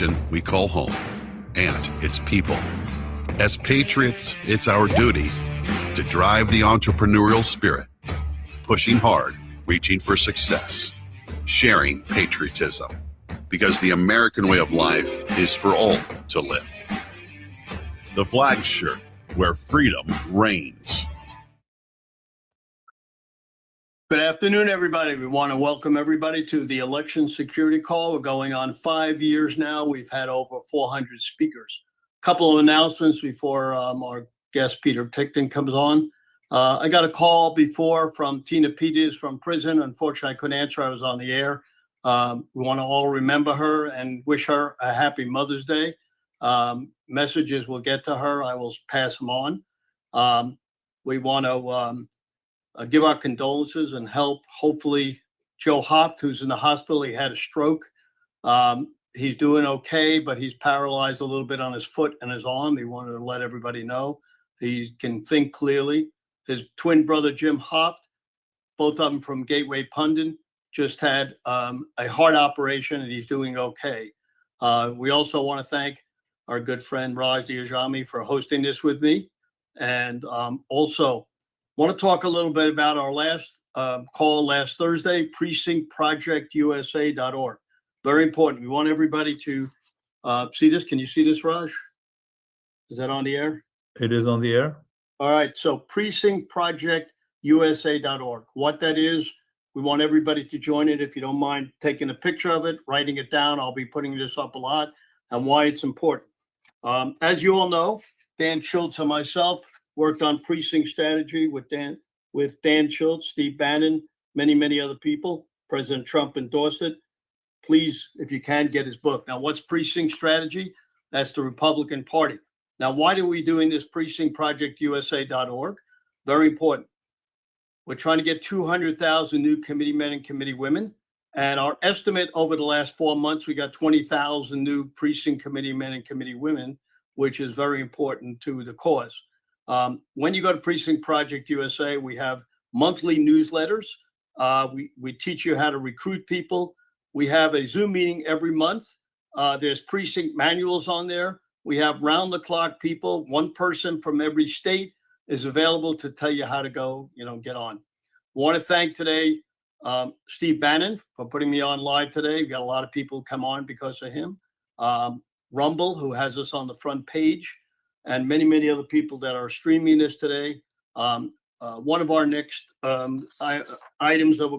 nation we call home and its people. As patriots, it's our duty to drive the entrepreneurial spirit, pushing hard, reaching for success, sharing patriotism, because the American way of life is for all to live. The flag shirt, where freedom reigns. Good afternoon, everybody. We want to welcome everybody to the election security call. We're going on 5 years now. We've had over 400 speakers. A couple of announcements before our guest Peter Ticton comes on. I got a call before from Tina Peters from prison. Unfortunately, I couldn't answer. I was on the air. We want to all remember her and wish her a happy Mother's Day. Messages will get to her. I will pass them on. We want to give our condolences and help, hopefully, Joe Hoft, who's in the hospital. He had a stroke. He's doing okay, but he's paralyzed a little bit on his foot and his arm. He wanted to let everybody know he can think clearly. His twin brother, Jim Hoft, both of them from Gateway Pundit, just had a heart operation, and he's doing okay. We also want to thank our good friend Raj Diajami for hosting this with me. And also want to talk a little bit about our last call last Thursday, precinctprojectusa.org. Very important. We want everybody to see this. Can you see this, Raj? Is that on the air? It is on the air. All right. So precinctprojectusa.org. What that is, we want everybody to join it. If you don't mind taking a picture of it, writing it down. I'll be putting this up a lot and why it's important. As you all know, Dan Schultz and myself worked on precinct strategy with Dan Schultz, Steve Bannon, many other people. President Trump endorsed it. Please, if you can, get his book. Now, what's precinct strategy? That's the Republican Party. Now, why are we doing this precinctprojectusa.org? Very important. We're trying to get 200,000 new committee men and committee women. And our estimate over the last 4 months, we got 20,000 new precinct committee men and committee women, which is very important to the cause. When you go to Precinct Project USA, we have monthly newsletters. We teach you how to recruit people. We have a Zoom meeting every month. There's precinct manuals on there. We have round-the-clock people. One person from every state is available to tell you how to go, get on. I want to thank today Steve Bannon for putting me on live today. We got a lot of people come on because of him. Rumble, who has us on the front page, and many other people that are streaming this today. One of our next items that we're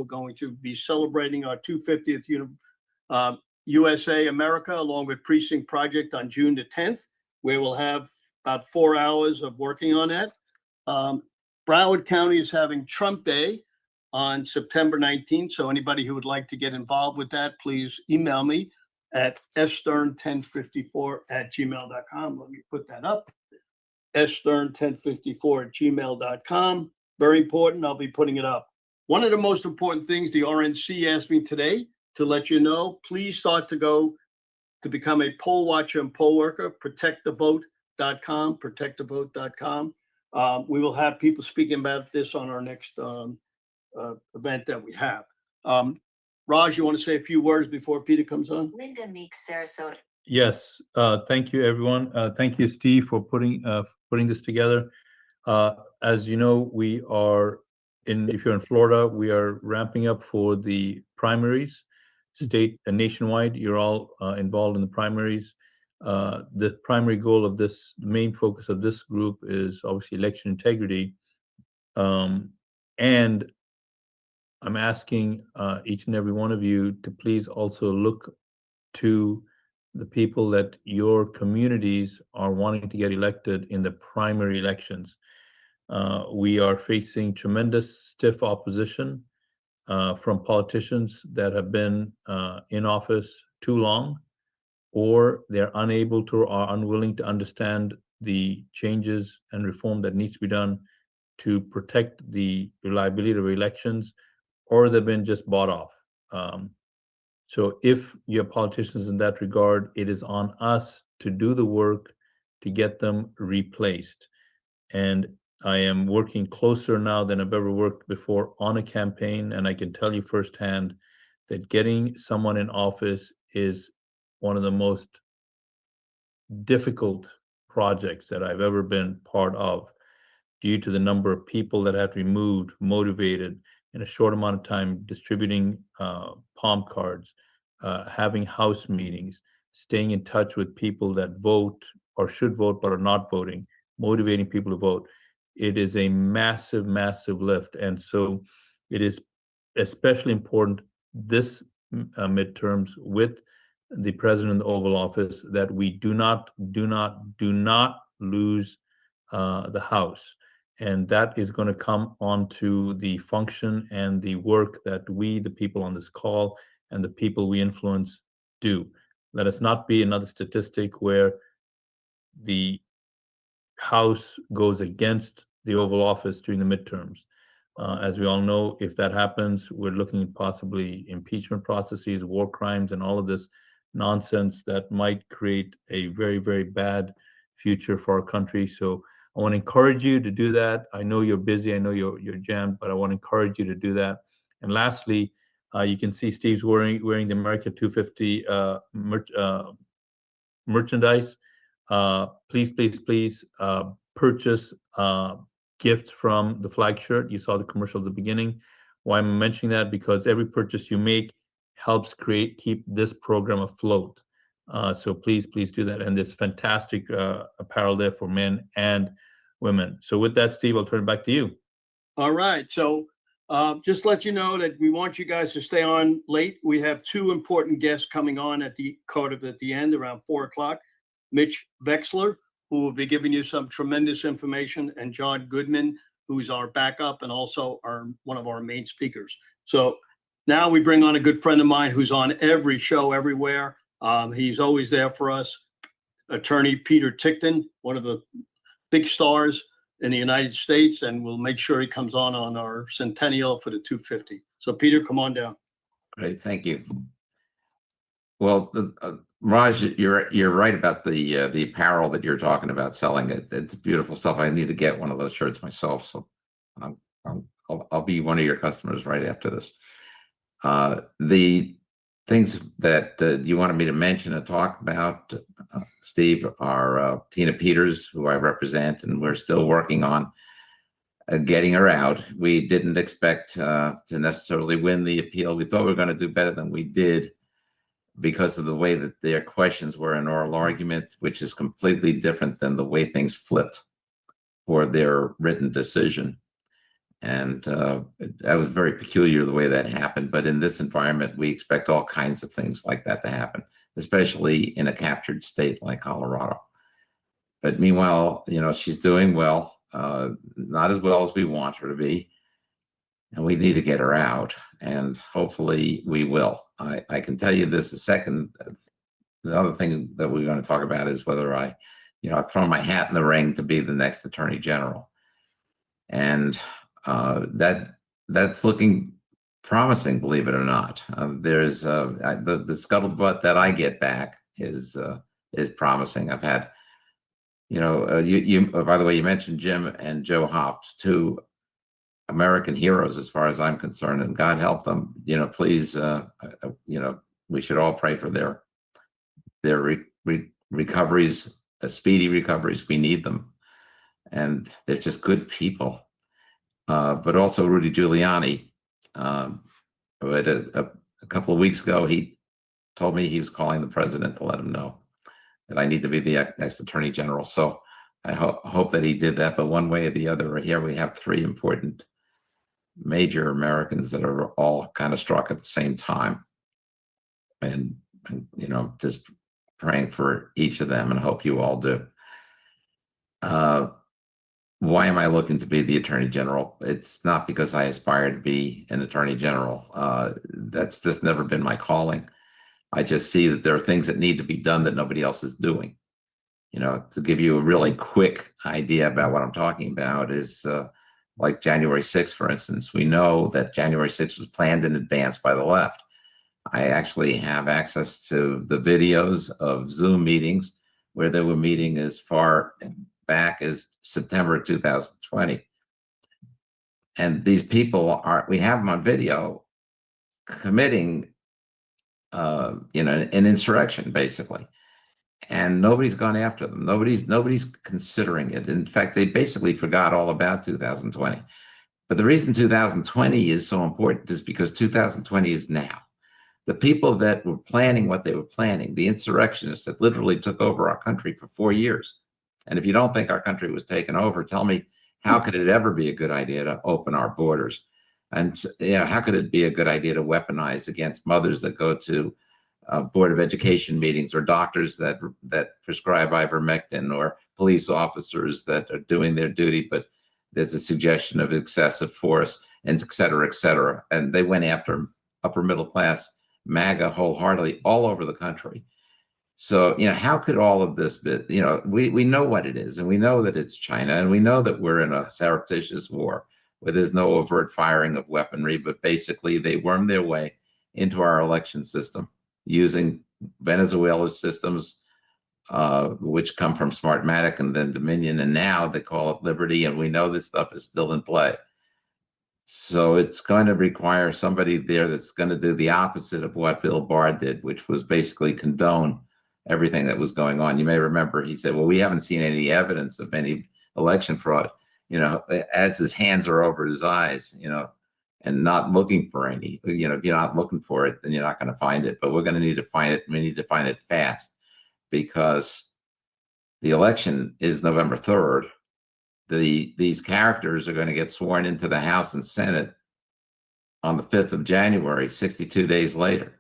going to be celebrating our 250th USA America, along with Precinct Project on June the 10th, where we'll have about 4 hours of working on that. Broward County is having Trump Day on September 19th. So anybody who would like to get involved with that, please email me at sstern1054@gmail.com. Let me put that up. sstern1054@gmail.com. Very important. I'll be putting it up. One of the most important things the RNC asked me today to let you know, please start to go to become a poll watcher and poll worker, protectthevote.com, protectthevote.com. We will have people speaking about this on our next event that we have. Raj, you want to say a few words before Peter comes on? Linda Meeks, Sarasota. Yes. Thank you, everyone. Thank you, Steve, for putting this together. As you know, we are if you're in Florida, we are ramping up for the primaries, state and nationwide. You're all involved in the primaries. The primary goal of this, the main focus of this group is obviously election integrity. And I'm asking each and every one of you to please also look to the people that your communities are wanting to get elected in the primary elections. We are facing tremendous stiff opposition from politicians that have been in office too long, or they're unable to or are unwilling to understand the changes and reform that needs to be done to protect the reliability of elections, or they've been just bought off. So if you have politicians in that regard, it is on us to do the work to get them replaced. And I am working closer now than I've ever worked before on a campaign, and I can tell you firsthand that getting someone in office is one of the most difficult projects that I've ever been part of, due to the number of people that had to be moved, motivated in a short amount of time, distributing palm cards, having house meetings, staying in touch with people that vote or should vote but are not voting, motivating people to vote. It is a massive, massive lift. And so it is especially important this midterms with the president in the Oval Office that we do not lose the House. And that is going to come onto the function and the work that we, the people on this call, and the people we influence do. Let us not be another statistic where the House goes against the Oval Office during the midterms. As we all know, if that happens, we're looking at possibly impeachment processes, war crimes, and all of this nonsense that might create a very, very bad future for our country. So I want to encourage you to do that. I know you're busy, I know you're jammed, but I want to encourage you to do that. And lastly, you can see Steve's wearing the America 250 merchandise. Please purchase gifts from the flag shirt. You saw the commercial at the beginning. Why I'm mentioning that? Because every purchase you make helps keep this program afloat. So please do that. And there's fantastic apparel there for men and women. So with that, Steve, I'll turn it back to you. All right. So just let you know that we want you guys to stay on late. We have two important guests coming on at the end around 4 o'clock. Mitch Vexler, who will be giving you some tremendous information, and John Goodman, who's our backup and also one of our main speakers. So now we bring on a good friend of mine who's on every show everywhere. He's always there for us. Attorney Peter Tickton, one of the big stars in the United States, and we'll make sure he comes on our centennial for the 250. So Peter, come on down. Great, thank you. Well, Raj, you're right about the apparel that you're talking about selling. It's beautiful stuff. I need to get one of those shirts myself, so I'll be one of your customers right after this. The things that you wanted me to mention and talk about, Steve, are Tina Peters, who I represent, and we're still working on getting her out. We didn't expect to necessarily win the appeal. We thought we were going to do better than we did, because of the way that their questions were an oral argument, which is completely different than the way things flipped for their written decision. And that was very peculiar the way that happened. But in this environment, we expect all kinds of things like that to happen, especially in a captured state like Colorado. But meanwhile, she's doing well, not as well as we want her to be. And we need to get her out, and hopefully we will. I can tell you this, the other thing that we're going to talk about is whether I've thrown my hat in the ring to be the next Attorney General. And that's looking promising, believe it or not. There's the scuttlebutt that I get back is promising. I've had, by the way, you mentioned Jim and Joe Hoft, two American heroes as far as I'm concerned, and God help them. Please, we should all pray for their recoveries, speedy recoveries. We need them, and they're just good people. But also Rudy Giuliani. A couple of weeks ago, he told me he was calling the president to let him know that I need to be the next Attorney General. So I hope that he did that. But one way or the other, here we have three important major Americans that are all kind of struck at the same time, and just praying for each of them, and hope you all do. Why am I looking to be the Attorney General? It's not because I aspire to be an Attorney General. That's just never been my calling. I just see that there are things that need to be done that nobody else is doing. To give you a really quick idea about what I'm talking about is like January 6th, for instance. We know that January 6th was planned in advance by the left. I actually have access to the videos of Zoom meetings where they were meeting as far back as September 2020. And these people we have them on video committing an insurrection, basically. And nobody's gone after them. Nobody's considering it. In fact, they basically forgot all about 2020. But the reason 2020 is so important is because 2020 is now. The people that were planning what they were planning, the insurrectionists that literally took over our country for 4 years. And if you don't think our country was taken over, tell me, how could it ever be a good idea to open our borders? And how could it be a good idea to weaponize against mothers that go to Board of Education meetings, or doctors that prescribe ivermectin, or police officers that are doing their duty, but there's a suggestion of excessive force, and et cetera, et cetera. And they went after upper middle class MAGA wholeheartedly all over the country. So, how could all of this be, we know what it is, and we know that it's China, and we know that we're in a surreptitious war where there's no overt firing of weaponry, but basically they worm their way into our election system using Venezuela's systems, which come from Smartmatic and then Dominion, and now they call it Liberty, and we know this stuff is still in play. So it's going to require somebody there that's going to do the opposite of what Bill Barr did, which was basically condone everything that was going on. You may remember he said, well, we haven't seen any evidence of any election fraud, as his hands are over his eyes, and not looking for any. If you're not looking for it, then you're not going to find it. But we're going to need to find it. We need to find it fast, because the election is November 3rd. These characters are going to get sworn into the House and Senate on the 5th of January, 62 days later.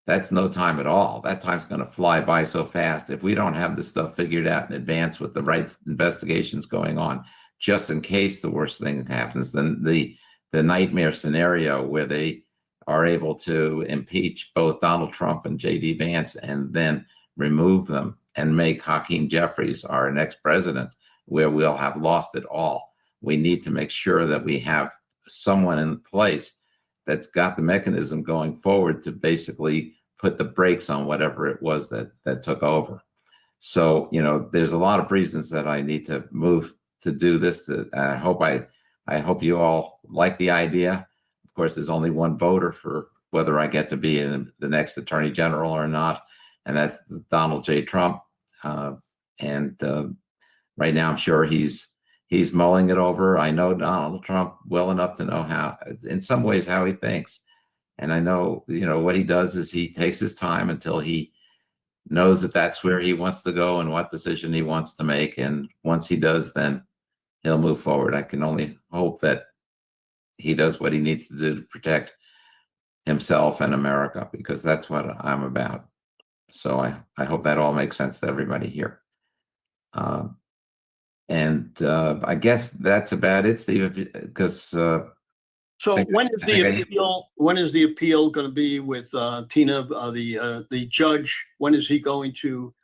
That's no time at all. That time's going to fly by so fast. If we don't have this stuff figured out in advance with the right investigations going on, just in case the worst thing happens, then the nightmare scenario where they are able to impeach both Donald Trump and J.D. Vance and then remove them and make Hakeem Jeffries our next president, where we'll have lost it all. We need to make sure that we have someone in place that's got the mechanism going forward to basically put the brakes on whatever it was that took over. So, there's a lot of reasons that I need to move to do this. I hope you all like the idea. Of course, there's only one voter for whether I get to be in the next Attorney General or not, and that's Donald J. Trump. Right now, I'm sure he's mulling it over. I know Donald Trump well enough to know how, in some ways, how he thinks. And I know, what he does is he takes his time until he knows that that's where he wants to go and what decision he wants to make. And once he does, then he'll move forward. I can only hope that he does what he needs to do to protect himself and America, because that's what I'm about. So I hope that all makes sense to everybody here. I guess that's about it, Steve, because so when is the appeal? When is the appeal going to be with Tina, the judge? When is he going to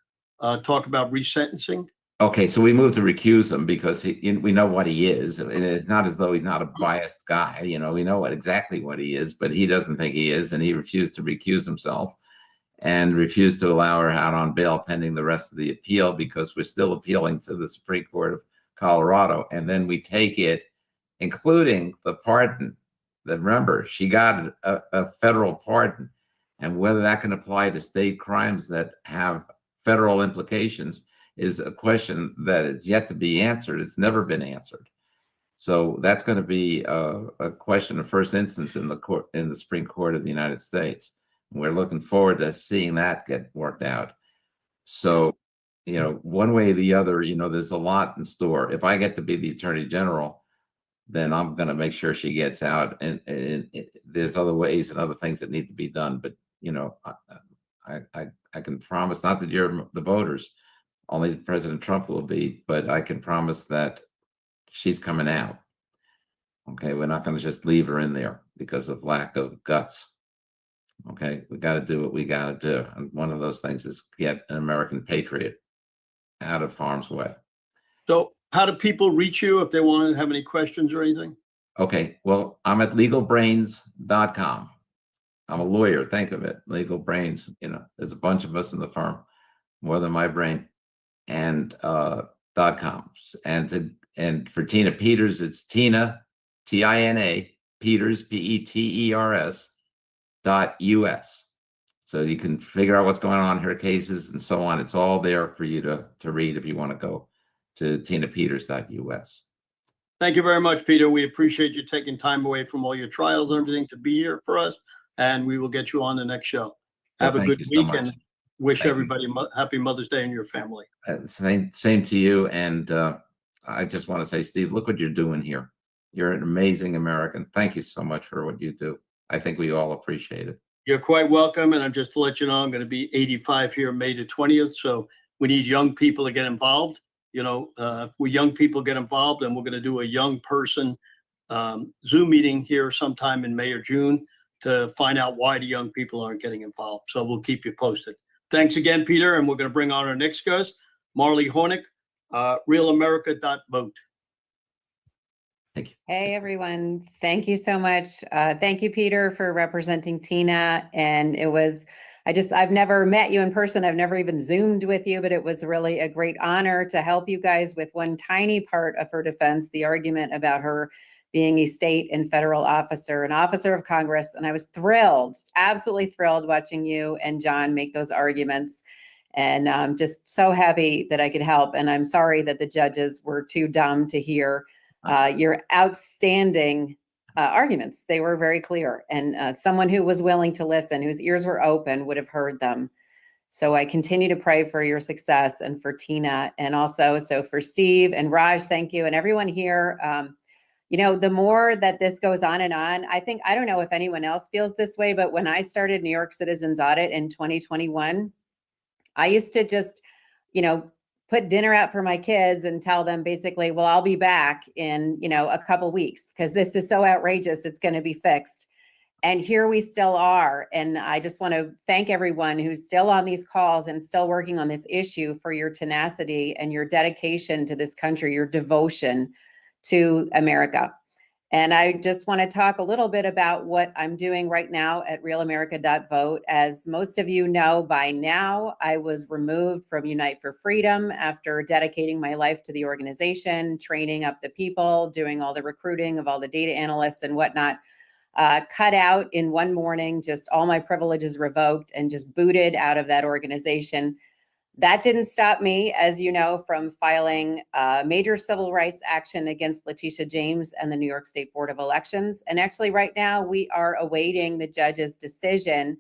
talk about resentencing? Okay, so we moved to recuse him because we know what he is. And it's not as though he's not a biased guy. We know exactly what he is, but he doesn't think he is, and he refused to recuse himself and refused to allow her out on bail pending the rest of the appeal, because we're still appealing to the Supreme Court of Colorado. And then we take it, including the pardon. Remember, she got a federal pardon, and whether that can apply to state crimes that have federal implications is a question that is yet to be answered. It's never been answered. So that's going to be a question of first instance in the Supreme Court of the United States. And we're looking forward to seeing that get worked out. So, one way or the other, there's a lot in store. If I get to be the Attorney General, then I'm going to make sure she gets out. And there's other ways and other things that need to be done. But, I can promise, not that you're the voters, only President Trump will be, but I can promise that she's coming out. Okay, we're not going to just leave her in there because of lack of guts. Okay, we got to do what we got to do. And one of those things is get an American patriot out of harm's way. So how do people reach you if they want to have any questions or anything? Okay, well, I'm at legalbrains.com. I'm a lawyer, think of it, Legal Brains. There's a bunch of us in the firm, more than my brain, and .com. And for Tina Peters, it's Tina, Tina, Peters, PETERS .us. So you can figure out what's going on in her cases and so on. It's all there for you to read if you want to go to tinapeters.us. Thank you very much, Peter. We appreciate you taking time away from all your trials and everything to be here for us, and we will get you on the next show. Have a Thank good you so week much. and wish Thank you. everybody happy Mother's Day and your family. Same to you. And I just want to say, Steve, look what you're doing here. You're an amazing American. Thank you so much for what you do. I think we all appreciate it. You're quite welcome. And I'm just to let you know, I'm going to be 85 here May the 20th. So we need young people to get involved. You know, we young people get involved, and we're going to do a young person Zoom meeting here sometime in May or June to find out why the young people aren't getting involved. So we'll keep you posted. Thanks again, Peter. And we're going to bring on our next guest, Marley Hornick, realamerica.vote. Thank you. Hey, everyone. Thank you so much. Thank you, Peter, for representing Tina. And it was, I've never met you in person. I've never even Zoomed with you, but it was really a great honor to help you guys with one tiny part of her defense, the argument about her being a state and federal officer, an officer of Congress. And I was thrilled, absolutely thrilled watching you and John make those arguments. And I'm just so happy that I could help. And I'm sorry that the judges were too dumb to hear your outstanding arguments. They were very clear. And someone who was willing to listen, whose ears were open, would have heard them. So I continue to pray for your success and for Tina. And also, so for Steve and Raj, thank you. And everyone here. You know, the more that this goes on and on, I don't know if anyone else feels this way, but when I started New York Citizens Audit in 2021, I used to just, you know, put dinner out for my kids and tell them basically, well, I'll be back in, you know, a couple weeks because this is so outrageous. It's going to be fixed. And here we still are. And I just want to thank everyone who's still on these calls and still working on this issue for your tenacity and your dedication to this country, your devotion to America. And I just want to talk a little bit about what I'm doing right now at realamerica.vote. As most of you know by now, I was removed from Unite for Freedom after dedicating my life to the organization, training up the people, doing all the recruiting of all the data analysts and whatnot. Cut out in one morning, just all my privileges revoked and just booted out of that organization. That didn't stop me, as you know, from filing major civil rights action against Letitia James and the New York State Board of Elections. And actually right now we are awaiting the judge's decision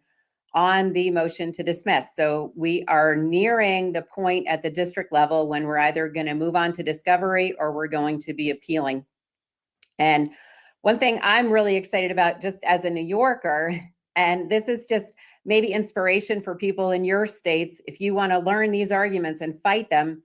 on the motion to dismiss. So we are nearing the point at the district level when we're either going to move on to discovery or we're going to be appealing. And one thing I'm really excited about just as a New Yorker, and this is just maybe inspiration for people in your states, if you want to learn these arguments and fight them,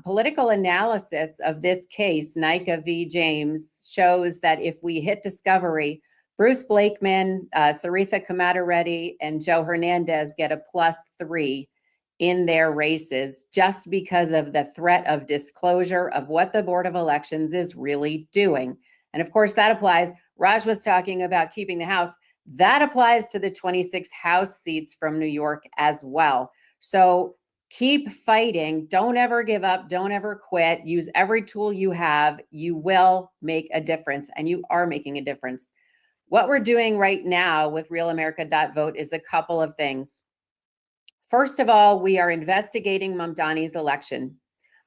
political analysis of this case, Nika v. James, shows that if we hit discovery, Bruce Blakeman, Saritha Kamatareddy, and Joe Hernandez get a +3 in their races just because of the threat of disclosure of what the Board of Elections is really doing. And of course, that applies. Raj was talking about keeping the House. That applies to the 26 House seats from New York as well. So keep fighting. Don't ever give up. Don't ever quit. Use every tool you have. You will make a difference, and you are making a difference. What we're doing right now with realamerica.vote is a couple of things. First of all, we are investigating Mamdani's election.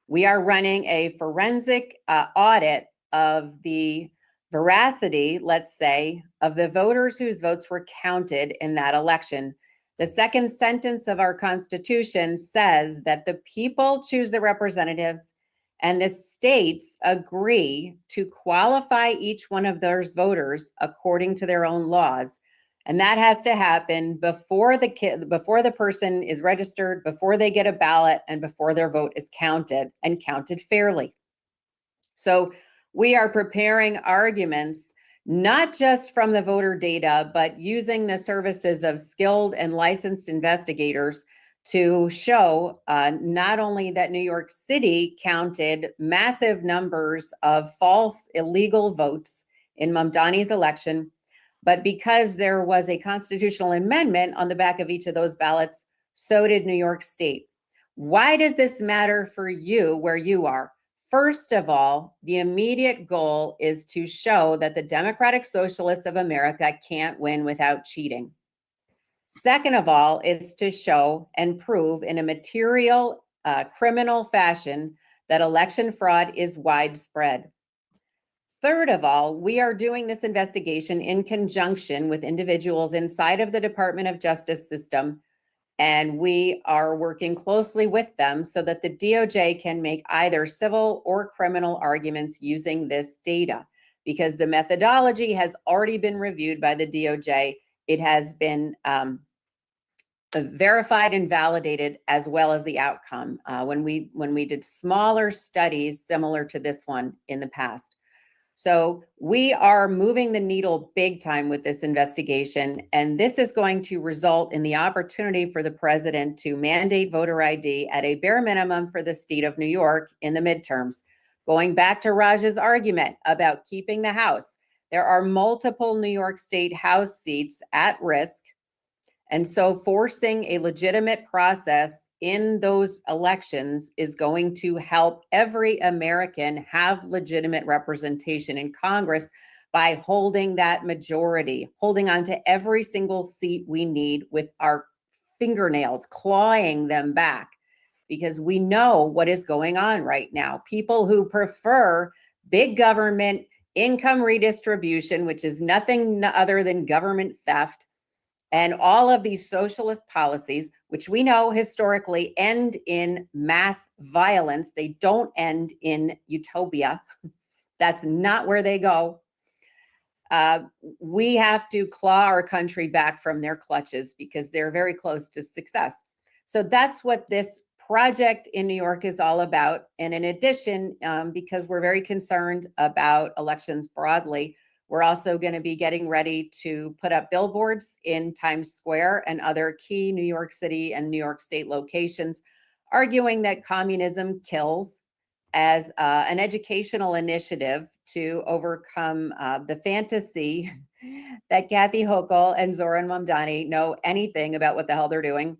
We are running a forensic audit of the veracity, let's say, of the voters whose votes were counted in that election. The second sentence of our Constitution says that the people choose the representatives and the states agree to qualify each one of those voters according to their own laws. And that has to happen before the person is registered, before they get a ballot, and before their vote is counted and counted fairly. So we are preparing arguments, not just from the voter data, but using the services of skilled and licensed investigators to show not only that New York City counted massive numbers of false, illegal votes in Mamdani's election, but because there was a constitutional amendment on the back of each of those ballots, so did New York State. Why does this matter for you where you are? First of all, the immediate goal is to show that the Democratic Socialists of America can't win without cheating. Second of all, it's to show and prove in a material, criminal fashion that election fraud is widespread. Third of all, we are doing this investigation in conjunction with individuals inside of the Department of Justice system, and we are working closely with them so that the DOJ can make either civil or criminal arguments using this data, because the methodology has already been reviewed by the DOJ. It has been verified and validated, as well as the outcome when we did smaller studies similar to this one in the past. So we are moving the needle big time with this investigation, and this is going to result in the opportunity for the president to mandate voter ID at a bare minimum for the state of New York in the midterms. Going back to Raj's argument about keeping the House, there are multiple New York State House seats at risk. And so forcing a legitimate process in those elections is going to help every American have legitimate representation in Congress by holding that majority, holding on to every single seat we need with our fingernails, clawing them back, because we know what is going on right now. People who prefer big government, income redistribution, which is nothing other than government theft, and all of these socialist policies, which we know historically end in mass violence. They don't end in utopia. That's not where they go. We have to claw our country back from their clutches because they're very close to success. So that's what this project in New York is all about. And in addition, because we're very concerned about elections broadly, we're also going to be getting ready to put up billboards in Times Square and other key New York City and New York State locations, arguing that communism kills, as an educational initiative to overcome the fantasy that Kathy Hochul and Zoran Mamdani know anything about what the hell they're doing.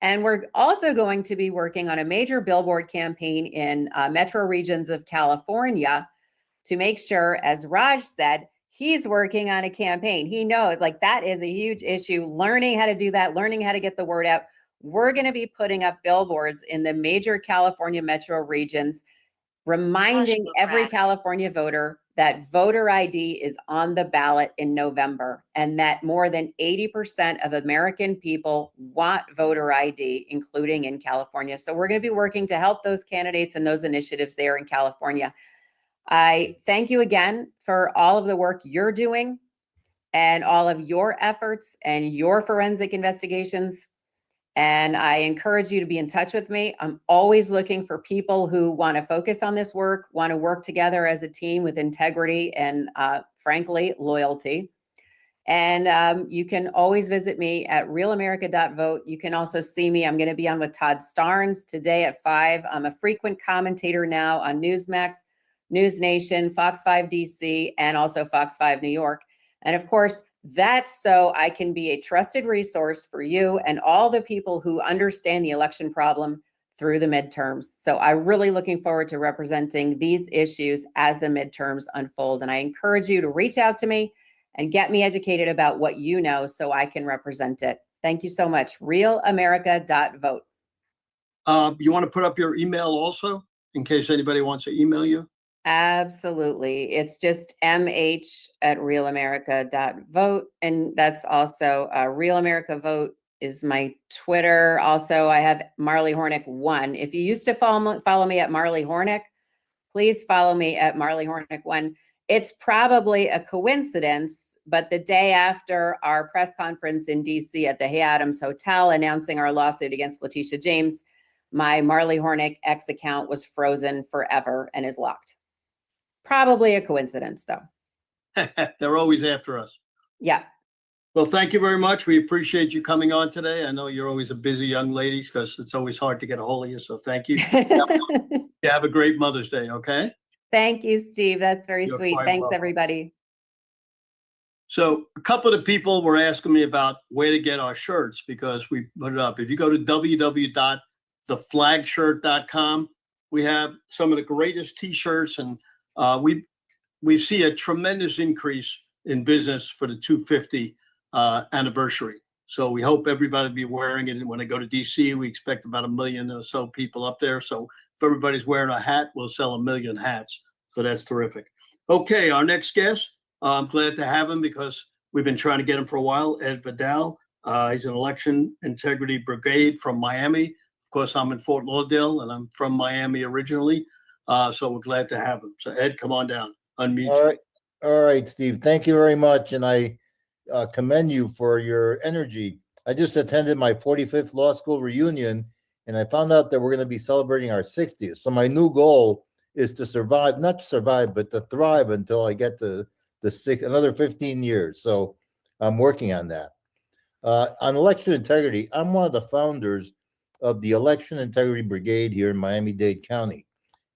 And we're also going to be working on a major billboard campaign in metro regions of California to make sure, as Raj said, he's working on a campaign. He knows, like, that is a huge issue, learning how to do that, learning how to get the word out. We're going to be putting up billboards in the major California metro regions, reminding every California voter that voter ID is on the ballot in November, and that more than 80% of American people want voter ID, including in California. So we're going to be working to help those candidates and those initiatives there in California. I thank you again for all of the work you're doing and all of your efforts and your forensic investigations. And I encourage you to be in touch with me. I'm always looking for people who want to focus on this work, want to work together as a team with integrity and, frankly, loyalty. And you can always visit me at realamerica.vote. You can also see me. I'm going to be on with Todd Starnes today at 5. I'm a frequent commentator now on Newsmax, News Nation, Fox 5 DC, and also Fox 5 New York. And of course, that's so I can be a trusted resource for you and all the people who understand the election problem through the midterms. So I'm really looking forward to representing these issues as the midterms unfold. And I encourage you to reach out to me and get me educated about what you know so I can represent it. Thank you so much. realamerica.vote. You want to put up your email also in case anybody wants to email you? Absolutely. It's just mh@realamerica.vote. And that's also Real America Vote is my Twitter. Also, I have Marley Hornick 1. If you used to follow me at Marley Hornick, please follow me at Marley Hornick 1. It's probably a coincidence, but the day after our press conference in DC at the Hay Adams Hotel announcing our lawsuit against Letitia James, my Marley Hornick X account was frozen forever and is locked. Probably a coincidence, though. They're always after us. Yeah. Well, thank you very much. We appreciate you coming on today. I know you're always a busy young lady because it's always hard to get a hold of you. So thank you. You have a great Mother's Day, okay? Thank you, Steve. That's very You're sweet. quite Thanks, welcome. everybody. So a couple of the people were asking me about where to get our shirts because we put it up. If you go to www.theflagshirt.com, we have some of the greatest T-shirts, and we see a tremendous increase in business for the 250 anniversary. So we hope everybody be wearing it. And when I go to DC, we expect about 1 million or so people up there. So if everybody's wearing a hat, we'll sell 1 million hats. So that's terrific. Okay, our next guest, I'm glad to have him because we've been trying to get him for a while, Ed Vidal. He's an election integrity brigade from Miami. Of course, I'm in Fort Lauderdale and I'm from Miami originally. So we're glad to have him. So Ed, come on down. Unmute. All right. All right, Steve. Thank you very much. And I commend you for your energy. I just attended my 45th law school reunion and I found out that we're going to be celebrating our 60th. So my new goal is to survive, not to survive, but to thrive until I get to another 15 years. So I'm working on that. On election integrity, I'm one of the founders of the Election Integrity Brigade here in Miami-Dade County.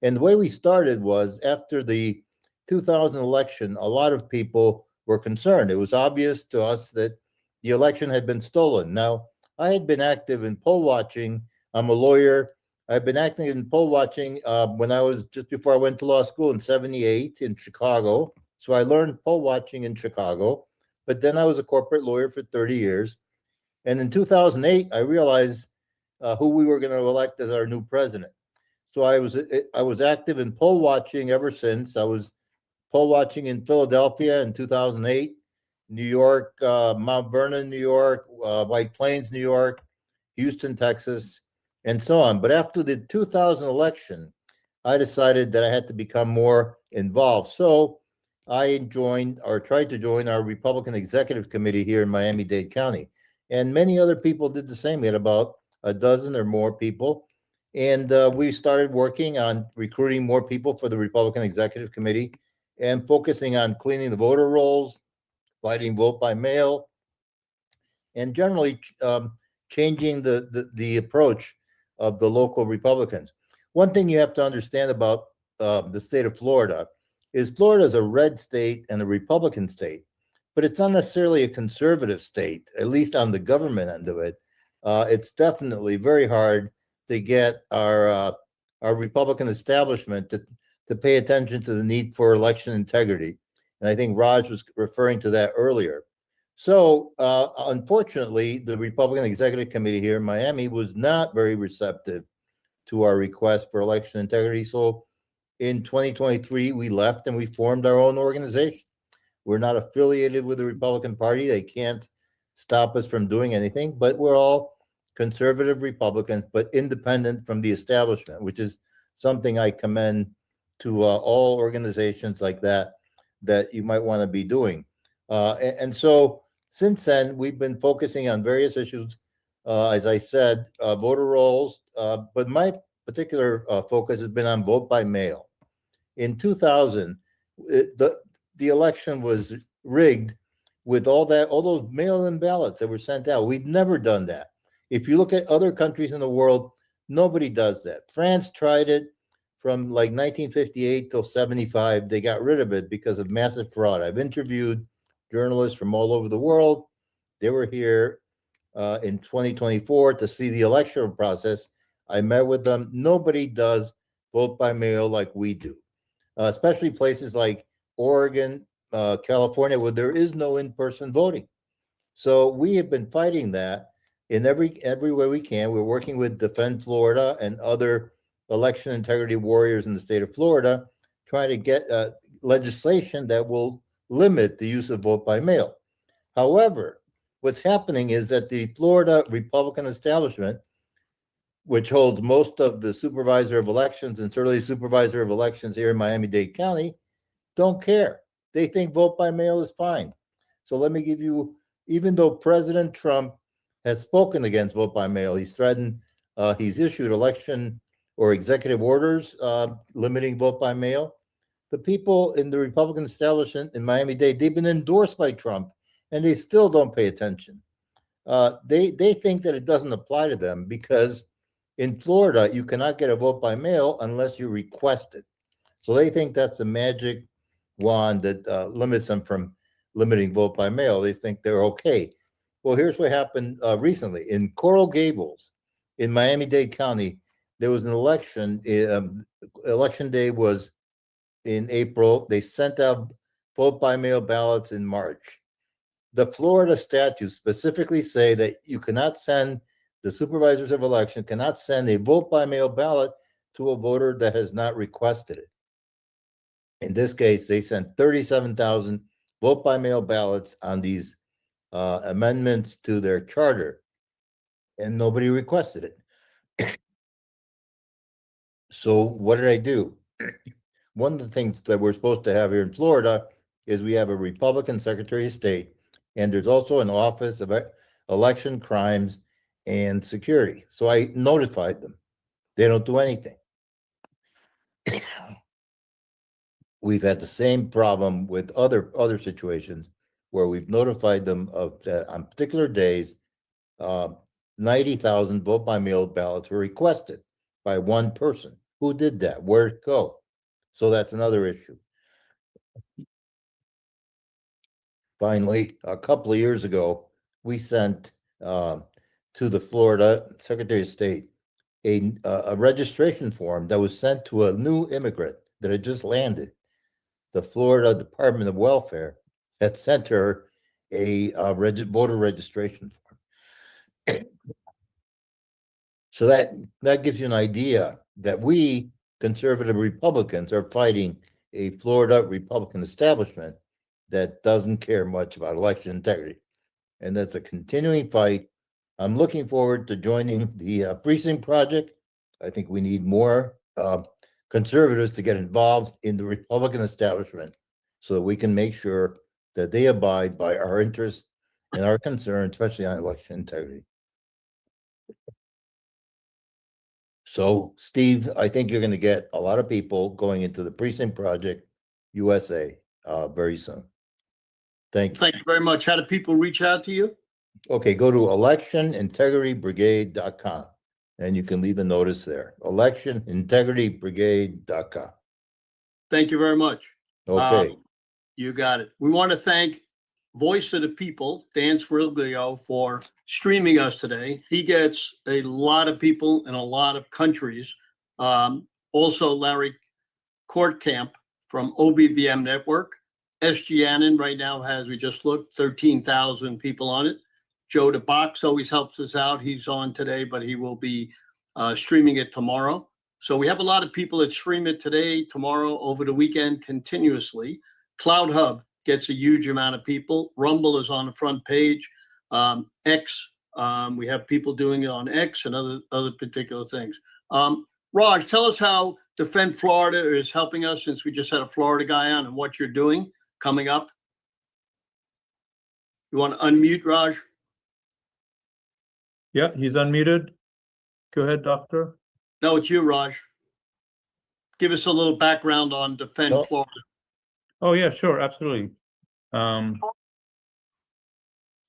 And the way we started was after the 2000 election, a lot of people were concerned. It was obvious to us that the election had been stolen. Now, I had been active in poll watching. I'm a lawyer. I've been active in poll watching when I was just before I went to law school in '78 in Chicago. So I learned poll watching in Chicago, but then I was a corporate lawyer for 30 years. And in 2008, I realized who we were going to elect as our new president. So I was active in poll watching ever since. I was poll watching in Philadelphia in 2008, New York, Mount Vernon, New York, White Plains, New York, Houston, Texas, and so on. But after the 2000 election, I decided that I had to become more involved. So I joined or tried to join our Republican Executive Committee here in Miami-Dade County. And many other people did the same. We had about a dozen or more people. And we started working on recruiting more people for the Republican Executive Committee and focusing on cleaning the voter rolls, fighting vote by mail, and generally changing the approach of the local Republicans. One thing you have to understand about the state of Florida is Florida is a red state and a Republican state, but it's not necessarily a conservative state, at least on the government end of it. It's definitely very hard to get our Republican establishment to pay attention to the need for election integrity. And I think Raj was referring to that earlier. So unfortunately, the Republican Executive Committee here in Miami was not very receptive to our request for election integrity. So in 2023, we left and we formed our own organization. We're not affiliated with the Republican Party. They can't stop us from doing anything, but we're all conservative Republicans, but independent from the establishment, which is something I commend to all organizations like that you might want to be doing. And so since then, we've been focusing on various issues, as I said, voter rolls, but my particular focus has been on vote by mail. In 2000, the election was rigged with all those mail-in ballots that were sent out. We'd never done that. If you look at other countries in the world, nobody does that. France tried it from like 1958 till 75. They got rid of it because of massive fraud. I've interviewed journalists from all over the world. They were here in 2024 to see the electoral process. I met with them. Nobody does vote by mail like we do, especially places like Oregon, California, where there is no in-person voting. So we have been fighting that in every way we can. We're working with Defend Florida and other election integrity warriors in the state of Florida, trying to get legislation that will limit the use of vote by mail. However, what's happening is that the Florida Republican establishment, which holds most of the supervisor of elections and certainly supervisor of elections here in Miami-Dade County, don't care. They think vote by mail is fine. So let me give you, even though President Trump has spoken against vote by mail, he's threatened, he's issued election or executive orders limiting vote by mail. The people in the Republican establishment in Miami-Dade, they've been endorsed by Trump and they still don't pay attention. They think that it doesn't apply to them because in Florida, you cannot get a vote by mail unless you request it. So they think that's a magic wand that limits them from limiting vote by mail. They think they're okay. Well, here's what happened recently. In Coral Gables, in Miami-Dade County, there was an election. Election day was in April. They sent out vote by mail ballots in March. the Florida statutes specifically say that you cannot send, the supervisors of election cannot send a vote by mail ballot to a voter that has not requested it. In this case, they sent 37,000 vote by mail ballots on these amendments to their charter, and nobody requested it. So what did I do? One of the things that we're supposed to have here in Florida is we have a Republican Secretary of State, and there's also an Office of Election Crimes and Security. So I notified them. They don't do anything. We've had the same problem with other situations where we've notified them of that on particular days, 90,000 vote by mail ballots were requested by one person. Who did that? Where'd it go? So that's another issue. Finally, a couple of years ago, we sent to the Florida Secretary of State a registration form that was sent to a new immigrant that had just landed. The Florida Department of Welfare had sent her a voter registration form. So that gives you an idea that we conservative Republicans are fighting a Florida Republican establishment that doesn't care much about election integrity. And that's a continuing fight. I'm looking forward to joining the precinct project. I think we need more conservatives to get involved in the Republican establishment so that we can make sure that they abide by our interests and our concerns, especially on election integrity. So, Steve, I think you're going to get a lot of people going into the Precinct Project USA very soon. Thank you. Thank you very much. How do people reach out to you? Okay, go to electionintegritybrigade.com and you can leave a notice there. electionintegritybrigade.com. Thank you very much. Okay. You got it. We want to thank Voice of the People, Dan Sriglio, for streaming us today. He gets a lot of people in a lot of countries. Also, Larry Courtcamp from OBBM Network. SG Annan right now has, we just looked, 13,000 people on it. Joe DeBox always helps us out. He's on today, but he will be streaming it tomorrow. So we have a lot of people that stream it today, tomorrow, over the weekend continuously. Cloud Hub gets a huge amount of people. Rumble is on the front page. X, we have people doing it on X and other particular things. Raj, tell us how Defend Florida is helping us, since we just had a Florida guy on, and what you're doing coming up. You want to unmute, Raj? Yeah, he's unmuted. Go ahead, Doctor. No, it's you, Raj. Give us a little background on Defend Florida. Oh, yeah, sure, absolutely.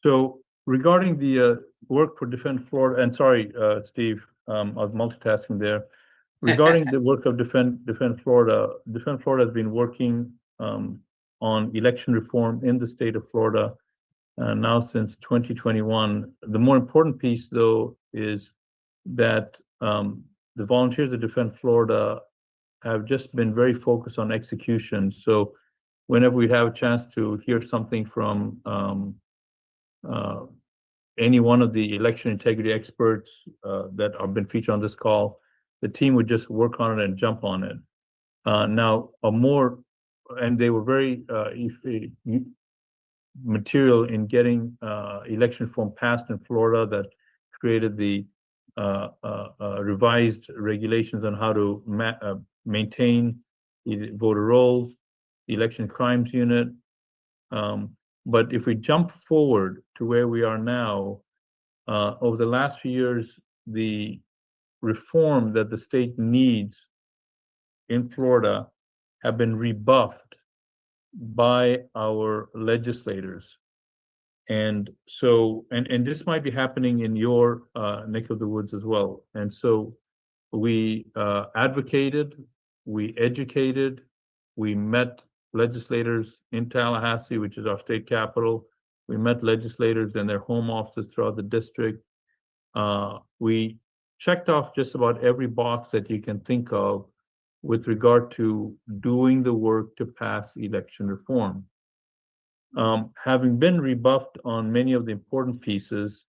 So regarding the work for Defend Florida, and sorry, Steve, I was multitasking there. Regarding the work of Defend Florida has been working on election reform in the state of Florida now since 2021. The more important piece, though, is that the volunteers at Defend Florida have just been very focused on execution. So whenever we have a chance to hear something from any one of the election integrity experts that have been featured on this call, the team would just work on it and jump on it. And they were very material in getting election reform passed in Florida that created the revised regulations on how to maintain the voter rolls, the election crimes unit. But if we jump forward to where we are now, over the last few years, the reform that the state needs in Florida have been rebuffed by our legislators. And so, and this might be happening in your neck of the woods as well. And so we advocated, we educated, we met legislators in Tallahassee, which is our state capital. We met legislators in their home offices throughout the district. We checked off just about every box that you can think of with regard to doing the work to pass election reform. Having been rebuffed on many of the important pieces,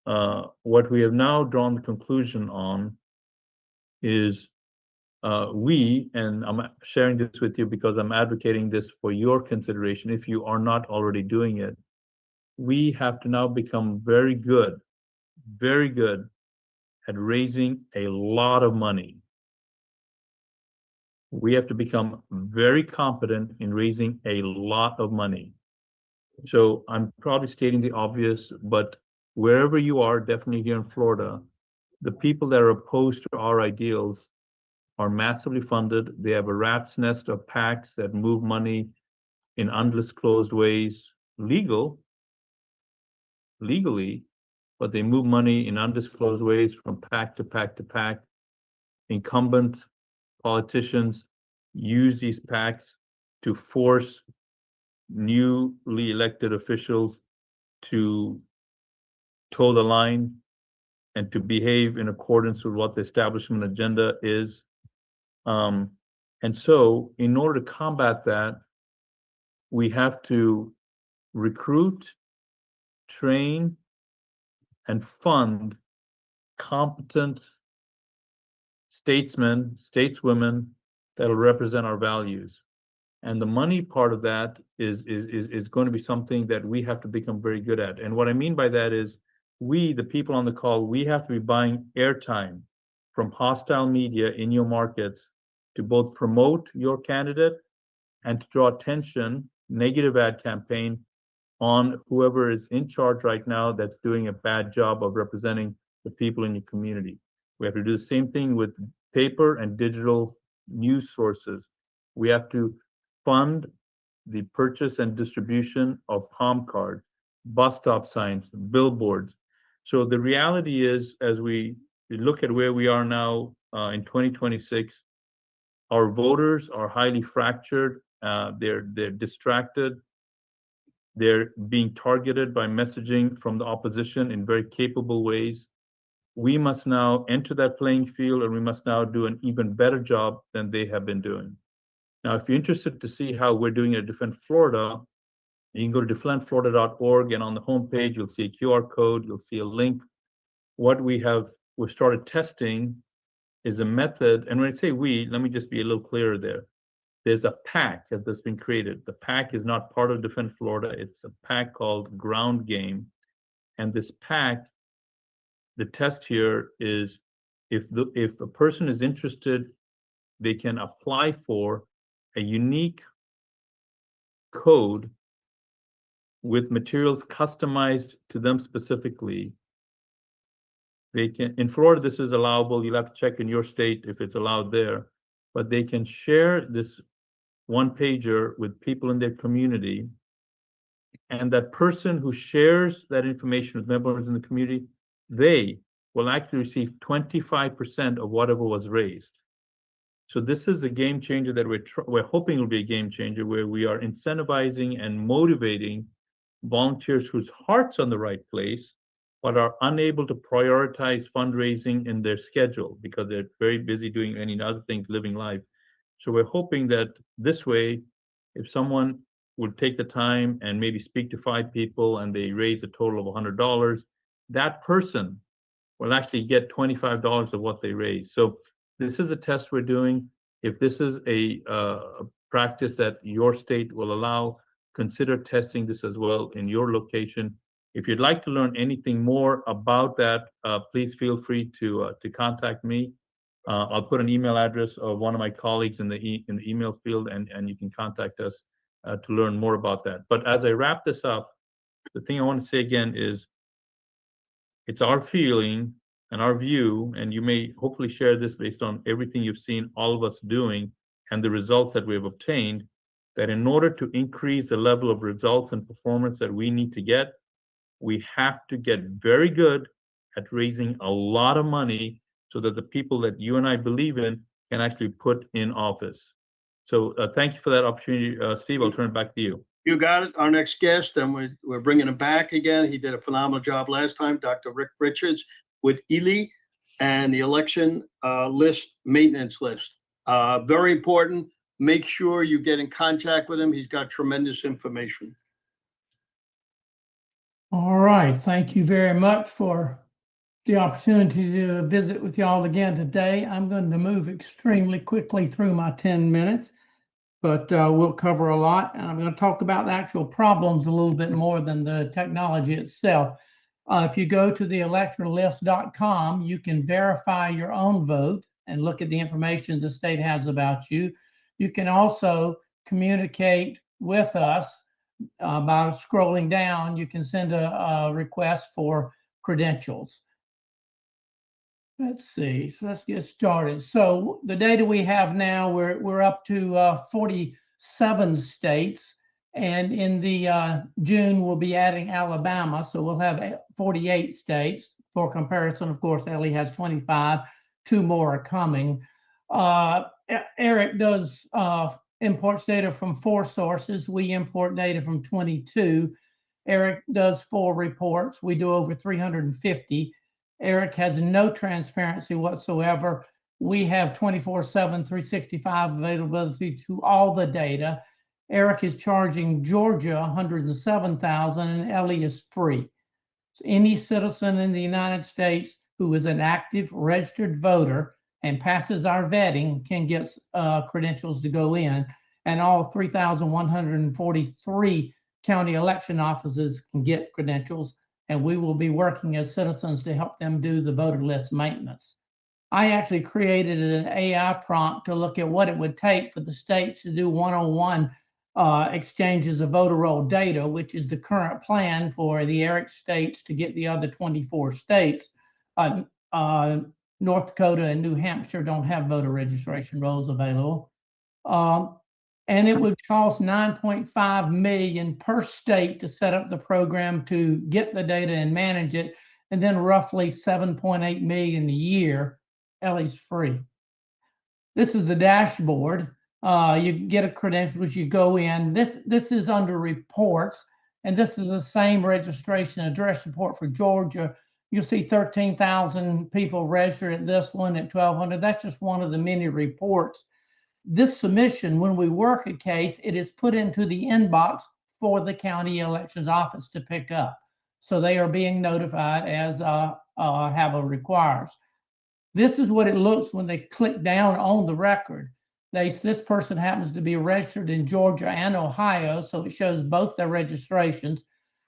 what we have now drawn the conclusion on is and I'm sharing this with you because I'm advocating this for your consideration if you are not already doing it. We have to now become very good at raising a lot of money. We have to become very competent in raising a lot of money. So I'm probably stating the obvious, but wherever you are, definitely here in Florida, the people that are opposed to our ideals are massively funded. They have a rat's nest of PACs that move money in undisclosed ways, legally, but they move money in undisclosed ways from PAC to PAC to PAC. Incumbent politicians use these PACs to force newly elected officials to toe the line and to behave in accordance with what the establishment agenda is. And so in order to combat that, we have to recruit, train, and fund competent statesmen, stateswomen that'll represent our values. And the money part of that is going to be something that we have to become very good at. And what I mean by that is we, the people on the call, we have to be buying airtime from hostile media in your markets to both promote your candidate and to draw attention, negative ad campaign on whoever is in charge right now that's doing a bad job of representing the people in your community. We have to do the same thing with paper and digital news sources. We have to fund the purchase and distribution of palm cards, bus stop signs, billboards. So the reality is, as we look at where we are now in 2026, our voters are highly fractured. They're distracted. They're being targeted by messaging from the opposition in very capable ways. We must now enter that playing field, and we must now do an even better job than they have been doing. Now, if you're interested to see how we're doing it at Defend Florida, you can go to defendflorida.org, and on the homepage, you'll see a QR code, you'll see a link. What we've started testing is a method, and when I say we, let me just be a little clearer there. There's a PAC that's been created. The PAC is not part of Defend Florida. It's a PAC called Ground Game. And this PAC, the test here is if a person is interested, they can apply for a unique code with materials customized to them specifically. They can, in Florida, this is allowable. You'll have to check in your state if it's allowed there, but they can share this one pager with people in their community. And that person who shares that information with members in the community, they will actually receive 25% of whatever was raised. So this is a game changer that we're hoping will be a game changer, where we are incentivizing and motivating volunteers whose heart's on the right place, but are unable to prioritize fundraising in their schedule because they're very busy doing many other things, living life. So we're hoping that this way, if someone would take the time and maybe speak to 5 people and they raise a total of $100, that person will actually get $25 of what they raise. So this is a test we're doing. If this is a practice that your state will allow, consider testing this as well in your location. If you'd like to learn anything more about that, please feel free to contact me. I'll put an email address of one of my colleagues in the email field, and you can contact us to learn more about that. But as I wrap this up, the thing I want to say again is, it's our feeling and our view, and you may hopefully share this based on everything you've seen all of us doing and the results that we've obtained, that in order to increase the level of results and performance that we need to get, we have to get very good at raising a lot of money so that the people that you and I believe in can actually put in office. So thank you for that opportunity. Steve, I'll turn it back to you. You got it. Our next guest, and we're bringing him back again. He did a phenomenal job last time, Dr. Rick Richards with Ely and the election list, maintenance list. Very important. Make sure you get in contact with him. He's got tremendous information. All right, thank you very much for the opportunity to visit with y'all again today. I'm going to move extremely quickly through my 10 minutes, but we'll cover a lot. And I'm going to talk about the actual problems a little bit more than the technology itself. If you go to the electoralist.com, you can verify your own vote and look at the information the state has about you. You can also communicate with us by scrolling down. You can send a request for credentials. Let's see, so let's get started. So the data we have now, we're up to 47 states, and in the June we'll be adding Alabama, so we'll have 48 states. For comparison, of course, Ellie has 25, 2 more are coming. Eric does imports data from 4 sources. We import data from 22. Eric does 4 reports. We do over 350. Eric has no transparency whatsoever. We have 24/7, 365 availability to all the data. Eric is charging Georgia $107,000 and Ellie is free. So any citizen in the United States who is an active registered voter and passes our vetting can get credentials to go in, and all 3,143 county election offices can get credentials, and we will be working as citizens to help them do the voter list maintenance. I actually created an AI prompt to look at what it would take for the states to do one-on-one exchanges of voter roll data, which is the current plan for the ERIC states to get the other 24 states. North Dakota and New Hampshire don't have voter registration rolls available. And it would cost $9.5 million per state to set up the program to get the data and manage it, and then roughly $7.8 million a year. Ellie's free. This is the dashboard. You get a credential as you go in. This is under reports, and this is the same registration address report for Georgia. You'll see 13,000 people registered at this one at 1,200. That's just one of the many reports. This submission, when we work a case, it is put into the inbox for the county elections office to pick up. So they are being notified as HAVA requires. This is what it looks when they click down on the record. This person happens to be registered in Georgia and Ohio, so it shows both their registrations.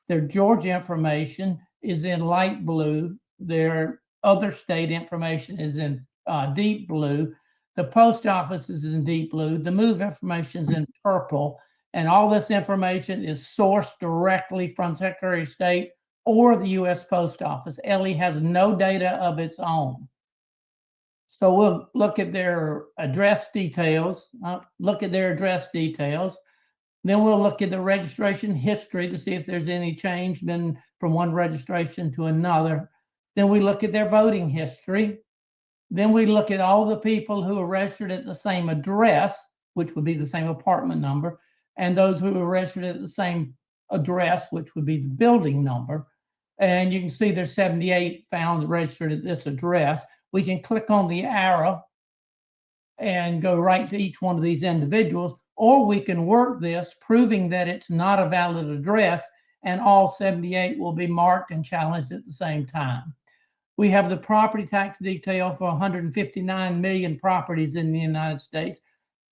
Their Georgia information is in light blue. Their other state information is in deep blue. The post office is in deep blue. The move information is in purple. And all this information is sourced directly from Secretary of State or the U.S. Post Office. Ellie has no data of its own. So we'll look at their address details, Then we'll look at the registration history to see if there's any change been from one registration to another. Then we look at their voting history. Then we look at all the people who are registered at the same address, which would be the same apartment number, and those who are registered at the same address, which would be the building number. And you can see there's 78 found registered at this address. We can click on the arrow and go right to each one of these individuals, or we can work this proving that it's not a valid address, and all 78 will be marked and challenged at the same time. We have the property tax detail for 159 million properties in the United States.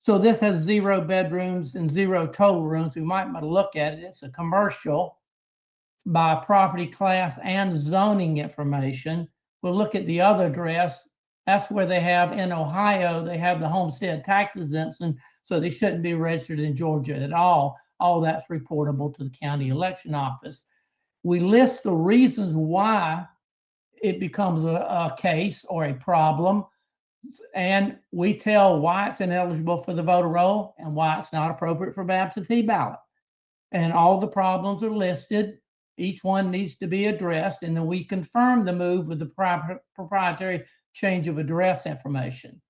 So this has 0 bedrooms and 0 total rooms. We might want to look at it. It's a commercial by property class and zoning information. We'll look at the other address. That's where they have in Ohio, they have the homestead tax exemption, so they shouldn't be registered in Georgia at all. All that's reportable to the county election office. We list the reasons why it becomes a case or a problem, and we tell why it's ineligible for the voter roll and why it's not appropriate for absentee ballot. And all the problems are listed. Each one needs to be addressed, and then we confirm the move with the proprietary change of address information.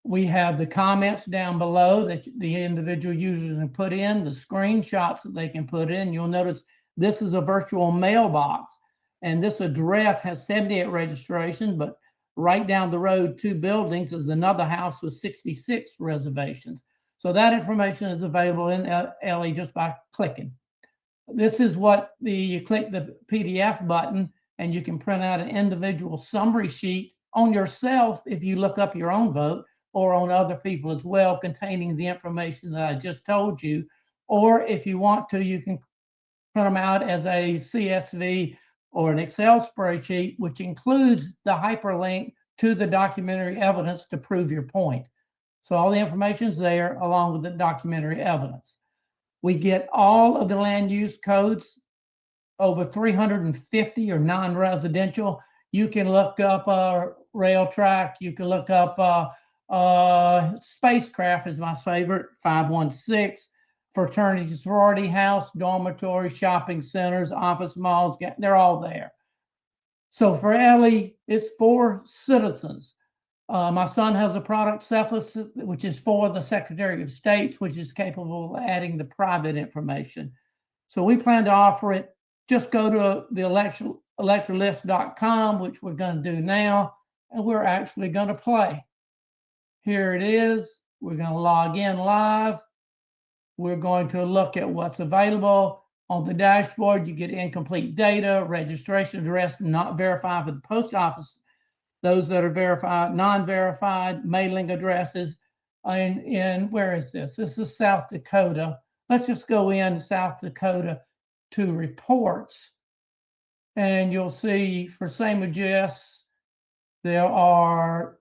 We have the comments down below that the individual users can put in, the screenshots that they can put in. You'll notice this is a virtual mailbox, and this address has 78 registrations, but right down the road, 2 buildings is another house with 66 reservations. So that information is available in LE just by clicking. this is what you click the PDF button and you can print out an individual summary sheet on yourself if you look up your own vote, or on other people as well, containing the information that I just told you. Or if you want to, you can print them out as a CSV or an Excel spreadsheet, which includes the hyperlink to the documentary evidence to prove your point. So all the information is there along with the documentary evidence. We get all of the land use codes, over 350 are non-residential. You can look up rail track, you can look up spacecraft is my favorite, 516, fraternity, sorority house, dormitory, shopping centers, office malls, they're all there. So for Ellie, it's for citizens. My son has a product, Cephalus, which is for the Secretary of State, which is capable of adding the private information. So we plan to offer it. Just go to the electorlist.com, which we're going to do now, and we're actually going to play. Here it is. We're going to log in live. We're going to look at what's available. On the dashboard, you get incomplete data, registration address not verified for the post office, those that are verified, non-verified, mailing addresses. And where is this? This is South Dakota. Let's just go in South Dakota to reports. And you'll see for same address, there are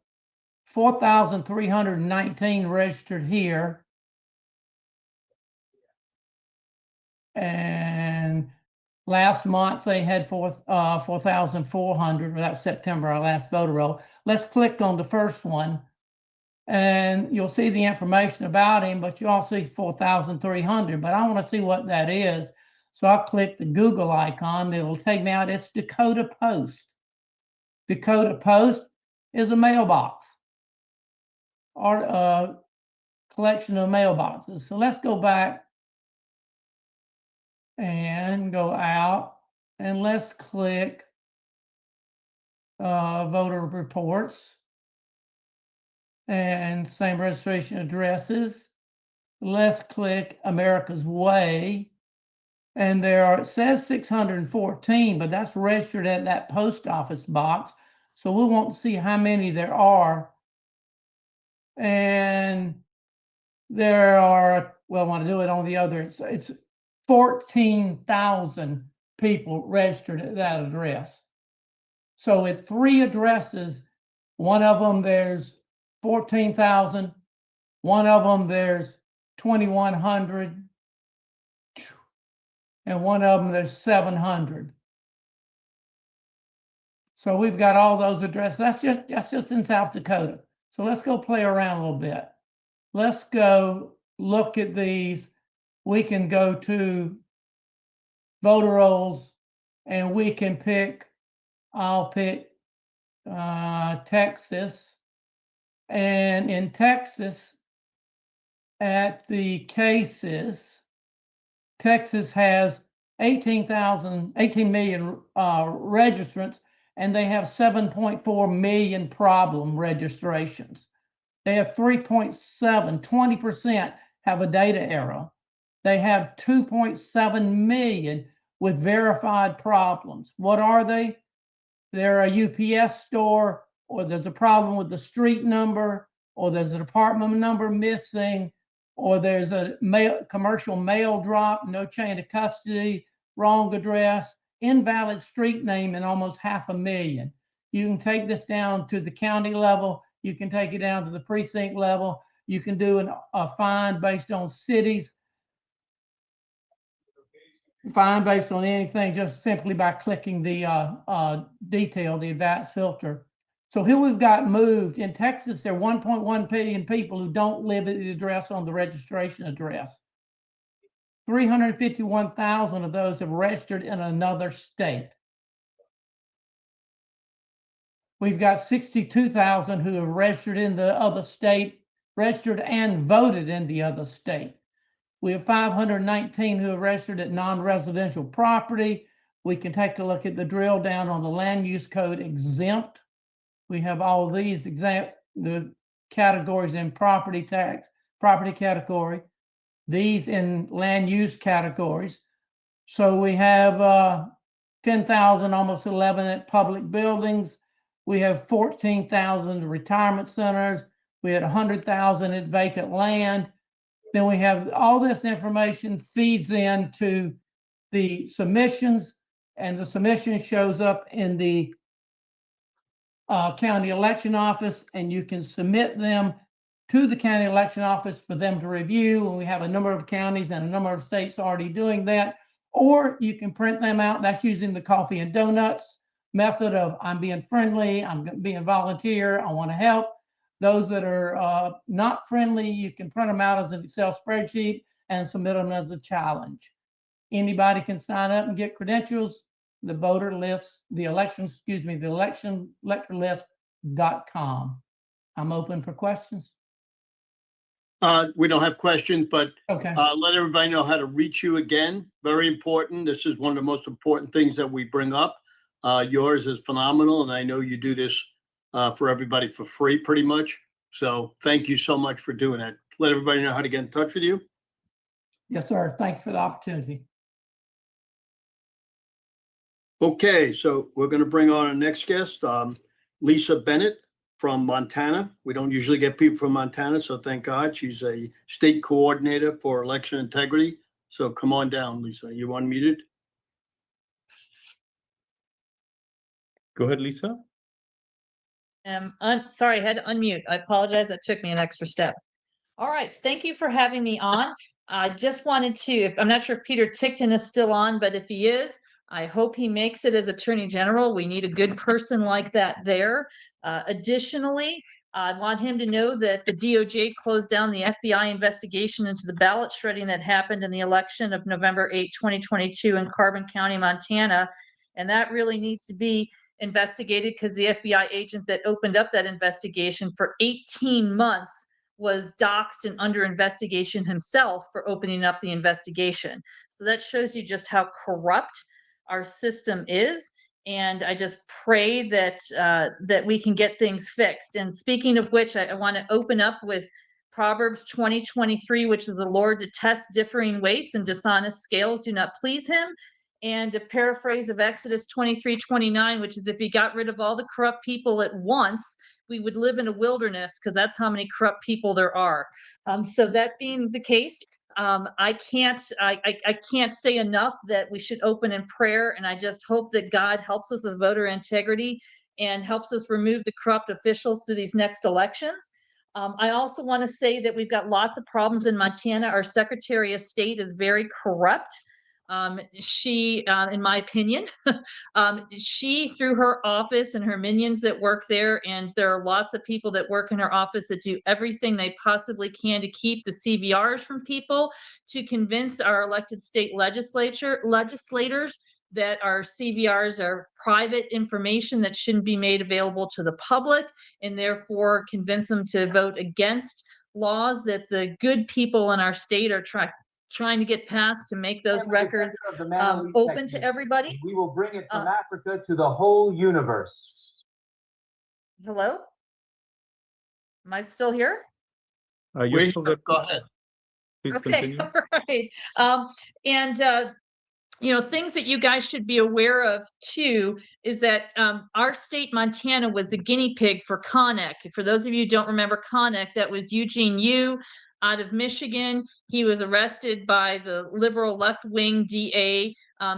4,319 registered here. And last month they had 4,400, that's September, our last voter roll. Let's click on the first one and you'll see the information about him, but you also see 4,300, but I want to see what that is. So I'll click the Google icon. It'll take me out. It's Dakota Post. Dakota Post is a mailbox or a collection of mailboxes. So let's go back and go out and let's click voter reports and same registration addresses. Let's click America's Way. And there are, it says 614, but that's registered at that post office box. So we want to see how many there are. And there are, well, I want to do it on the other, it's 14,000 people registered at that address. So at 3 addresses, one of them there's 14,000, one of them there's 2,100, and one of them there's 700. So we've got all those addresses. That's just in South Dakota. So let's go play around a little bit. Let's go look at these. We can go to voter rolls and we can pick, I'll pick Texas. And in Texas, at the cases, Texas has 18 million registrants, and they have 7.4 million problem registrations. They have 3.7, 20% have a data error. They have 2.7 million with verified problems. What are they? They're a UPS store, or there's a problem with the street number, or there's an apartment number missing, or there's a commercial mail drop, no chain of custody, wrong address, invalid street name, and almost 500,000. You can take this down to the county level. You can take it down to the precinct level. You can do a fine based on cities, fine based on anything, just simply by clicking the detail, the advanced filter. So here we've got moved. In Texas, there are 1.1 billion people who don't live at the address on the registration address. 351,000 of those have registered in another state. We've got 62,000 who have registered in the other state, registered and voted in the other state. We have 519 who have registered at non-residential property. We can take a look at the drill down on the land use code exempt. We have all of these the categories in property tax, property category, these in land use categories. So we have 10,000, almost 11 at public buildings. We have 14,000 retirement centers. We had 100,000 at vacant land. Then we have all this information feeds into the submissions, and the submission shows up in the county election office, and you can submit them to the county election office for them to review. And we have a number of counties and a number of states already doing that. Or you can print them out. That's using the coffee and donuts method of I'm being friendly, I'm being volunteer, I want to help. Those that are not friendly, you can print them out as an Excel spreadsheet and submit them as a challenge. Anybody can sign up and get credentials. The voter list, the election elector list.com. I'm open for questions. We don't have questions, but Okay. let everybody know how to reach you again. Very important. This is one of the most important things that we bring up. Yours is phenomenal, and I know you do this for everybody for free pretty much. So thank you so much for doing that. Let everybody know how to get in touch with you. Yes, sir. Thank you for the opportunity. Okay, so we're going to bring on our next guest, Lisa Bennett from Montana. We don't usually get people from Montana, so thank God. She's a state coordinator for election integrity. So come on down, Lisa. You unmuted? Go ahead, Lisa. Sorry, I had to unmute. I apologize. That took me an extra step. All right. Thank you for having me on. I just wanted to, I'm not sure if Peter Tickton is still on, but if he is, I hope he makes it as Attorney General. We need a good person like that there. Additionally, I want him to know that the DOJ closed down the FBI investigation into the ballot shredding that happened in the election of November 8, 2022 in Carbon County, Montana. And that really needs to be investigated because the FBI agent that opened up that investigation for 18 months was doxxed and under investigation himself for opening up the investigation. So that shows you just how corrupt our system is. And I just pray that that we can get things fixed. And speaking of which, I want to open up with Proverbs 20:23, which is the Lord detests differing weights and dishonest scales do not please him. And a paraphrase of Exodus 23:29, which is if he got rid of all the corrupt people at once, we would live in a wilderness because that's how many corrupt people there are. So that being the case, I can't say enough that we should open in prayer, and I just hope that God helps us with voter integrity and helps us remove the corrupt officials through these next elections. I also want to say that we've got lots of problems in Montana. Our Secretary of State is very corrupt. She, in my opinion, she, through her office and her minions that work there, and there are lots of people that work in her office that do everything they possibly can to keep the CVRs from people, to convince our elected state legislators that our CVRs are private information that shouldn't be made available to the public, and therefore convince them to vote against laws that the good people in our state are trying to get passed to make those records open to everybody. We will bring it from Africa to the whole universe. Hello? Am I still here? You're still there. Go ahead. Please Okay, continue. all right. You know, things that you guys should be aware of too is that our state, Montana, was the guinea pig for Connick. For those of you who don't remember Connick, that was Eugene Yu out of Michigan. He was arrested by the liberal left-wing DA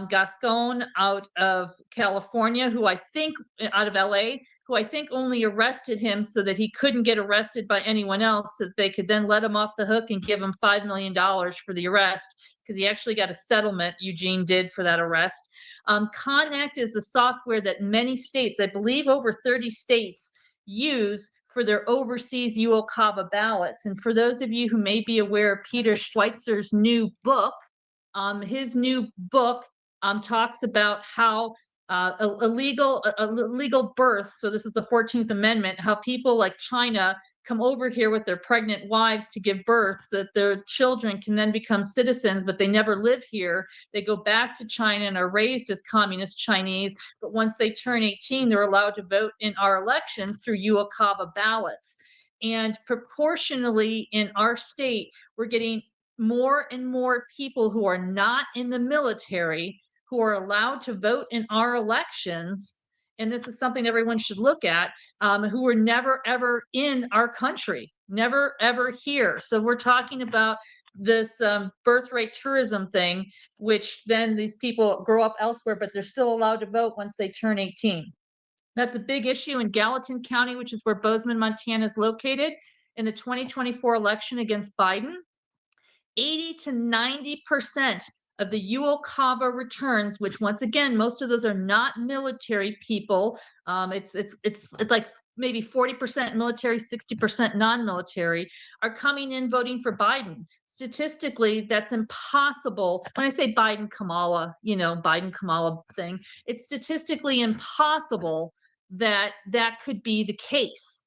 Gascon out of California, who I think, out of LA, who I think only arrested him so that he couldn't get arrested by anyone else, so that they could then let him off the hook and give him $5 million for the arrest, because he actually got a settlement, Eugene did, for that arrest. Connect is the software that many states, I believe over 30 states, use for their overseas UOCAVA ballots. And for those of you who may be aware of Peter Schweitzer's new book, his new book talks about how illegal birth, so this is the 14th Amendment, how people like China come over here with their pregnant wives to give birth so that their children can then become citizens, but they never live here. They go back to China and are raised as communist Chinese, but once they turn 18, they're allowed to vote in our elections through UOCAVA ballots. And proportionally in our state, we're getting more and more people who are not in the military who are allowed to vote in our elections. And this is something everyone should look at, who were never, ever in our country, never, ever here. So we're talking about this birthright tourism thing, which then these people grow up elsewhere, but they're still allowed to vote once they turn 18. That's a big issue in Gallatin County, which is where Bozeman, Montana is located. In the 2024 election against Biden, 80 to 90% of the UOCAVA returns, which once again, most of those are not military people. It's like maybe 40% military, 60% non-military, are coming in voting for Biden. Statistically, that's impossible. When I say Biden Kamala, Biden Kamala thing, it's statistically impossible that that could be the case.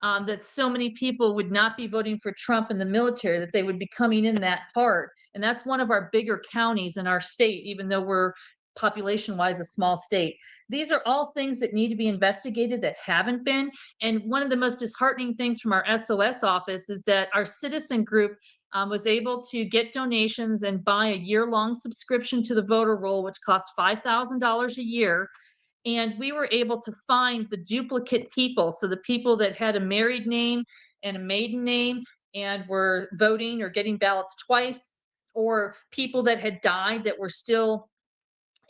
That so many people would not be voting for Trump in the military, that they would be coming in that hard. And that's one of our bigger counties in our state, even though we're population-wise a small state. These are all things that need to be investigated that haven't been. And one of the most disheartening things from our SOS office is that our citizen group was able to get donations and buy a year-long subscription to the voter roll, which cost $5,000 a year. And we were able to find the duplicate people. So the people that had a married name and a maiden name and were voting or getting ballots twice, or people that had died that were still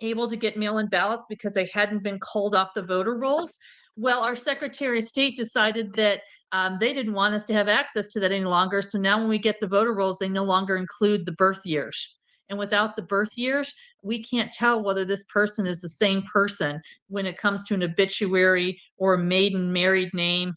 able to get mail-in ballots because they hadn't been culled off the voter rolls. Well, our Secretary of State decided that they didn't want us to have access to that any longer. So now when we get the voter rolls, they no longer include the birth years. And without the birth years, we can't tell whether this person is the same person when it comes to an obituary or a maiden married name.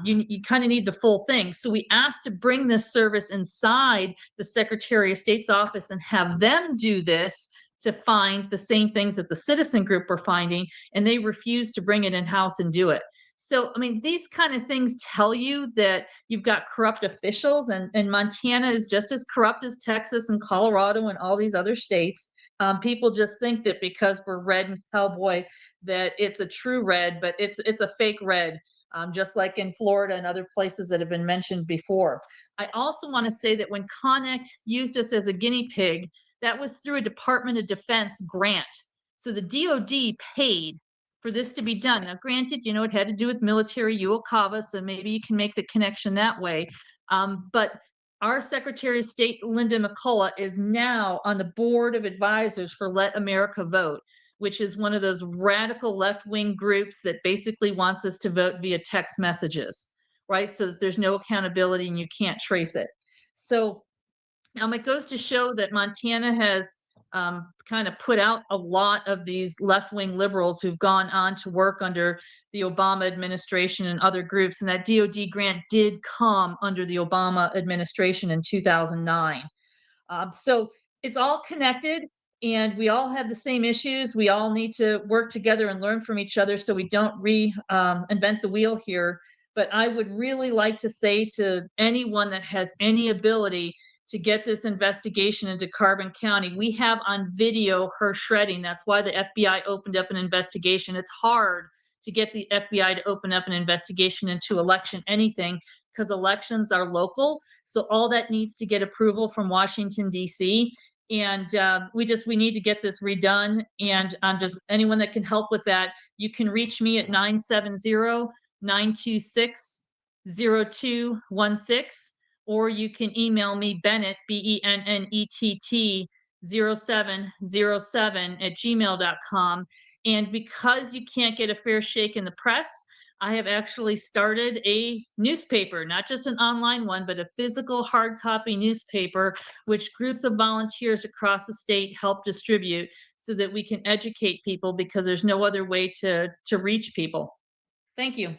You kind of need the full thing. So we asked to bring this service inside the Secretary of State's office and have them do this to find the same things that the citizen group were finding, and they refused to bring it in-house and do it. So, I mean, these kind of things tell you that you've got corrupt officials, and Montana is just as corrupt as Texas and Colorado and all these other states. People just think that because we're red and cowboy, that it's a true red, but it's a fake red, just like in Florida and other places that have been mentioned before. I also want to say that when Connect used us as a guinea pig, that was through a Department of Defense grant. So the DOD paid for this to be done. Now, granted, it had to do with military UOCAVA, so maybe you can make the connection that way. But our Secretary of State, Linda McCullough, is now on the board of advisors for Let America Vote, which is one of those radical left-wing groups that basically wants us to vote via text messages, right? So that there's no accountability and you can't trace it. So it goes to show that Montana has kind of put out a lot of these left-wing liberals who've gone on to work under the Obama administration and other groups. And that DOD grant did come under the Obama administration in 2009. So it's all connected and we all have the same issues. We all need to work together and learn from each other so we don't reinvent the wheel here. But I would really like to say to anyone that has any ability to get this investigation into Carbon County, we have on video her shredding. That's why the FBI opened up an investigation. It's hard to get the FBI to open up an investigation into election anything because elections are local. So all that needs to get approval from Washington, D.C. And we need to get this redone. And just anyone that can help with that, you can reach me at 970-926-0216. Or you can email me Bennett, BENNETT 0707 @gmail.com. And because you can't get a fair shake in the press, I have actually started a newspaper, not just an online one, but a physical hard copy newspaper, which groups of volunteers across the state help distribute so that we can educate people because there's no other way to reach people. Thank you.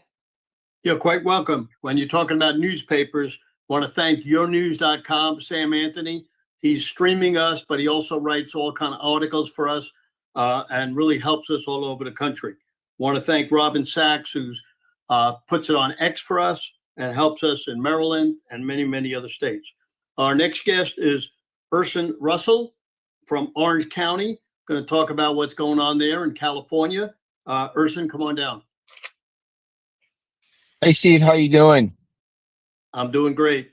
You're quite welcome. When you're talking about newspapers, I want to thank yournews.com, Sam Anthony. He's streaming us, but he also writes all kind of articles for us and really helps us all over the country. I want to thank Robin Sachs, who's puts it on X for us and helps us in Maryland and many, many other states. Our next guest is Urson Russell from Orange County. Going to talk about what's going on there in California. Urson, come on down. Hey, Steve, how you doing? I'm doing great.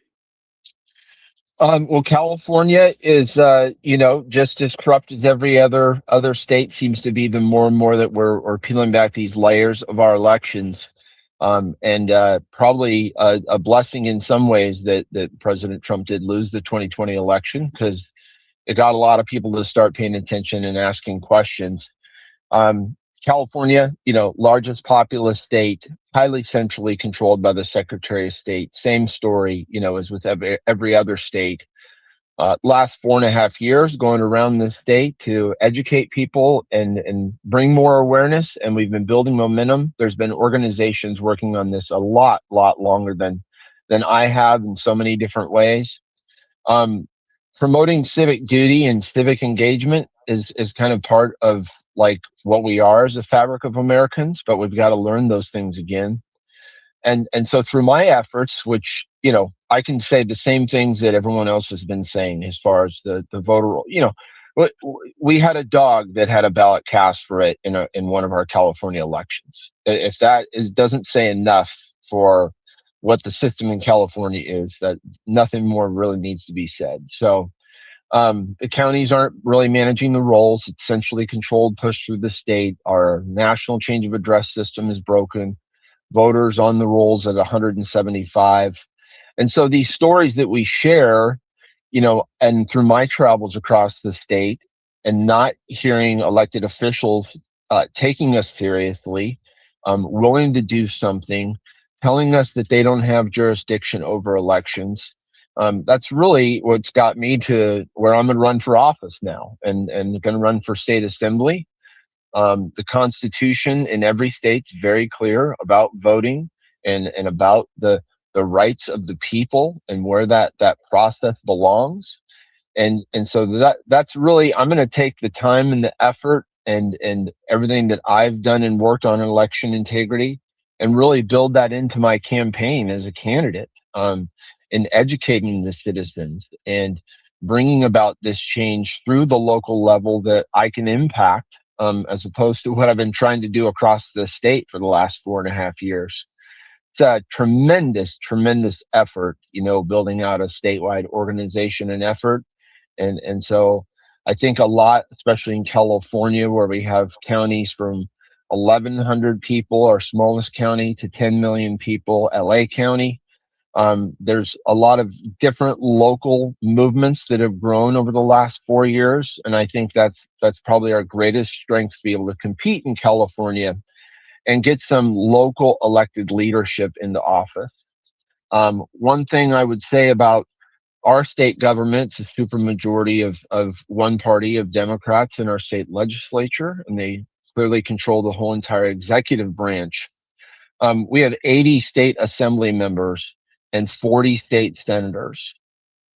Well, California is, just as corrupt as every other state seems to be. The more and more that we're peeling back these layers of our elections, and probably a blessing in some ways that President Trump did lose the 2020 election, because it got a lot of people to start paying attention and asking questions. California, largest populous state, highly centrally controlled by the Secretary of State. Same story, as with every other state. Last 4.5 years going around the state to educate people and bring more awareness, and we've been building momentum. There's been organizations working on this a lot longer than I have in so many different ways. Promoting civic duty and civic engagement is kind of part of like what we are as a fabric of Americans, but we've got to learn those things again. And so through my efforts, which, I can say the same things that everyone else has been saying as far as the voter roll. We had a dog that had a ballot cast for it in one of our California elections. If that doesn't say enough for what the system in California is, that nothing more really needs to be said. So the counties aren't really managing the rolls. It's centrally controlled, pushed through the state. Our national change of address system is broken. Voters on the rolls at 175. And so these stories that we share, and through my travels across the state and not hearing elected officials taking us seriously, willing to do something, telling us that they don't have jurisdiction over elections. That's really what's got me to where I'm going to run for office now and going to run for state assembly. The Constitution in every state's very clear about voting and about the rights of the people and where that process belongs. And so that's really, I'm going to take the time and the effort and everything that I've done and worked on election integrity and really build that into my campaign as a candidate, in educating the citizens and bringing about this change through the local level that I can impact, as opposed to what I've been trying to do across the state for the last 4.5 years. It's a tremendous effort, building out a statewide organization and effort. And so I think a lot, especially in California, where we have counties from 1,100 people, our smallest county, to 10 million people, LA County. There's a lot of different local movements that have grown over the last 4 years. And I think that's probably our greatest strength, to be able to compete in California and get some local elected leadership into office. One thing I would say about our state government, it's a supermajority of one party of Democrats in our state legislature, and they clearly control the whole entire executive branch. We have 80 state assembly members and 40 state senators.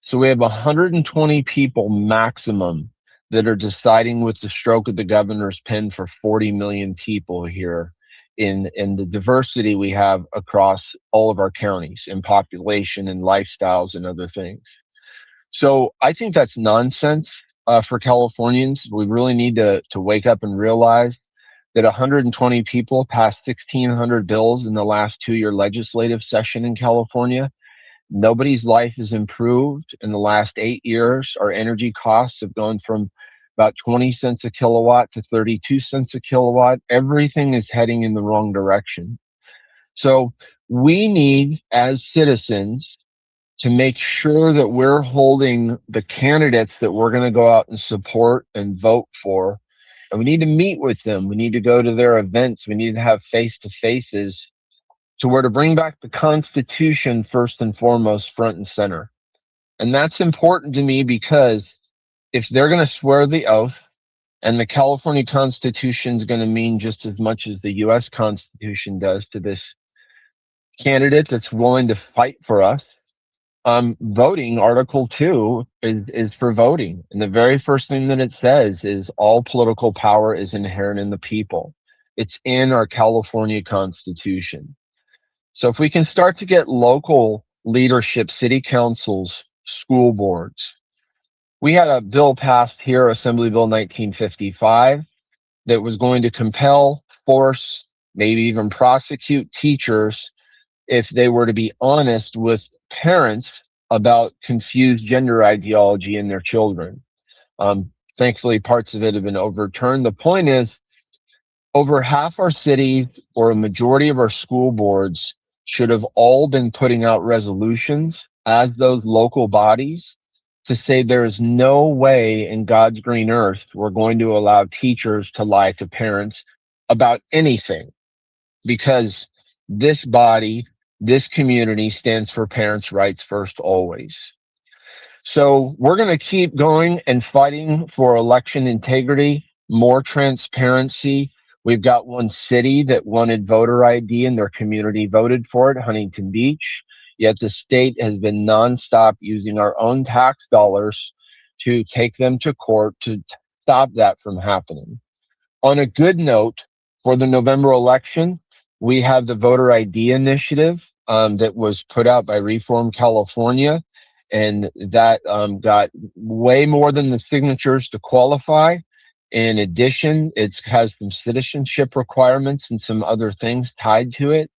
So we have 120 people maximum that are deciding with the stroke of the governor's pen for 40 million people here in the diversity we have across all of our counties in population and lifestyles and other things. So I think that's nonsense for Californians. We really need to wake up and realize that 120 people passed 1,600 bills in the last 2-year legislative session in California. Nobody's life has improved in the last 8 years. Our energy costs have gone from about 20 cents a kilowatt to 32 cents a kilowatt. Everything is heading in the wrong direction. So we need, as citizens, to make sure that we're holding the candidates that we're going to go out and support and vote for. And we need to meet with them. We need to go to their events. We need to have face-to-faces to where to bring back the Constitution first and foremost, front and center. And that's important to me because if they're going to swear the oath and the California Constitution is going to mean just as much as the U.S. Constitution does to this candidate that's willing to fight for us, voting, Article 2 is for voting. And the very first thing that it says is all political power is inherent in the people. It's in our California Constitution. So if we can start to get local leadership, city councils, school boards. We had a bill passed here, Assembly Bill 1955, that was going to compel, force, maybe even prosecute teachers if they were to be honest with parents about confused gender ideology in their children. Thankfully, parts of it have been overturned. The point is, over half our cities or a majority of our school boards should have all been putting out resolutions as those local bodies to say there is no way in God's green earth we're going to allow teachers to lie to parents about anything, because this body, this community stands for parents' rights first always. So we're going to keep going and fighting for election integrity, more transparency. We've got one city that wanted voter ID and their community voted for it, Huntington Beach. Yet the state has been nonstop using our own tax dollars to take them to court to stop that from happening. On a good note, for the November election, we have the voter ID initiative that was put out by Reform California, and that got way more than the signatures to qualify. In addition, it has some citizenship requirements and some other things tied to it.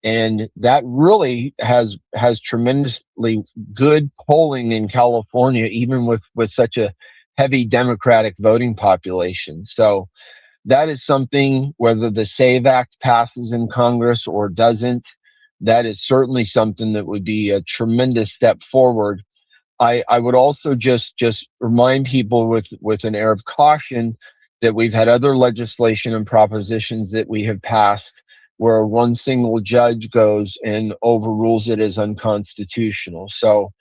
And that really has tremendously good polling in California, even with such a heavy Democratic voting population. So that is something, whether the SAVE Act passes in Congress or doesn't, that is certainly something that would be a tremendous step forward. I would also just remind people with an air of caution that we've had other legislation and propositions that we have passed where one single judge goes and overrules it as unconstitutional. So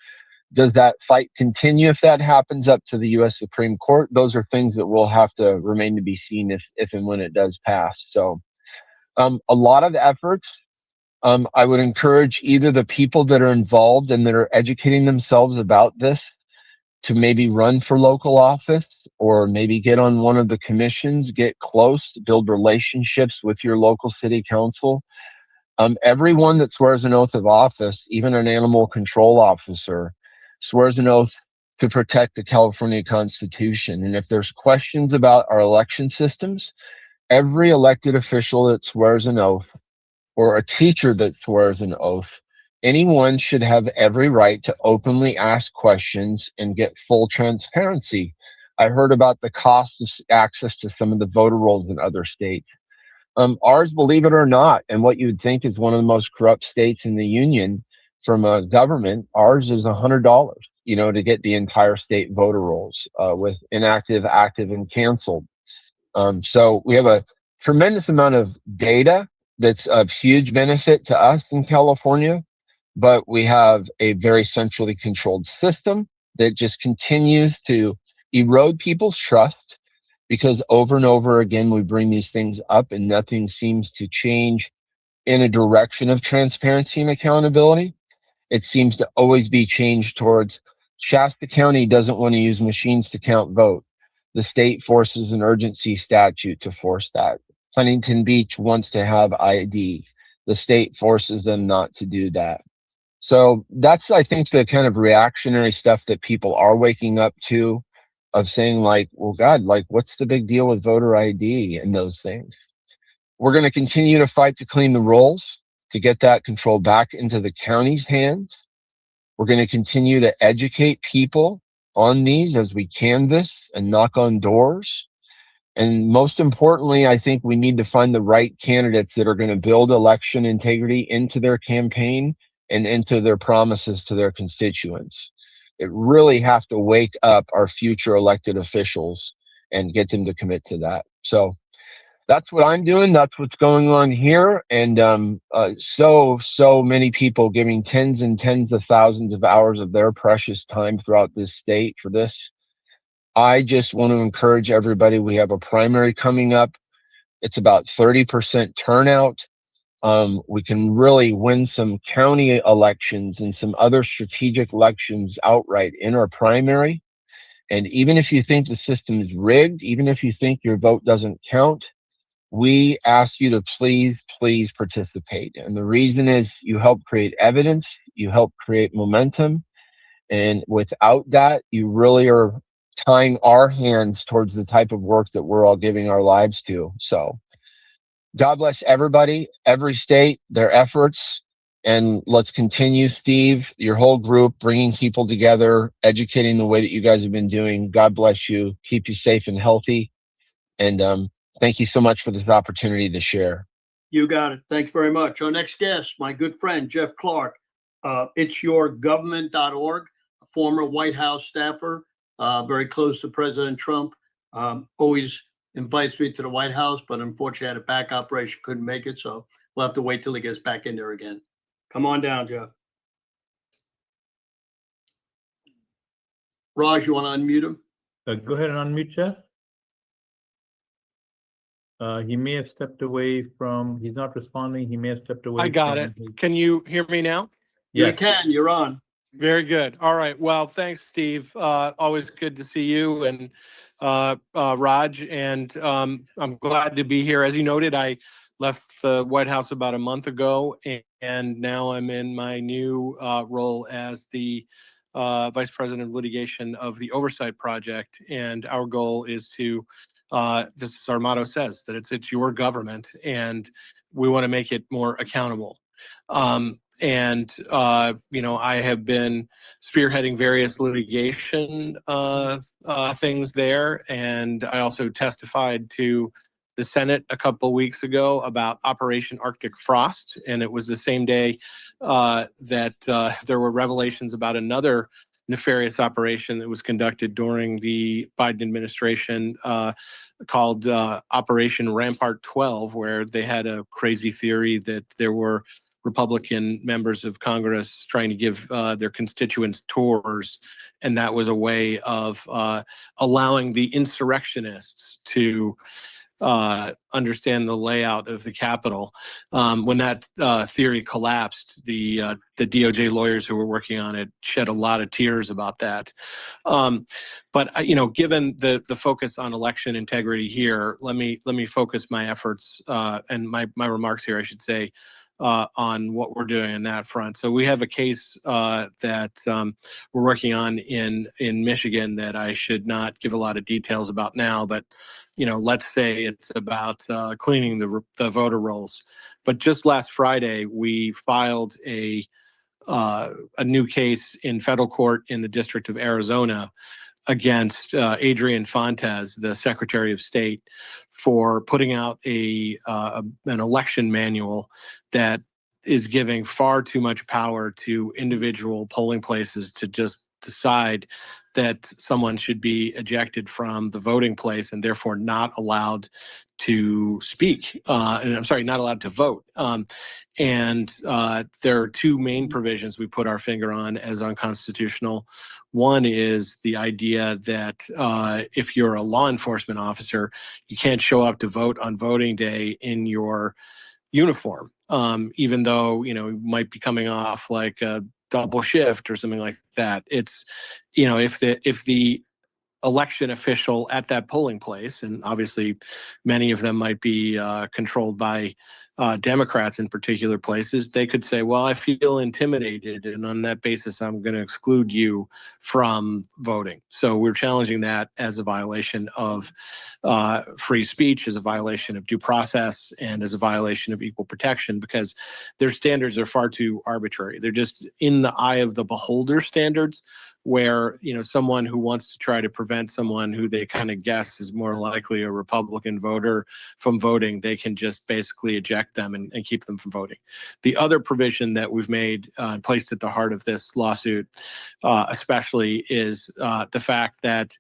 does that fight continue if that happens up to the U.S. Supreme Court? Those are things that will have to remain to be seen if and when it does pass. So a lot of efforts. I would encourage either the people that are involved and that are educating themselves about this to maybe run for local office or maybe get on one of the commissions, get close, build relationships with your local city council. Everyone that swears an oath of office, even an animal control officer, swears an oath to protect the California Constitution. And if there's questions about our election systems, every elected official that swears an oath or a teacher that swears an oath, anyone should have every right to openly ask questions and get full transparency. I heard about the cost of access to some of the voter rolls in other states. Ours, believe it or not, and what you would think is one of the most corrupt states in the union from a government, ours is $100, to get the entire state voter rolls with inactive, active, and canceled. So we have a tremendous amount of data that's of huge benefit to us in California, but we have a very centrally controlled system that just continues to erode people's trust, because over and over again, we bring these things up and nothing seems to change in a direction of transparency and accountability. It seems to always be changed towards Shasta County doesn't want to use machines to count vote. The state forces an urgency statute to force that. Huntington Beach wants to have ID. The state forces them not to do that. So that's, I think, the kind of reactionary stuff that people are waking up to, of saying like, well, God, like, what's the big deal with voter ID and those things? We're going to continue to fight to clean the rolls, to get that control back into the county's hands. We're going to continue to educate people on these as we canvass and knock on doors. And most importantly, I think we need to find the right candidates that are going to build election integrity into their campaign and into their promises to their constituents. It really have to wake up our future elected officials and get them to commit to that. So that's what I'm doing. That's what's going on here. And so many people giving tens and tens of thousands of hours of their precious time throughout this state for this. I just want to encourage everybody. We have a primary coming up. It's about 30% turnout. We can really win some county elections and some other strategic elections outright in our primary. And even if you think the system is rigged, even if you think your vote doesn't count, we ask you to please participate. And the reason is you help create evidence, you help create momentum. And without that, you really are tying our hands towards the type of work that we're all giving our lives to. So God bless everybody, every state, their efforts. And let's continue, Steve, your whole group, bringing people together, educating the way that you guys have been doing. God bless you. Keep you safe and healthy. And thank you so much for this opportunity to share. You got it. Thanks very much. Our next guest, my good friend, Jeff Clark. Itsyourgovernment.org, a former White House staffer, very close to President Trump. Always invites me to the White House, but unfortunately had a back operation, couldn't make it. So we'll have to wait till he gets back in there again. Come on down, Jeff. Raj, you want to unmute him? Go ahead and unmute Jeff. He may have stepped away from, he's not responding. He may have stepped away. I got it. Can you hear me now? You Yes. can, you're on. Very good. All right. Well, thanks, Steve. Always good to see you and Raj. And I'm glad to be here. As you noted, I left the White House about a month ago, and now I'm in my new role as the Vice President of Litigation of the Oversight Project. And our goal is to, just as our motto says, that it's your government, and we want to make it more accountable. You know, I have been spearheading various litigation things there, and I also testified to the Senate a couple weeks ago about Operation Arctic Frost, and it was the same day that there were revelations about another nefarious operation that was conducted during the Biden administration called Operation Rampart 12, where they had a crazy theory that there were Republican members of Congress trying to give their constituents tours, and that was a way of allowing the insurrectionists to understand the layout of the Capitol. When that theory collapsed, the DOJ lawyers who were working on it shed a lot of tears about that. But you know, given the focus on election integrity here, let me focus my efforts and my remarks here, I should say, on what we're doing on that front. So we have a case that we're working on in Michigan that I should not give a lot of details about now, but you know, let's say it's about cleaning the voter rolls. But just last Friday, we filed a new case in federal court in the District of Arizona against Adrian Fontes, the Secretary of State, for putting out an election manual that is giving far too much power to individual polling places to just decide that someone should be ejected from the voting place and therefore not allowed to speak. And I'm sorry, not allowed to vote. And there are two main provisions we put our finger on as unconstitutional. One is the idea that if you're a law enforcement officer, you can't show up to vote on voting day in your uniform, even though, you know, you might be coming off like a double shift or something like that. It's, you know, if the election official at that polling place, and obviously many of them might be controlled by Democrats in particular places, they could say, well, I feel intimidated, and on that basis, I'm going to exclude you from voting. So we're challenging that as a violation of free speech, as a violation of due process, and as a violation of equal protection, because their standards are far too arbitrary. They're just in the eye of the beholder standards, where, you know, someone who wants to try to prevent someone who they kind of guess is more likely a Republican voter from voting, they can just basically eject them and keep them from voting. The other provision that we've made and placed at the heart of this lawsuit especially is the fact that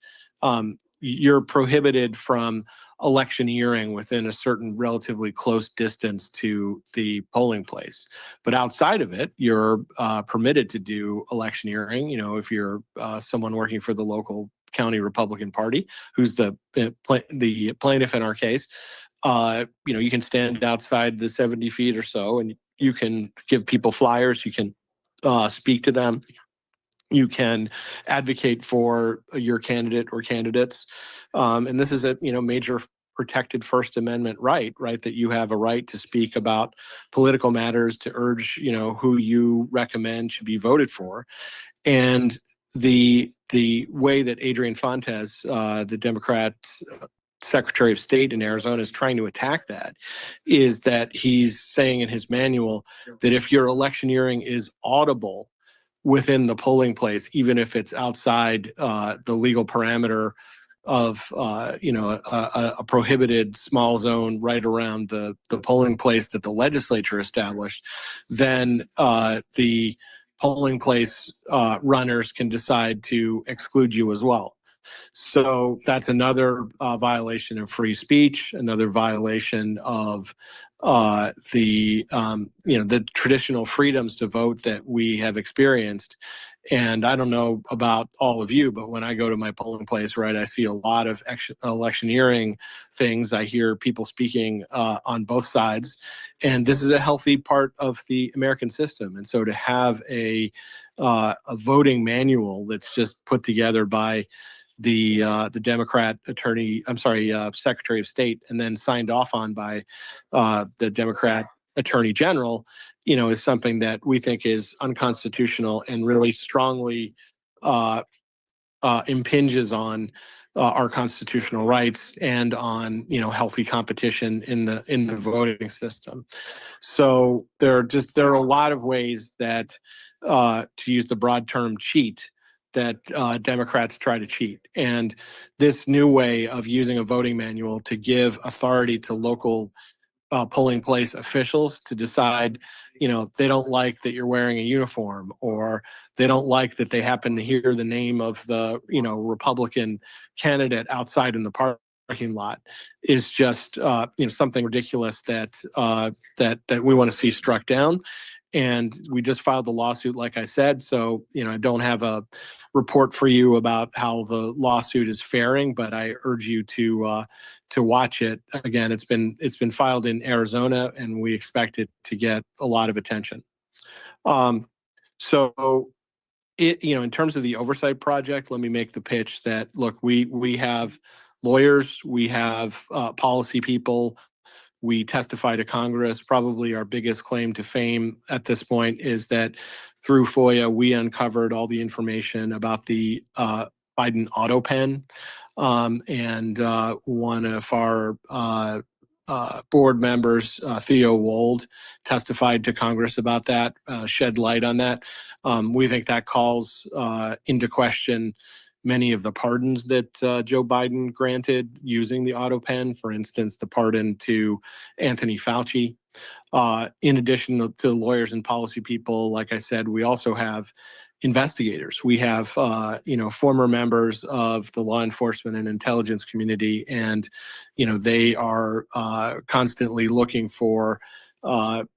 you're prohibited from electioneering within a certain relatively close distance to the polling place. But outside of it, you're permitted to do electioneering. You know, if you're someone working for the local county Republican Party, who's the plaintiff in our case, you know, you can stand outside the 70 feet or so, and you can give people flyers. You can speak to them. You can advocate for your candidate or candidates. And this is a, you know, major protected First Amendment right, that you have a right to speak about political matters, to urge, you know, who you recommend should be voted for. And the way that Adrian Fontes, the Democrat Secretary of State in Arizona is trying to attack that, is that he's saying in his manual that if your electioneering is audible within the polling place, even if it's outside the legal parameter of a prohibited small zone right around the polling place that the legislature established, then the polling place runners can decide to exclude you as well. So that's another violation of free speech, another violation of the traditional freedoms to vote that we have experienced. And I don't know about all of you, but when I go to my polling place, right, I see a lot of electioneering things. I hear people speaking on both sides, and this is a healthy part of the American system. And so to have a voting manual that's just put together by the Democrat Secretary of State, and then signed off on by the Democrat Attorney General, is something that we think is unconstitutional and really strongly impinges on our constitutional rights and on healthy competition in the voting system. So there are a lot of ways that, to use the broad term, cheat, that Democrats try to cheat. And this new way of using a voting manual to give authority to local polling place officials to decide, they don't like that you're wearing a uniform, or they don't like that they happen to hear the name of the, Republican candidate outside in the parking lot, is just, something ridiculous that we want to see struck down. And we just filed the lawsuit, like I said. So, I don't have a report for you about how the lawsuit is faring, but I urge you to watch it. Again, it's been filed in Arizona, and we expect it to get a lot of attention. So, in terms of the oversight project, let me make the pitch that, look, we have lawyers, we have policy people. We testify to Congress. Probably our biggest claim to fame at this point is that through FOIA, we uncovered all the information about the Biden auto pen. And one of our board members, Theo Wold, testified to Congress about that, shed light on that. We think that calls into question many of the pardons that Joe Biden granted using the auto pen. For instance, the pardon to Anthony Fauci. In addition to lawyers and policy people, like I said, we also have investigators. We have, former members of the law enforcement and intelligence community, and, they are constantly looking for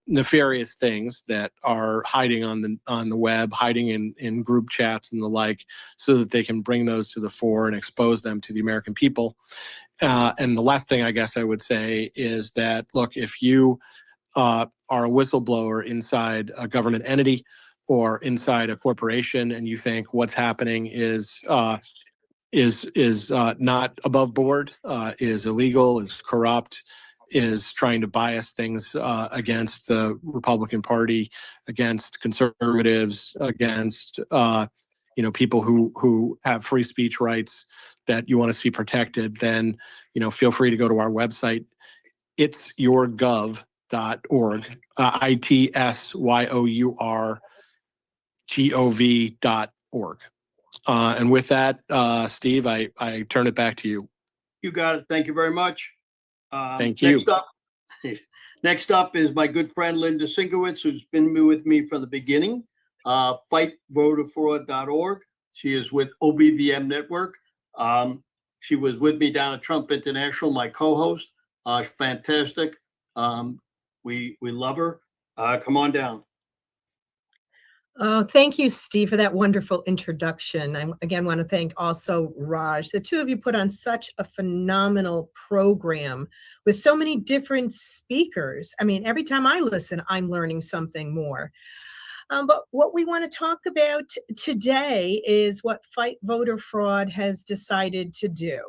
nefarious things that are hiding on the web, hiding in group chats and the like, so that they can bring those to the fore and expose them to the American people. And the last thing I guess I would say is that, look, if you are a whistleblower inside a government entity or inside a corporation, and you think what's happening is not above board, is illegal, is corrupt, is trying to bias things against the Republican Party, against conservatives, against people who have free speech rights that you want to see protected, then feel free to go to our website. It's yourgov.org, ITSYOURGOV.org. And with that, Steve, I turn it back to you. You got it. Thank you very much. Thank you. Next up is my good friend Linda Sinkowitz, who's been with me from the beginning. FightVoterFraud.org. She is with OBVM Network. She was with me down at Trump International, my co-host. Fantastic. We love her. Come on down. Thank you, Steve, for that wonderful introduction. I again want to thank also Raj. The two of you put on such a phenomenal program with so many different speakers. I mean, every time I listen, I'm learning something more. But what we want to talk about today is what Fight Voter Fraud has decided to do.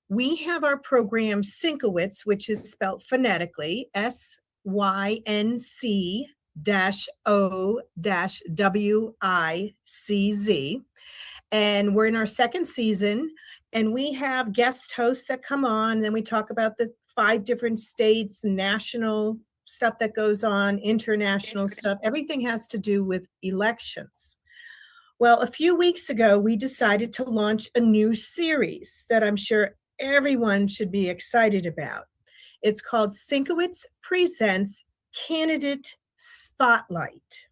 We have our program Sinkowitz, which is spelled phonetically, SYNC-O-WICZ. And we're in our second season. And we have guest hosts that come on, then we talk about the 5 different states, national stuff that goes on, international stuff. Everything has to do with elections. Well, a few weeks ago, we decided to launch a new series that I'm sure everyone should be excited about. It's called Sinkowitz Presents Candidate Spotlight.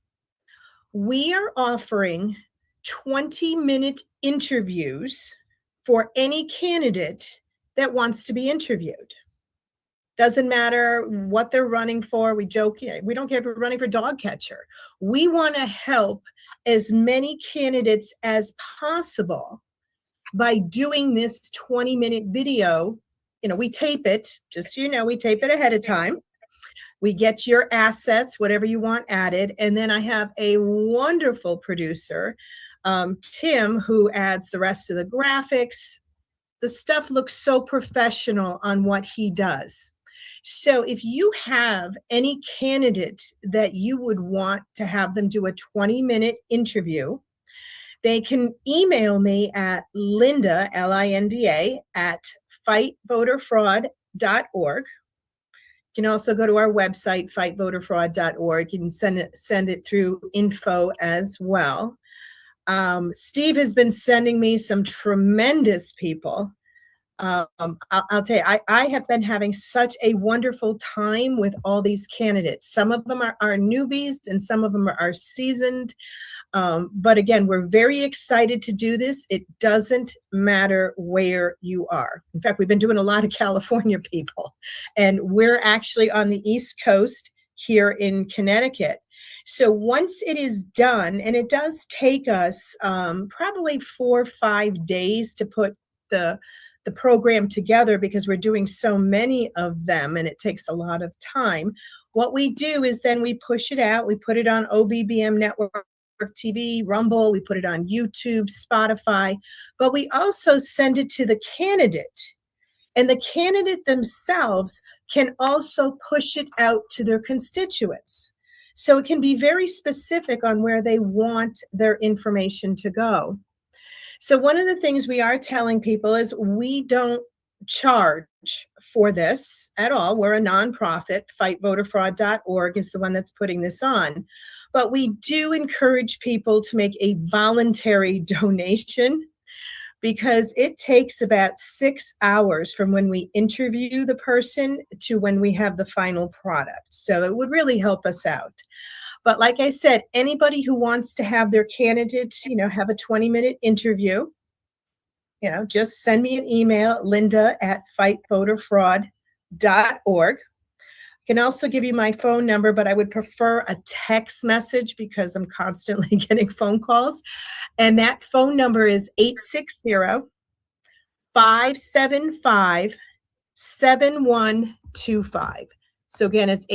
We are offering 20-minute interviews for any candidate that wants to be interviewed. Doesn't matter what they're running for. We joke, we don't care if we're running for dog catcher. We want to help as many candidates as possible by doing this 20-minute video. You know, we tape it, just so you know, we tape it ahead of time. We get your assets, whatever you want added. And then I have a wonderful producer, Tim, who adds the rest of the graphics. The stuff looks so professional on what he does. So if you have any candidate that you would want to have them do a 20-minute interview, they can email me at Linda, Linda, at fightvoterfraud.org. You can also go to our website, fightvoterfraud.org. You can send it through info as well. Steve has been sending me some tremendous people. I'll tell you, I have been having such a wonderful time with all these candidates. Some of them are newbies and some of them are seasoned. But again, we're very excited to do this. It doesn't matter where you are. In fact, we've been doing a lot of California people, and we're actually on the East Coast here in Connecticut. So once it is done, and it does take us probably 4 or 5 days to put the program together because we're doing so many of them and it takes a lot of time. What we do is then we push it out. We put it on OBBM Network TV, Rumble, we put it on YouTube, Spotify, but we also send it to the candidate. And the candidate themselves can also push it out to their constituents. So it can be very specific on where they want their information to go. So one of the things we are telling people is we don't charge for this at all. We're a nonprofit. Fightvoterfraud.org is the one that's putting this on. But we do encourage people to make a voluntary donation because it takes about 6 hours from when we interview the person to when we have the final product. So it would really help us out. But like I said, anybody who wants to have their candidates, have a 20-minute interview, just send me an email, Linda at fightvoterfraud.org. I can also give you my phone number, but I would prefer a text message because I'm constantly getting phone calls. And that phone number is 860-575-7125. So again, it's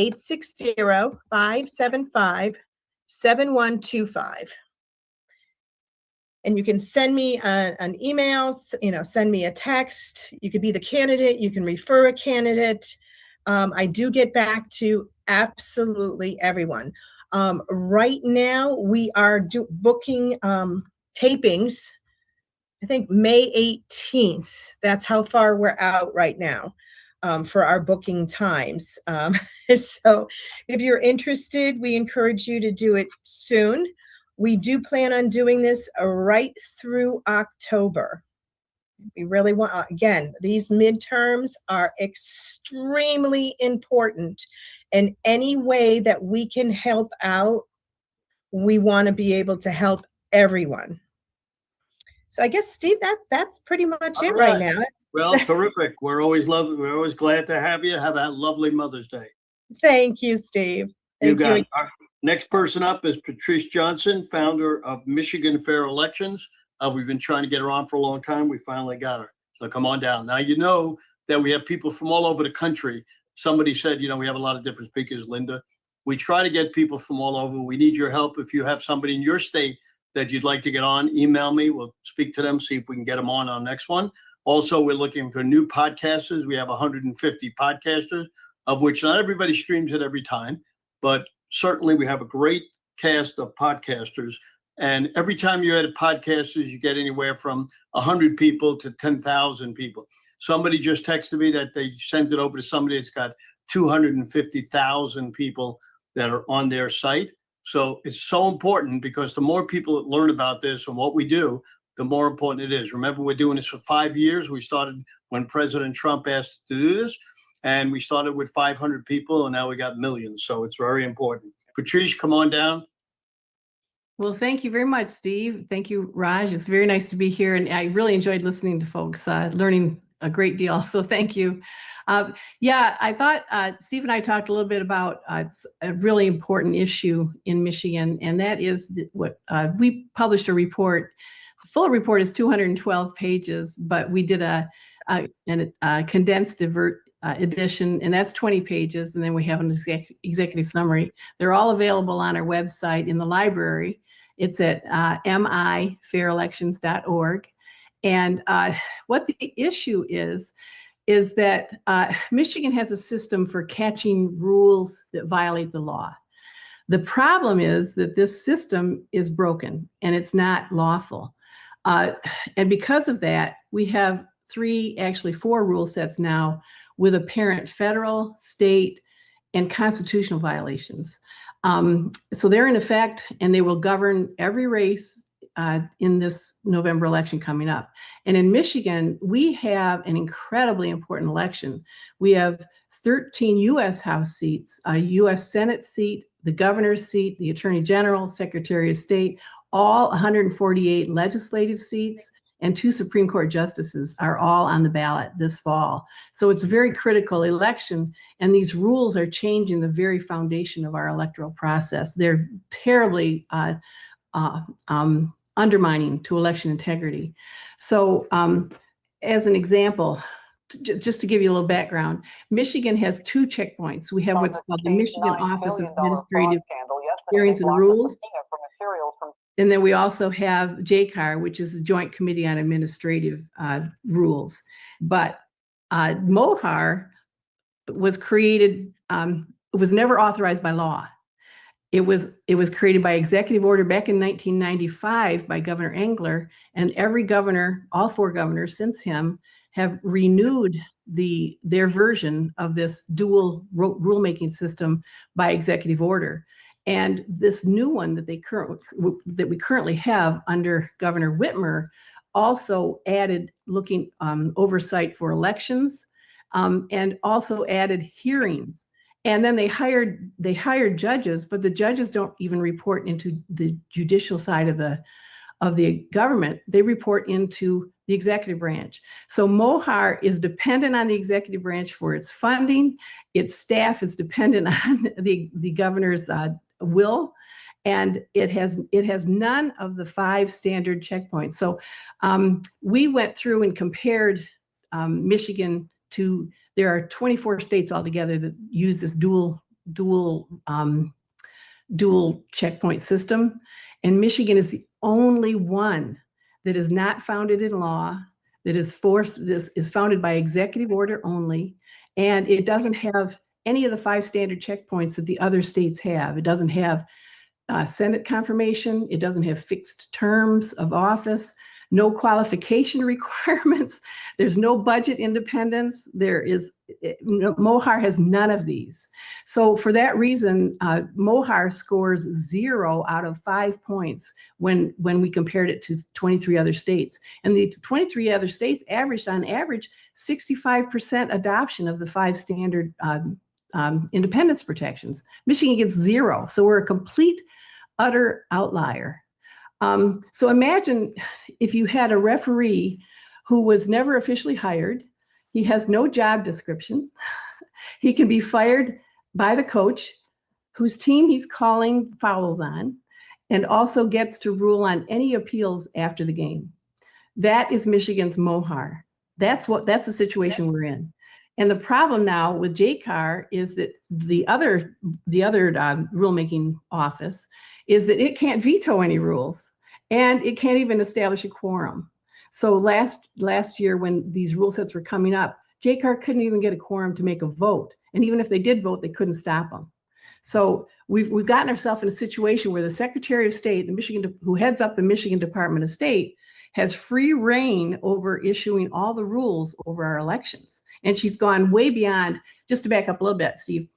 860-575-7125. And you can send me an email, send me a text. You could be the candidate. You can refer a candidate. I do get back to absolutely everyone. Right now, we are booking tapings, I think May 18th. That's how far we're out right now. For our booking times. So if you're interested, we encourage you to do it soon. We do plan on doing this right through October. We really want, again, these midterms are extremely important. And any way that we can help out, we want to be able to help everyone. So I guess, Steve, that's pretty much it right now. Well, terrific. We're always glad to have you. Have a lovely Mother's Day. Thank you, Steve. You got it. Our next person up is Patrice Johnson, founder of Michigan Fair Elections. We've been trying to get her on for a long time. We finally got her. So come on down. Now, you know that we have people from all over the country. Somebody said, we have a lot of different speakers, Linda. We try to get people from all over. We need your help. If you have somebody in your state that you'd like to get on, email me. We'll speak to them, see if we can get them on our next one. Also, we're looking for new podcasters. We have 150 podcasters, of which not everybody streams it every time, but certainly we have a great cast of podcasters And every time you edit podcasters, you get anywhere from 100 people to 10,000 people. Somebody just texted me that they sent it over to somebody that's got 250,000 people that are on their site. So it's so important, because the more people that learn about this and what we do, the more important it is. Remember, we're doing this for 5 years. We started when President Trump asked to do this, and we started with 500 people, and now we got millions. So it's very important. Patrice, come on down. Well, thank you very much, Steve. Thank you, Raj. It's very nice to be here, and I really enjoyed listening to folks, learning a great deal. So thank you. Yeah, I thought Steve and I talked a little bit about it's a really important issue in Michigan, and that is what we published a report. The full report is 212 pages, but we did a condensed edition, and that's 20 pages, and then we have an executive summary. They're all available on our website in the library. It's at miFairElections.org. And what the issue is that Michigan has a system for catching rules that violate the law. The problem is that this system is broken and it's not lawful. And because of that, we have actually four rule sets now with apparent federal, state, and constitutional violations. So they're in effect, and they will govern every race in this November election coming up. And in Michigan, we have an incredibly important election. We have 13 U.S. House seats, a U.S. Senate seat, the governor's seat, the Attorney General, Secretary of State, all 148 legislative seats, and 2 Supreme Court justices are all on the ballot this fall. So it's a very critical election, and these rules are changing the very foundation of our electoral process. They're terribly undermining to election integrity. So as an example, just to give you a little background, Michigan has 2 checkpoints. We have what's called the Michigan Office of Administrative Hearings and Rules. And then we also have JCAR, which is the Joint Committee on Administrative Rules. But MOHAR was created, it was never authorized by law. It was created by executive order back in 1995 by Governor Engler, and every governor, all 4 governors since him, have renewed their version of this dual rulemaking system by executive order. And this new one that we currently have under Governor Whitmer also added oversight for elections, and also added hearings. And then they hired judges, but the judges don't even report into the judicial side of the government. They report into the executive branch. So MOHAR is dependent on the executive branch for its funding. Its staff is dependent on the governor's will, and it has none of the 5 standard checkpoints. So we went through and compared Michigan to, there are 24 states altogether that use this dual checkpoint system, and Michigan is the only one that is not founded in law, that is founded by executive order only, and it doesn't have any of the 5 standard checkpoints that the other states have. It doesn't have Senate confirmation. It doesn't have fixed terms of office, no qualification requirements. There's no budget independence. MOHAR has none of these. So for that reason, MOHAR scores 0 out of 5 points when we compared it to 23 other states. And the 23 other states averaged, on average, 65% adoption of the 5 standard independence protections. Michigan gets 0. So we're a complete, utter outlier. So imagine if you had a referee who was never officially hired. He has no job description. He can be fired by the coach whose team he's calling fouls on, and also gets to rule on any appeals after the game. That is Michigan's MOHAR. That's the situation we're in. And the problem now with JCAR is that the other rulemaking office is that it can't veto any rules, and it can't even establish a quorum. So last year, when these rule sets were coming up, JCAR couldn't even get a quorum to make a vote. And even if they did vote, they couldn't stop them. So we've gotten ourselves in a situation where the Secretary of State, who heads up the Michigan Department of State, has free reign over issuing all the rules over our elections. And she's gone way beyond, just to back up a little bit, Steve,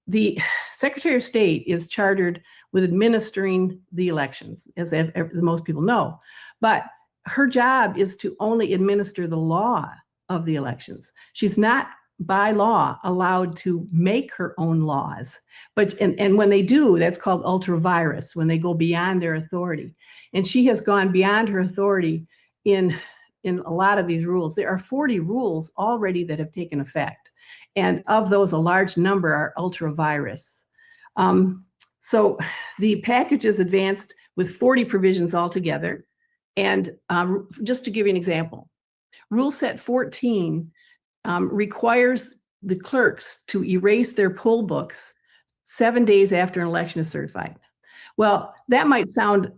the Secretary of State is chartered with administering the elections, as most people know. But her job is to only administer the law of the elections. She's not by law allowed to make her own laws. But and when they do, that's called ultra vires, when they go beyond their authority. And she has gone beyond her authority in a lot of these rules. There are 40 rules already that have taken effect. And of those, a large number are ultra vires. So the package is advanced with 40 provisions altogether. And just to give you an example, Rule Set 14 requires the clerks to erase their poll books 7 days after an election is certified. Well, that might sound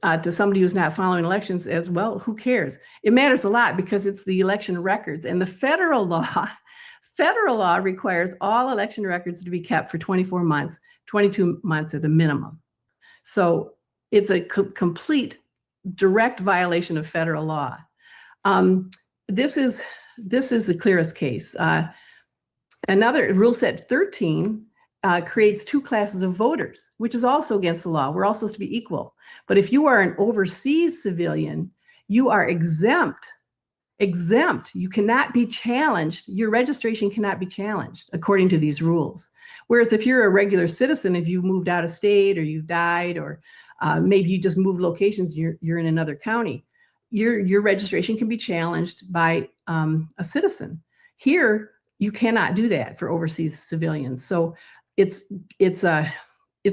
to somebody who's not following elections as, well, who cares? It matters a lot because it's the election records, and the federal law requires all election records to be kept for 24 months, 22 months at the minimum. So it's a complete direct violation of federal law. This is the clearest case. Another Rule Set 13 creates two classes of voters, which is also against the law. We're all supposed to be equal. But if you are an overseas civilian, you are exempt. You cannot be challenged. Your registration cannot be challenged according to these rules. Whereas if you're a regular citizen, if you moved out of state or you've died, or maybe you just moved locations, you're in another county, your registration can be challenged by a citizen. Here, you cannot do that for overseas civilians. So it's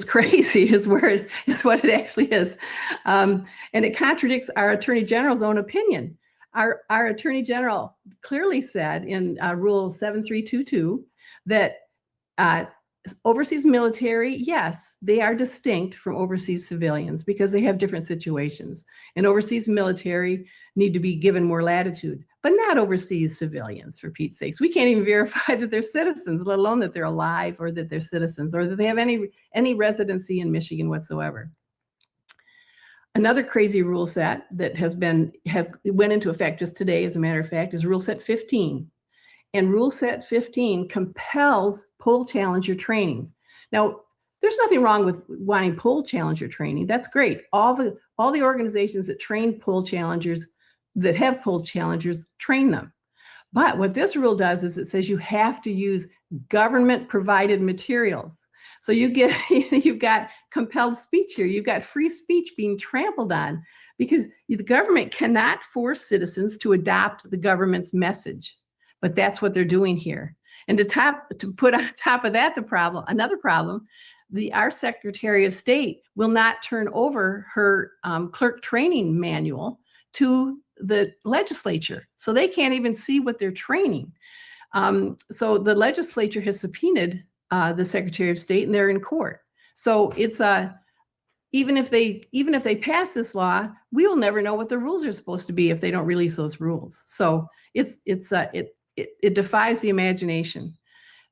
crazy is what it actually is. And it contradicts our Attorney General's own opinion. Our Attorney General clearly said in Rule 7322 that overseas military, yes, they are distinct from overseas civilians because they have different situations. And overseas military need to be given more latitude, but not overseas civilians, for Pete's sakes. We can't even verify that they're citizens, let alone that they're alive or that they're citizens or that they have any residency in Michigan whatsoever. Another crazy rule set that went into effect just today, as a matter of fact, is Rule Set 15. And Rule Set 15 compels poll challenger training. Now, there's nothing wrong with wanting poll challenger training. That's great. All the organizations that train poll challengers, that have poll challengers, train them. But what this rule does is it says you have to use government provided materials. So you've got compelled speech here. You've got free speech being trampled on because the government cannot force citizens to adopt the government's message. But that's what they're doing here. And to put on top of that another problem, our Secretary of State will not turn over her clerk training manual to the legislature. So they can't even see what they're training. So the legislature has subpoenaed the Secretary of State, and they're in court. So it's even if they pass this law, we will never know what the rules are supposed to be if they don't release those rules. So it defies the imagination.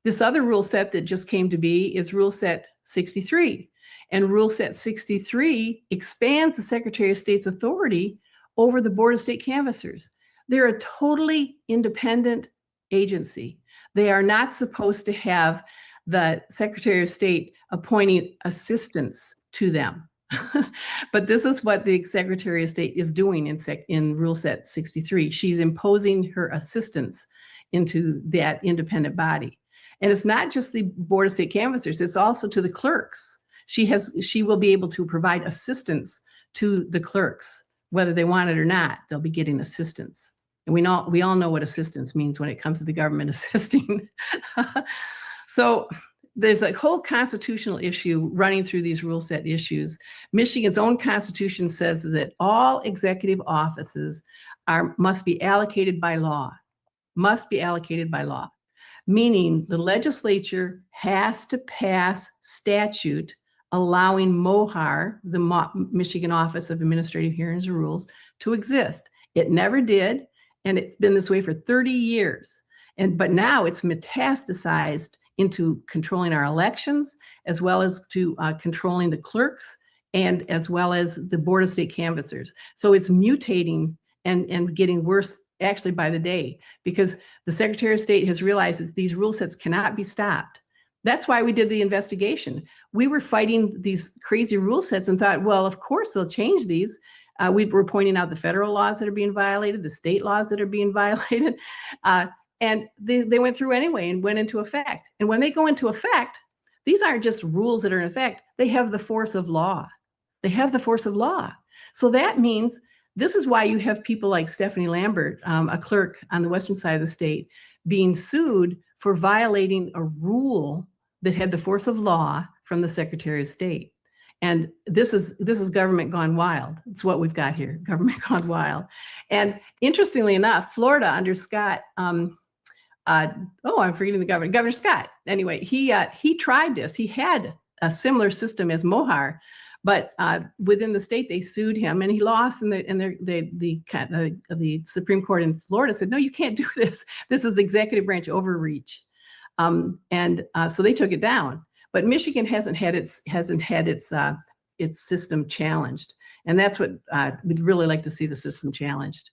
This other rule set that just came to be is Rule Set 63. And Rule Set 63 expands the Secretary of State's authority over the Board of State Canvassers. They're a totally independent agency. They are not supposed to have the Secretary of State appointing assistants to them. But this is what the Secretary of State is doing in Rule Set 63. She's imposing her assistants into that independent body. And it's not just the Board of State Canvassers, it's also to the clerks. She will be able to provide assistance to the clerks, whether they want it or not. They'll be getting assistance. And we all know what assistance means when it comes to the government assisting. So there's a whole constitutional issue running through these rule set issues. Michigan's own constitution says that all executive offices must be allocated by law, meaning the legislature has to pass statute allowing MOHAR, the Michigan Office of Administrative Hearings and Rules, to exist. It never did, and it's been this way for 30 years. But now it's metastasized into controlling our elections, as well as to controlling the clerks, and as well as the Board of State canvassers. So it's mutating and getting worse actually by the day, because the Secretary of State has realized that these rule sets cannot be stopped. That's why we did the investigation. We were fighting these crazy rule sets and thought, well, of course they'll change these. We were pointing out the federal laws that are being violated, the state laws that are being violated, and they went through anyway and went into effect. And when they go into effect, these aren't just rules that are in effect, they have the force of law. They have the force of law. So that means this is why you have people like Stephanie Lambert, a clerk on the western side of the state, being sued for violating a rule that had the force of law from the Secretary of State. And this is government gone wild. It's what we've got here, government gone wild. And interestingly enough, Florida under Scott, I'm forgetting the governor, Governor Scott. Anyway, he tried this. He had a similar system as Mohar, but within the state they sued him and he lost. And the Supreme Court in Florida said, no, you can't do this. This is executive branch overreach. So they took it down. But Michigan hasn't had its system challenged, and that's what we'd really like to see, the system challenged.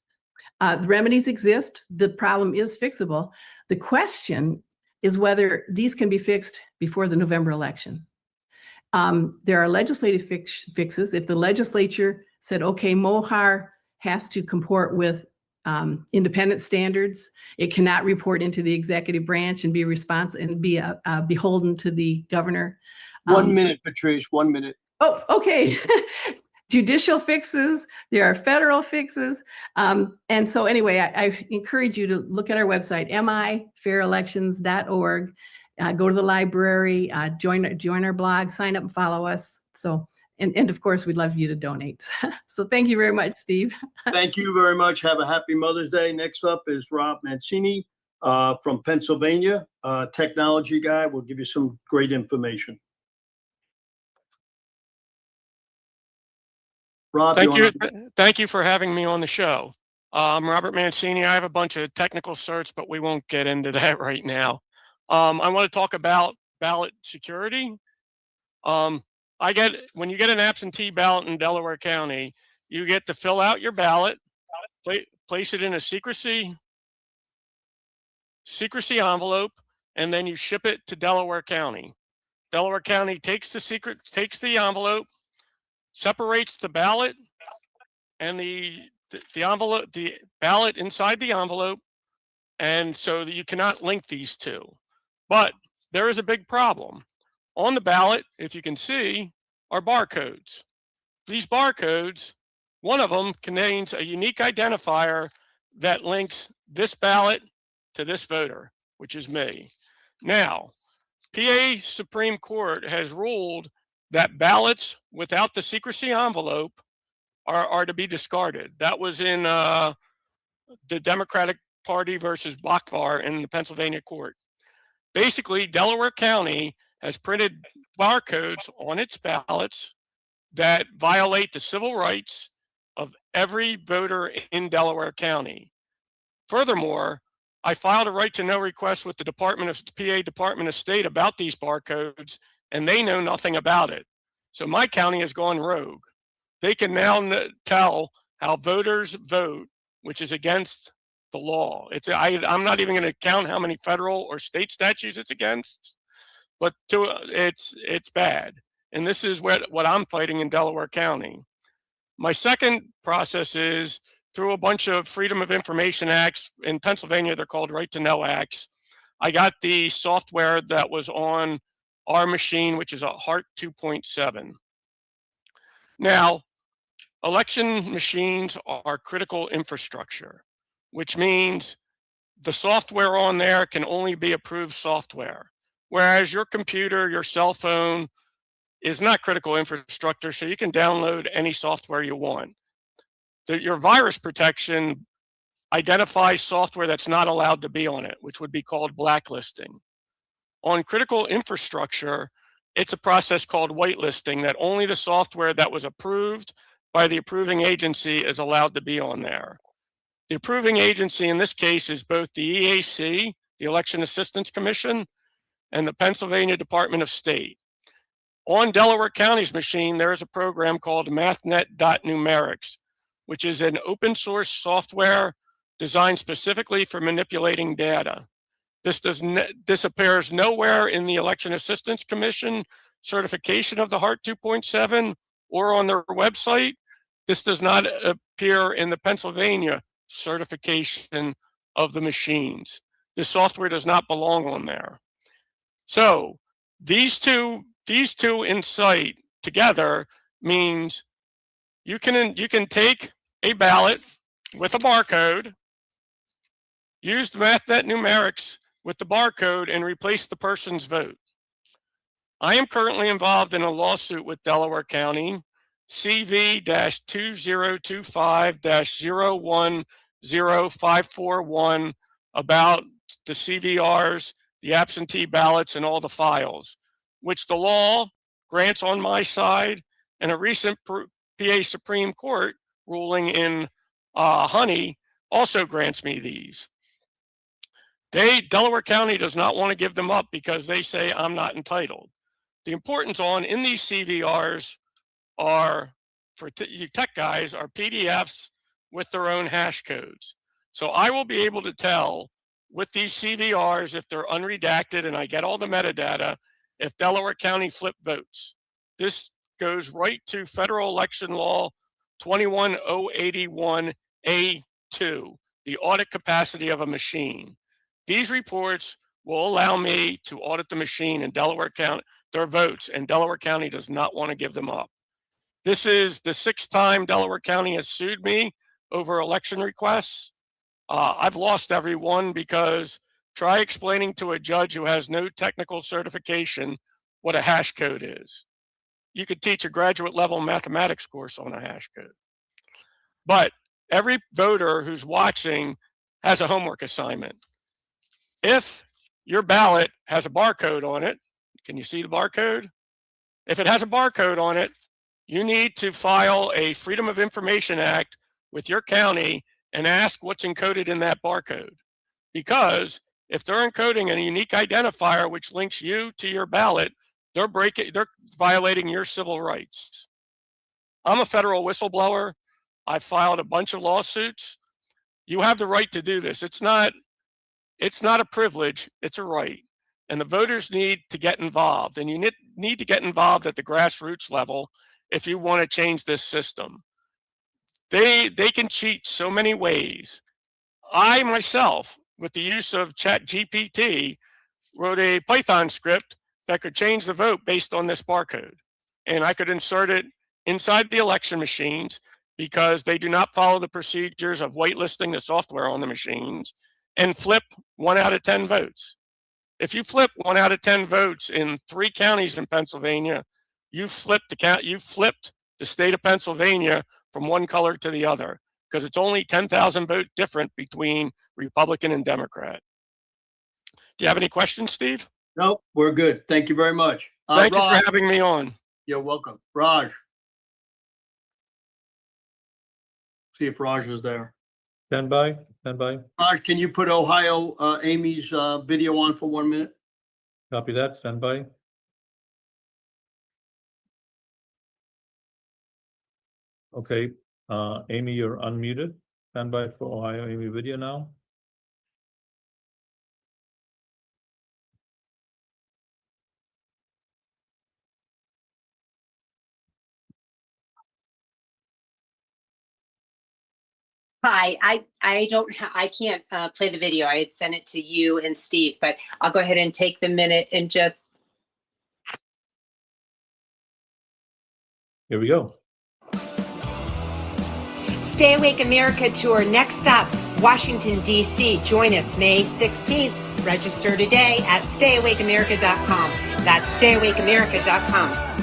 The remedies exist. The problem is fixable. The question is whether these can be fixed before the November election. There are legislative fixes. If the legislature said, okay, Mohar has to comport with independent standards. It cannot report into the executive branch and be responsible and be beholden to the governor. 1 minute, Patrice, 1 minute. Oh, okay. Judicial fixes, there are federal fixes. And so anyway, I encourage you to look at our website, mifairelections.org. Go to the library, join our blog, sign up and follow us. So, and of course, we'd love you to donate. So thank you very much, Steve. Thank you very much. Have a happy Mother's Day. Next up is Rob Mancini from Pennsylvania, technology guy. Will give you some great information. Rob, Thank you for having me on the show. I'm Robert Mancini. I have a bunch of technical certs, but we won't get into that right now. I want to talk about ballot security. When you get an absentee ballot in Delaware County, you get to fill out your ballot, place it in a secrecy envelope, and then you ship it to Delaware County. Delaware County takes the envelope, separates the ballot and the ballot inside the envelope, and so that you cannot link these two. But there is a big problem. On the ballot, if you can see, are barcodes. These barcodes, one of them contains a unique identifier that links this ballot to this voter, which is me. Now, PA Supreme Court has ruled that ballots without the secrecy envelope are to be discarded. That was in the Democratic Party versus Bachvar in the Pennsylvania court. Basically, Delaware County has printed barcodes on its ballots that violate the civil rights of every voter in Delaware County. Furthermore, I filed a right to know request with the PA Department of State about these barcodes, and they know nothing about it. So my county has gone rogue. They can now tell how voters vote, which is against the law. I'm not even going to count how many federal or state statutes it's against, but it's bad. And this is what I'm fighting in Delaware County. My second process is through a bunch of Freedom of Information Acts. In Pennsylvania, they're called Right to Know Acts. I got the software that was on our machine, which is a HART 2.7. Now, election machines are critical infrastructure, which means the software on there can only be approved software, whereas your computer, your cell phone is not critical infrastructure, so you can download any software you want. Your virus protection identifies software that's not allowed to be on it, which would be called blacklisting. On critical infrastructure, it's a process called whitelisting, that only the software that was approved by the approving agency is allowed to be on there. The approving agency in this case is both the EAC, the Election Assistance Commission, and the Pennsylvania Department of State. On Delaware County's machine, there is a program called MathNet.numerics, which is an open source software designed specifically for manipulating data. This appears nowhere in the Election Assistance Commission certification of the HART 2.7 or on their website. This does not appear in the Pennsylvania certification of the machines. This software does not belong on there. So these two in sight together means you can take a ballot with a barcode, use the MathNet numerics with the barcode, and replace the person's vote. I am currently involved in a lawsuit with Delaware County, CV-20225-010541, about the CVRs, the absentee ballots, and all the files, which the law grants on my side, and a recent PA Supreme Court ruling in Honey also grants me these. Delaware County does not want to give them up because they say I'm not entitled. The importance in these CVRs are, for you tech guys, are PDFs with their own hash codes. So I will be able to tell with these CVRs, if they're unredacted and I get all the metadata, if Delaware County flip votes. This goes right to Federal Election Law 21081A2, the audit capacity of a machine. These reports will allow me to audit the machine in Delaware County, their votes, and Delaware County does not want to give them up. This is the 6th time Delaware County has sued me over election requests. I've lost every one because try explaining to a judge who has no technical certification what a hash code is. You could teach a graduate level mathematics course on a hash code. But every voter who's watching has a homework assignment. If your ballot has a barcode on it, can you see the barcode? If it has a barcode on it, you need to file a Freedom of Information Act with your county and ask what's encoded in that barcode. Because if they're encoding a unique identifier which links you to your ballot, they're violating your civil rights. I'm a federal whistleblower. I filed a bunch of lawsuits. You have the right to do this. It's not a privilege, it's a right. And the voters need to get involved, and you need to get involved at the grassroots level if you want to change this system. They can cheat so many ways. I myself, with the use of ChatGPT, wrote a Python script that could change the vote based on this barcode. And I could insert it inside the election machines because they do not follow the procedures of whitelisting the software on the machines, and flip 1 out of 10 votes. If you flip 1 out of 10 votes in 3 counties in Pennsylvania, you flipped the state of Pennsylvania from one color to the other, because it's only 10,000 vote different between Republican and Democrat. Do you have any questions, Steve? No, we're good. Thank you very much. Thank you Raj, for having me on. you're welcome. Raj. See if Raj is there. Stand by, stand by. Raj, can you put Ohio Amy's video on for 1 minute? Copy that, stand by. Okay, Amy, you're unmuted. Stand by for Ohio Amy video now. Hi, I can't play the video. I had sent it to you and Steve, but I'll go ahead and take the minute and just. Here we go. Stay Awake America Tour. Next stop, Washington, D.C. Join us May 16th. Register today at stayawakeamerica.com. That's stayawakeamerica.com.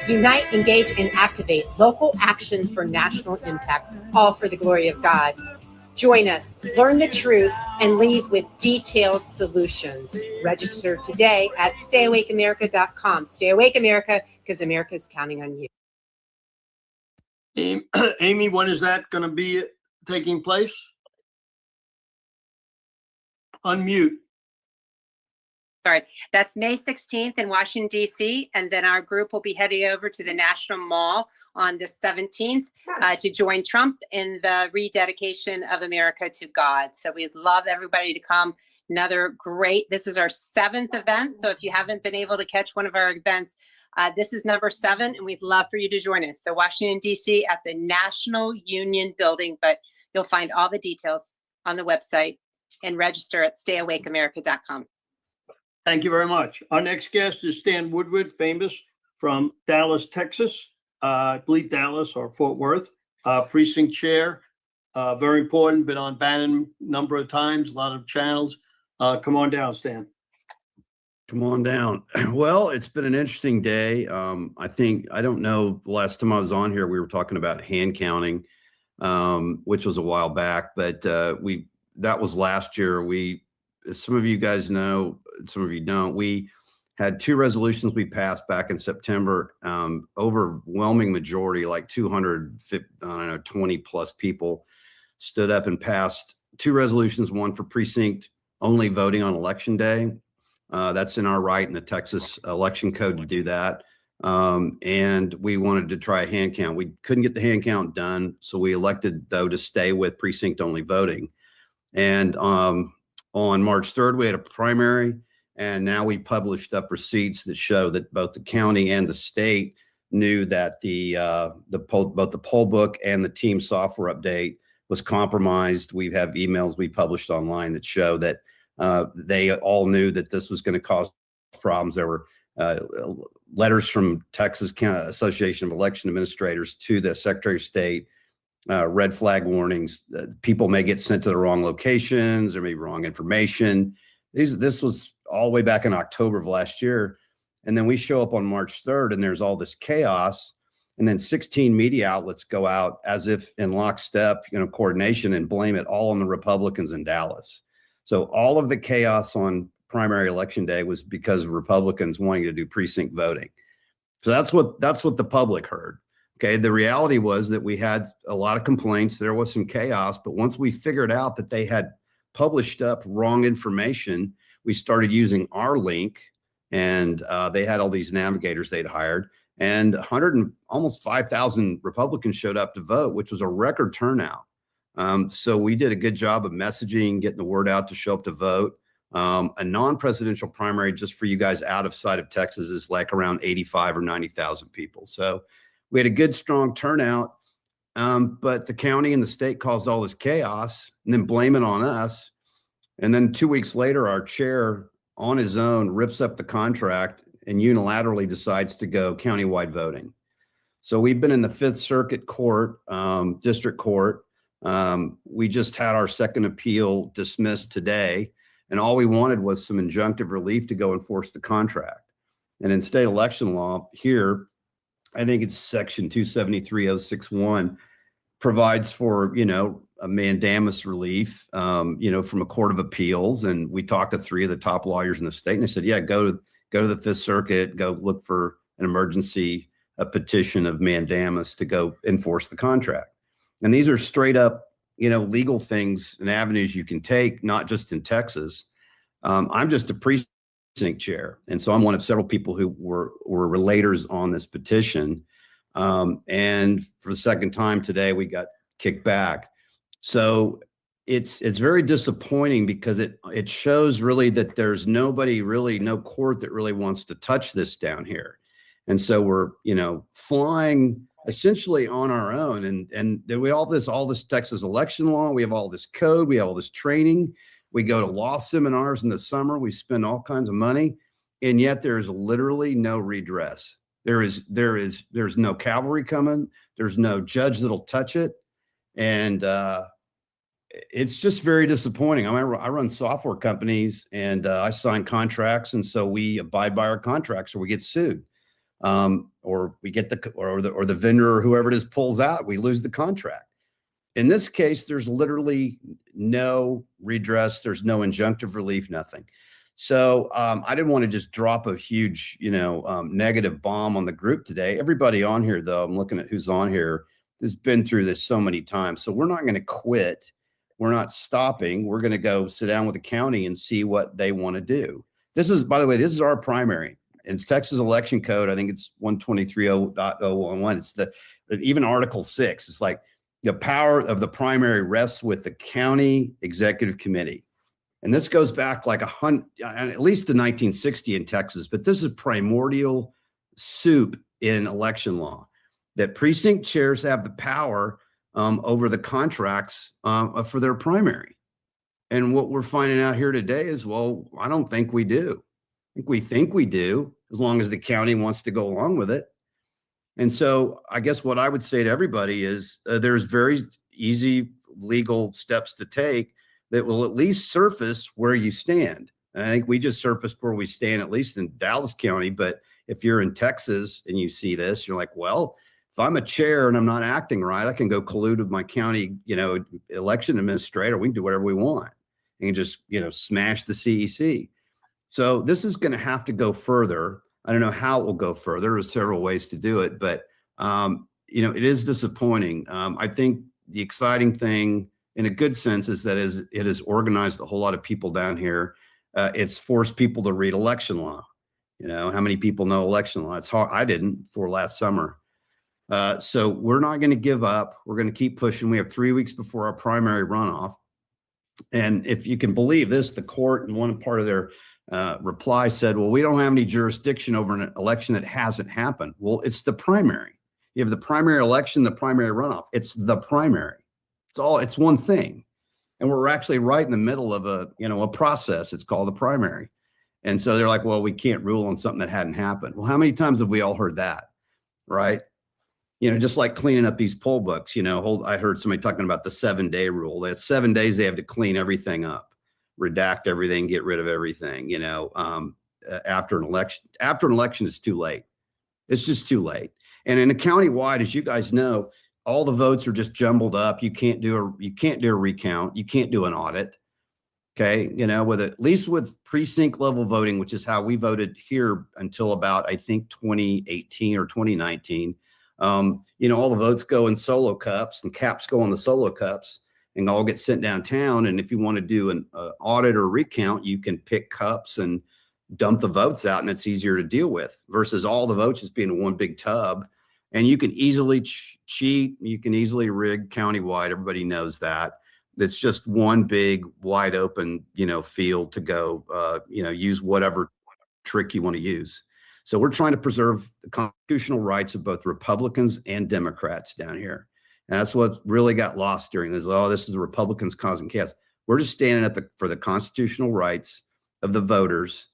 Unite, engage, and activate. Local action for national impact, all for the glory of God. Join us, learn the truth, and leave with detailed solutions. Register today at stayawakeamerica.com. Stay Awake America, because America is counting on you. Amy, when is that going to be taking place? Unmute. Sorry, that's May 16th in Washington, D.C. And then our group will be heading over to the National Mall on the 17th to join Trump in the rededication of America to God. So we'd love everybody to come. Another great, this is our 7th event. So if you haven't been able to catch one of our events, this is number 7, and we'd love for you to join us. So Washington, D.C. at the National Union Building, but you'll find all the details on the website and register at stayawakeamerica.com. Thank you very much. Our next guest is Stan Woodward, famous from Dallas, Texas. I believe Dallas or Fort Worth, precinct chair. Very important, been on Bannon a number of times, a lot of channels. Come on down, Stan. Come on down. Well, it's been an interesting day. I don't know, the last time I was on here, we were talking about hand counting, which was a while back, but that was last year. Some of you guys know, some of you don't. We had 2 resolutions we passed back in September. Overwhelming majority, like 220 plus people stood up and passed 2 resolutions, one for precinct only voting on election day. That's in our right in the Texas election code to do that. And we wanted to try a hand count. We couldn't get the hand count done. So we elected, though, to stay with precinct only voting. And on March 3rd, we had a primary, and now we published up receipts that show that both the county and the state knew that both the poll book and the team software update was compromised. We have emails we published online that show that they all knew that this was going to cause problems. There were letters from Texas Association of Election Administrators to the Secretary of State, red flag warnings. People may get sent to the wrong locations, there may be wrong information. This was all the way back in October of last year. And then we show up on March 3rd and there's all this chaos. And then 16 media outlets go out as if in lockstep, coordination, and blame it all on the Republicans in Dallas. So all of the chaos on primary election day was because of Republicans wanting to do precinct voting. So that's what the public heard. Okay. The reality was that we had a lot of complaints. There was some chaos, but once we figured out that they had published up wrong information, we started using our link, and they had all these navigators they'd hired, and almost 5,000 Republicans showed up to vote, which was a record turnout. So we did a good job of messaging, getting the word out to show up to vote. A non-presidential primary, just for you guys out of sight of Texas, is like around 85 or 90,000 people. So we had a good, strong turnout, but the county and the state caused all this chaos and then blame it on us. And then 2 weeks later, our chair on his own rips up the contract and unilaterally decides to go countywide voting. So we've been in the 5th Circuit Court, District Court. We just had our second appeal dismissed today, and all we wanted was some injunctive relief to go enforce the contract. And in state election law here, I think it's section 273.061 provides for, a mandamus relief, from a court of appeals. And we talked to 3 of the top lawyers in the state, and they said, yeah, go to the 5th Circuit, go look for an emergency petition of mandamus to go enforce the contract. And these are straight up, legal things and avenues you can take, not just in Texas. I'm just a precinct chair, and so I'm one of several people who were relators on this petition. And for the second time today, we got kicked back. So it's very disappointing because it shows really that there's no court that really wants to touch this down here. And so we're, flying essentially on our own. And then we all this Texas election law, we have all this code, we have all this training. We go to law seminars in the summer, we spend all kinds of money, and yet there's literally no redress. There's no cavalry coming. There's no judge that'll touch it. And it's just very disappointing. I run software companies, and I sign contracts, and so we abide by our contracts or we get sued. Or we get the vendor or whoever it is pulls out, we lose the contract. In this case, there's literally no redress. There's no injunctive relief, nothing. So I didn't want to just drop a huge, negative bomb on the group today. Everybody on here, though, I'm looking at who's on here, that's been through this so many times. So we're not going to quit. We're not stopping. We're going to go sit down with the county and see what they want to do. This is, by the way, this is our primary. It's Texas election code. I think it's 123.0.011. It's even Article 6. It's like the power of the primary rests with the county executive committee. And this goes back like at least to 1960 in Texas, but this is primordial soup in election law, that precinct chairs have the power over the contracts for their primary. And what we're finding out here today is, well, I don't think we do. I think we do, as long as the county wants to go along with it. And so I guess what I would say to everybody is there's very easy legal steps to take that will at least surface where you stand. And I think we just surfaced where we stand, at least in Dallas County. But if you're in Texas and you see this, you're like, well, if I'm a chair and I'm not acting right, I can go collude with my county, election administrator. We can do whatever we want and just, smash the CEC. So this is going to have to go further. I don't know how it will go further. There's several ways to do it, but it is disappointing. I think the exciting thing, in a good sense, is that it has organized a whole lot of people down here. It's forced people to read election law. How many people know election law? It's hard. I didn't before last summer. So we're not going to give up. We're going to keep pushing. We have 3 weeks before our primary runoff. And if you can believe this, the court in one part of their reply said, well, we don't have any jurisdiction over an election that hasn't happened. Well, it's the primary. You have the primary election, the primary runoff. It's the primary. It's one thing. And we're actually right in the middle of a process. It's called the primary. And so they're like, well, we can't rule on something that hadn't happened. Well, how many times have we all heard that? Right? Just like cleaning up these poll books, I heard somebody talking about the 7-day rule. That's 7 days they have to clean everything up, redact everything, get rid of everything, after an election. After an election, it's too late. It's just too late. And in a county-wide, as you guys know, all the votes are just jumbled up. You can't do a recount. You can't do an audit. Okay. At least with precinct level voting, which is how we voted here until about, I think, 2018 or 2019. All the votes go in solo cups and caps go on the solo cups and all get sent downtown. And if you want to do an audit or recount, you can pick cups and dump the votes out, and it's easier to deal with versus all the votes just being in one big tub. And you can easily cheat. You can easily rig countywide. Everybody knows that. It's just one big wide open, field to go, use whatever trick you want to use. So we're trying to preserve the constitutional rights of both Republicans and Democrats down here. And that's what really got lost during this. Oh, this is the Republicans causing chaos. We're just standing for the constitutional rights of the voters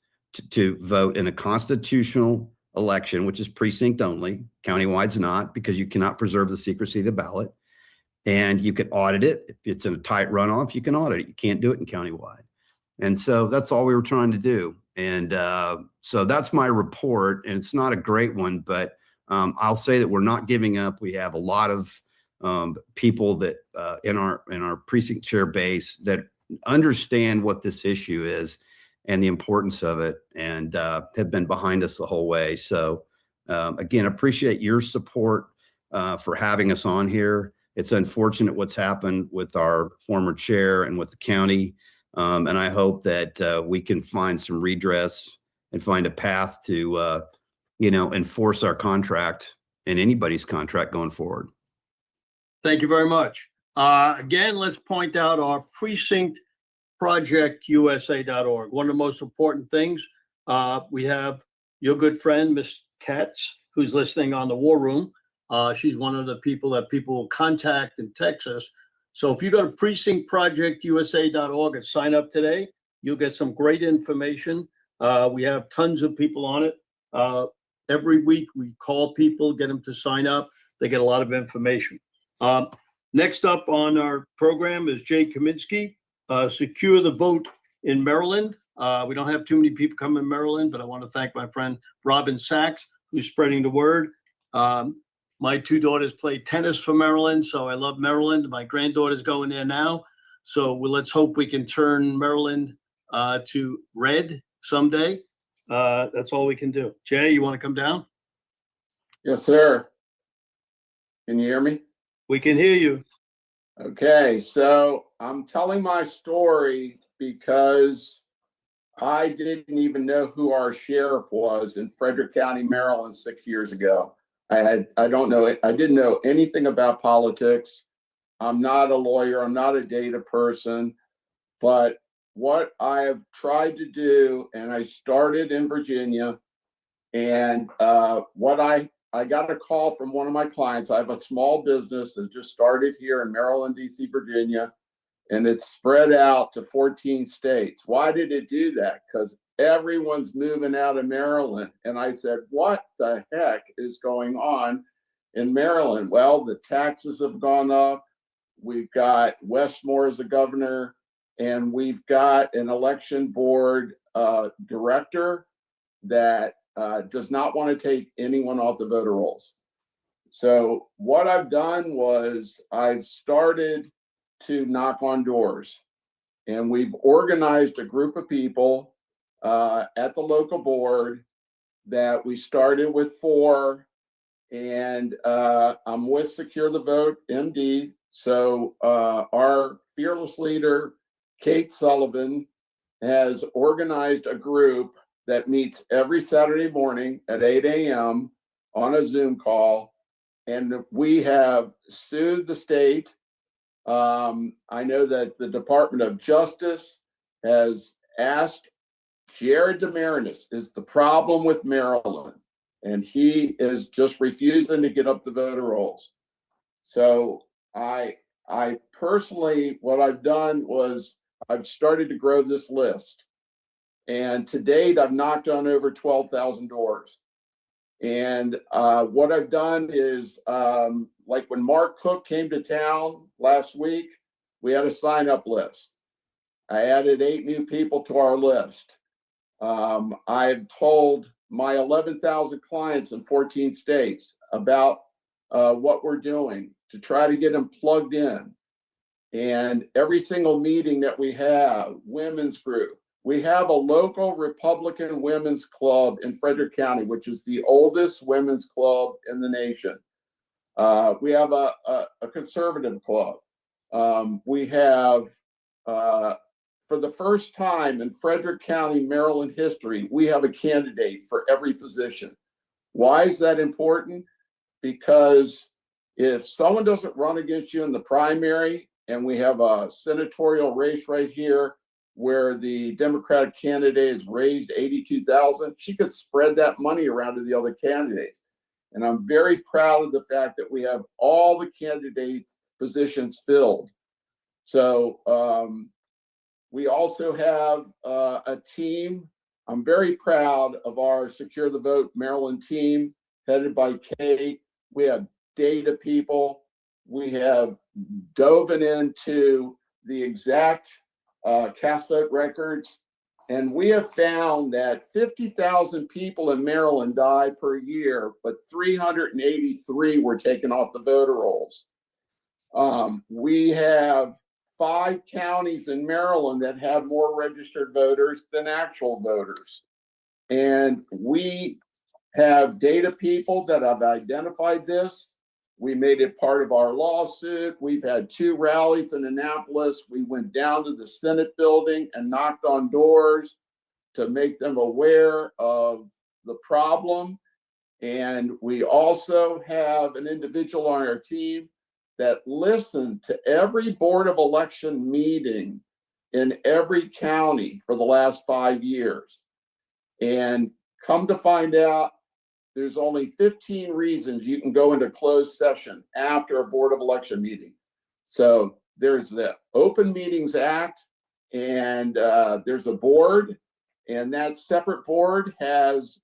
to vote in a constitutional election, which is precinct only. Countywide's not, because you cannot preserve the secrecy of the ballot. And you can audit it. If it's in a tight runoff, you can audit it. You can't do it in countywide. And so that's all we were trying to do. And so that's my report. And it's not a great one, but I'll say that we're not giving up. We have a lot of people that in our precinct chair base that understand what this issue is and the importance of it, and have been behind us the whole way. So again, appreciate your support for having us on here. It's unfortunate what's happened with our former chair and with the county. And I hope that we can find some redress and find a path to, enforce our contract and anybody's contract going forward. Thank you very much. Again, let's point out our precinct projectusa.org. One of the most important things, we have your good friend, Miss Katz, who's listening on the War Room. She's one of the people that people will contact in Texas. So if you go to precinctprojectusa.org and sign up today, you'll get some great information. We have tons of people on it. Every week we call people, get them to sign up. They get a lot of information. Next up on our program is Jay Kaminsky, Secure the Vote in Maryland. We don't have too many people come in Maryland, but I want to thank my friend Robin Sachs, who's spreading the word. My two daughters play tennis for Maryland, so I love Maryland. My granddaughter's going there now. So let's hope we can turn Maryland to red someday. That's all we can do. Jay, you want to come down? Yes, sir. Can you hear me? We can hear you. Okay, so I'm telling my story because I didn't even know who our sheriff was in Frederick County, Maryland 6 years ago. I didn't know anything about politics. I'm not a lawyer, I'm not a data person, but what I have tried to do, and I started in Virginia, and I got a call from one of my clients. I have a small business that just started here in Maryland, DC, Virginia, and it's spread out to 14 states. Why did it do that? Because everyone's moving out of Maryland. And I said, what the heck is going on in Maryland? Well, the taxes have gone up. We've got Westmore as the governor, and we've got an election board director that does not want to take anyone off the voter rolls. So what I've done was I've started to knock on doors, and we've organized a group of people at the local board that we started with 4, and I'm with Secure the Vote MD. So our fearless leader, Kate Sullivan, has organized a group that meets every Saturday morning at 8 a.m. on a Zoom call. And we have sued the state. I know that the Department of Justice has asked Jared DeMarinis is the problem with Maryland, and he is just refusing to get up the voter rolls. So I personally, what I've done was I've started to grow this list. And to date, I've knocked on over 12,000 doors. And what I've done is, like when Mark Cook came to town last week, we had a sign-up list. I added 8 new people to our list. I've told my 11,000 clients in 14 states about what we're doing to try to get them plugged in. And every single meeting that we have, women's group, we have a local Republican women's club in Frederick County, which is the oldest women's club in the nation. We have a conservative club. We have, for the first time in Frederick County, Maryland history, we have a candidate for every position. Why is that important? Because if someone doesn't run against you in the primary, and we have a senatorial race right here where the Democratic candidate has raised 82,000, she could spread that money around to the other candidates. And I'm very proud of the fact that we have all the candidates' positions filled. So we also have a team. I'm very proud of our Secure the Vote Maryland team headed by Kate. We have data people. We have dove into the exact cast vote records. And we have found that 50,000 people in Maryland die per year, but 383 were taken off the voter rolls. We have 5 counties in Maryland that have more registered voters than actual voters. And we have data people that have identified this. We made it part of our lawsuit. We've had 2 rallies in Annapolis. We went down to the Senate building and knocked on doors to make them aware of the problem. And we also have an individual on our team that listened to every Board of Election meeting in every county for the last 5 years. And come to find out, there's only 15 reasons you can go into closed session after a Board of Election meeting. So there's the Open Meetings Act, and there's a board, and that separate board has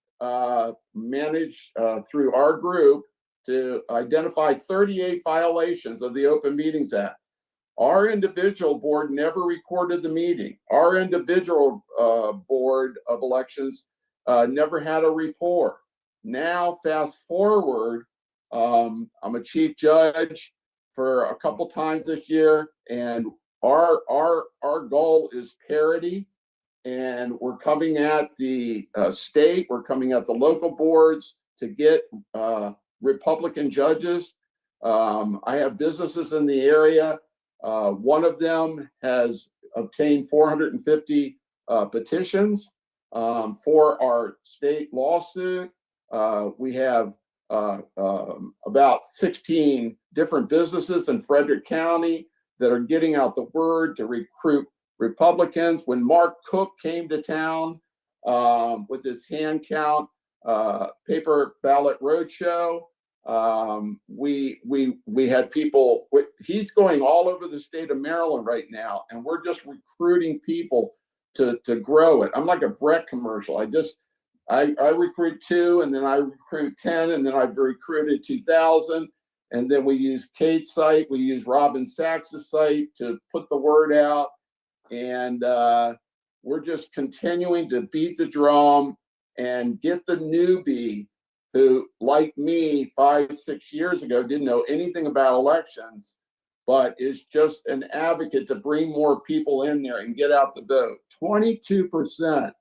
managed through our group to identify 38 violations of the Open Meetings Act. Our individual board never recorded the meeting. Our individual Board of Elections never had a report. Now, fast forward, I'm a chief judge for a couple times this year, and our goal is parity. And we're coming at the state, we're coming at the local boards to get Republican judges. I have businesses in the area. One of them has obtained 450 petitions for our state lawsuit. We have about 16 different businesses in Frederick County that are getting out the word to recruit Republicans. When Mark Cook came to town with his hand count paper ballot roadshow, we had people. He's going all over the state of Maryland right now, and we're just recruiting people to grow it. I'm like a Brett commercial. I recruit 2, and then I recruit 10, and then I've recruited 2,000. And then we use Kate's site, we use Robin Sachs' site to put the word out. And we're just continuing to beat the drum and get the newbie who, like me, 5, 6 years ago, didn't know anything about elections, but is just an advocate to bring more people in there and get out the vote. 22%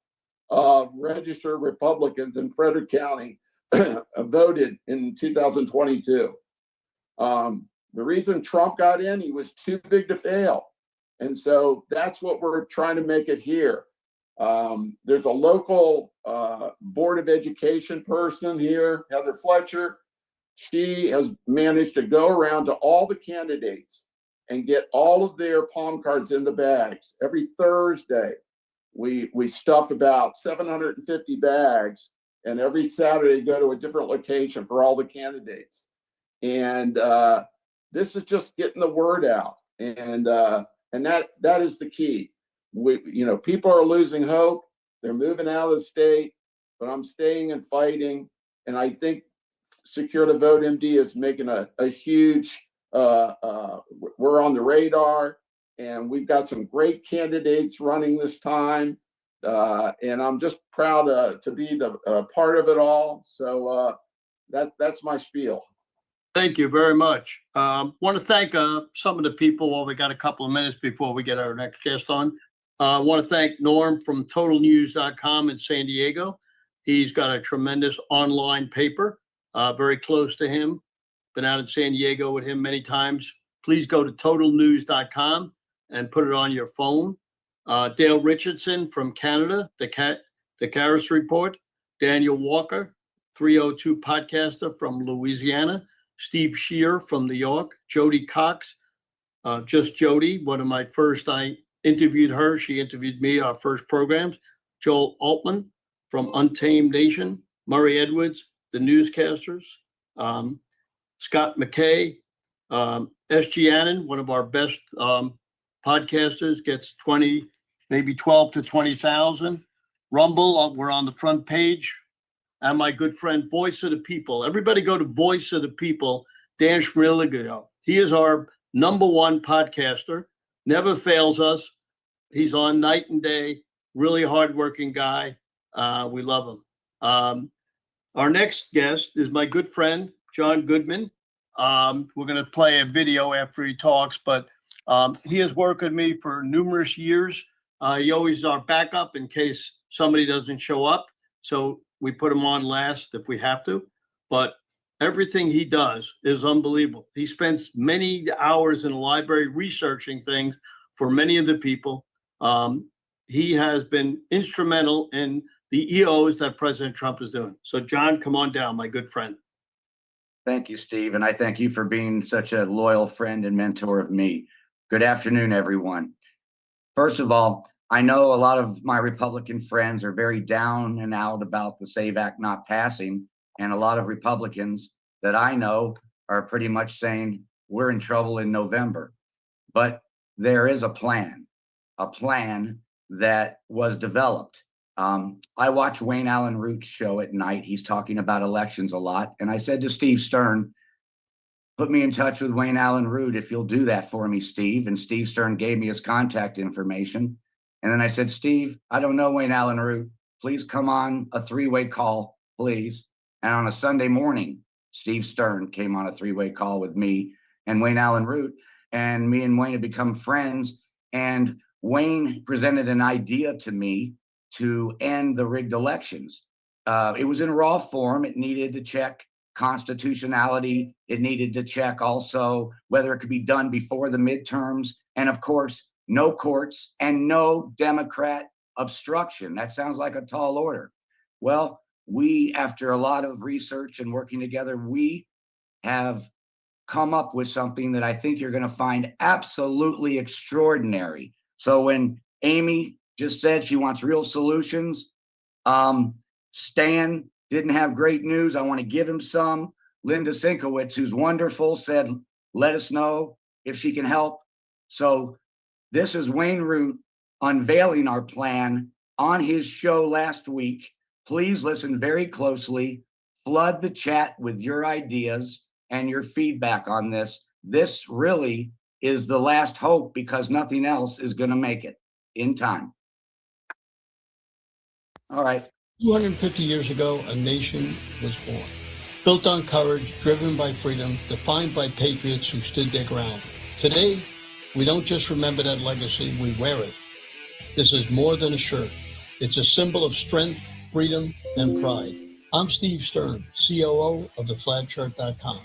of registered Republicans in Frederick County voted in 2022. The reason Trump got in, he was too big to fail. And so that's what we're trying to make it here. There's a local Board of Education person here, Heather Fletcher. She has managed to go around to all the candidates and get all of their palm cards in the bags. Every Thursday, we stuff about 750 bags, and every Saturday go to a different location for all the candidates. And this is just getting the word out, and that is the key. People are losing hope. They're moving out of the state, but I'm staying and fighting. And I think Secure the Vote MD is making a huge. We're on the radar, and we've got some great candidates running this time. And I'm just proud to be the part of it all. So that's my spiel. Thank you very much. Want to thank some of the people. Well, we got a couple of minutes before we get our next guest on. I want to thank Norm from TotalNews.com in San Diego. He's got a tremendous online paper, very close to him. Been out in San Diego with him many times. Please go to TotalNews.com and put it on your phone. Dale Richardson from Canada, the Caris Report. Daniel Walker, 302 podcaster from Louisiana. Steve Shear from New York. Jody Cox, just Jody, one of my first, I interviewed her. She interviewed me, our first programs. Joel Altman from Untamed Nation. Murray Edwards, the newscasters. Scott McKay, S.G. Annan, one of our best podcasters, gets 20, maybe 12 to 20,000. Rumble, we're on the front page. And my good friend, Voice of the People. Everybody go to Voice of the People, Dan Schmierligo. He is our #1 podcaster, never fails us. He's on night and day, really hardworking guy. We love him. Our next guest is my good friend, John Goodman. We're going to play a video after he talks, but he has worked with me for numerous years. He always is our backup in case somebody doesn't show up. So we put him on last if we have to, but everything he does is unbelievable. He spends many hours in the library researching things for many of the people. He has been instrumental in the EOs that President Trump is doing. So John, come on down, my good friend. Thank you, Steve. And I thank you for being such a loyal friend and mentor of me. Good afternoon, everyone. First of all, I know a lot of my Republican friends are very down and out about the SAVE Act not passing. And a lot of Republicans that I know are pretty much saying we're in trouble in November. But there is a plan that was developed. I watch Wayne Allen Root's show at night. He's talking about elections a lot. And I said to Steve Stern, put me in touch with Wayne Allen Root if you'll do that for me, Steve. And Steve Stern gave me his contact information. And then I said, Steve, I don't know Wayne Allen Root. Please come on a 3-way call, please. And on a Sunday morning, Steve Stern came on a 3-way call with me and Wayne Allen Root. And me and Wayne have become friends. And Wayne presented an idea to me to end the rigged elections. It was in raw form. It needed to check constitutionality. It needed to check also whether it could be done before the midterms. And of course, no courts and no Democrat obstruction. That sounds like a tall order. Well, we, after a lot of research and working together, we have come up with something that I think you're going to find absolutely extraordinary. So when Amy just said she wants real solutions, Stan didn't have great news. I want to give him some. Linda Sinkowitz, who's wonderful, said, let us know if she can help. So this is Wayne Root unveiling our plan on his show last week. Please listen very closely. Flood the chat with your ideas and your feedback on this. This really is the last hope because nothing else is going to make it in time. All right. 250 years ago, a nation was born, built on courage, driven by freedom, defined by patriots who stood their ground. Today, we don't just remember that legacy, we wear it. This is more than a shirt. It's a symbol of strength, freedom, and pride. I'm Steve Stern, COO of theflagshirt.com,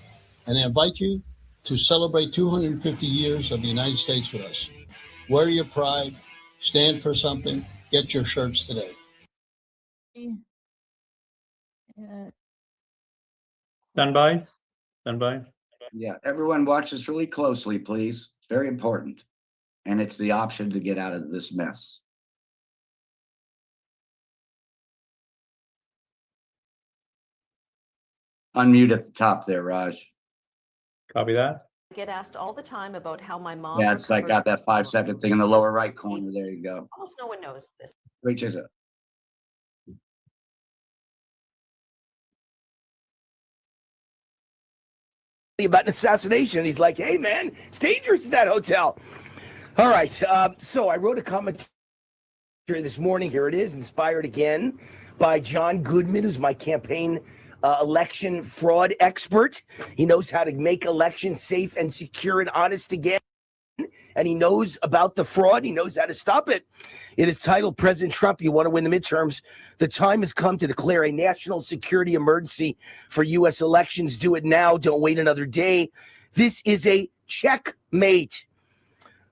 and I invite you to celebrate 250 years of the United States with us. Wear your pride, stand for something, get your shirts today. Stand by. Stand by. Yeah, everyone watch this really closely, please. It's very important. And it's the option to get out of this mess. Unmute at the top there, Raj. Copy that. I get asked all the time about how my mom. Yeah, it's like got that 5-second thing in the lower right corner. There you go. Almost no one knows this. Reach it. About an assassination. He's like, hey, man, it's dangerous in that hotel. All right. So I wrote a commentary this morning. Here it is, inspired again by John Goodman, who's my campaign election fraud expert. He knows how to make elections safe and secure and honest again. And he knows about the fraud. He knows how to stop it. It is titled, President Trump, you want to win the midterms. The time has come to declare a national security emergency for U.S. elections. Do it now. Don't wait another day. This is a checkmate.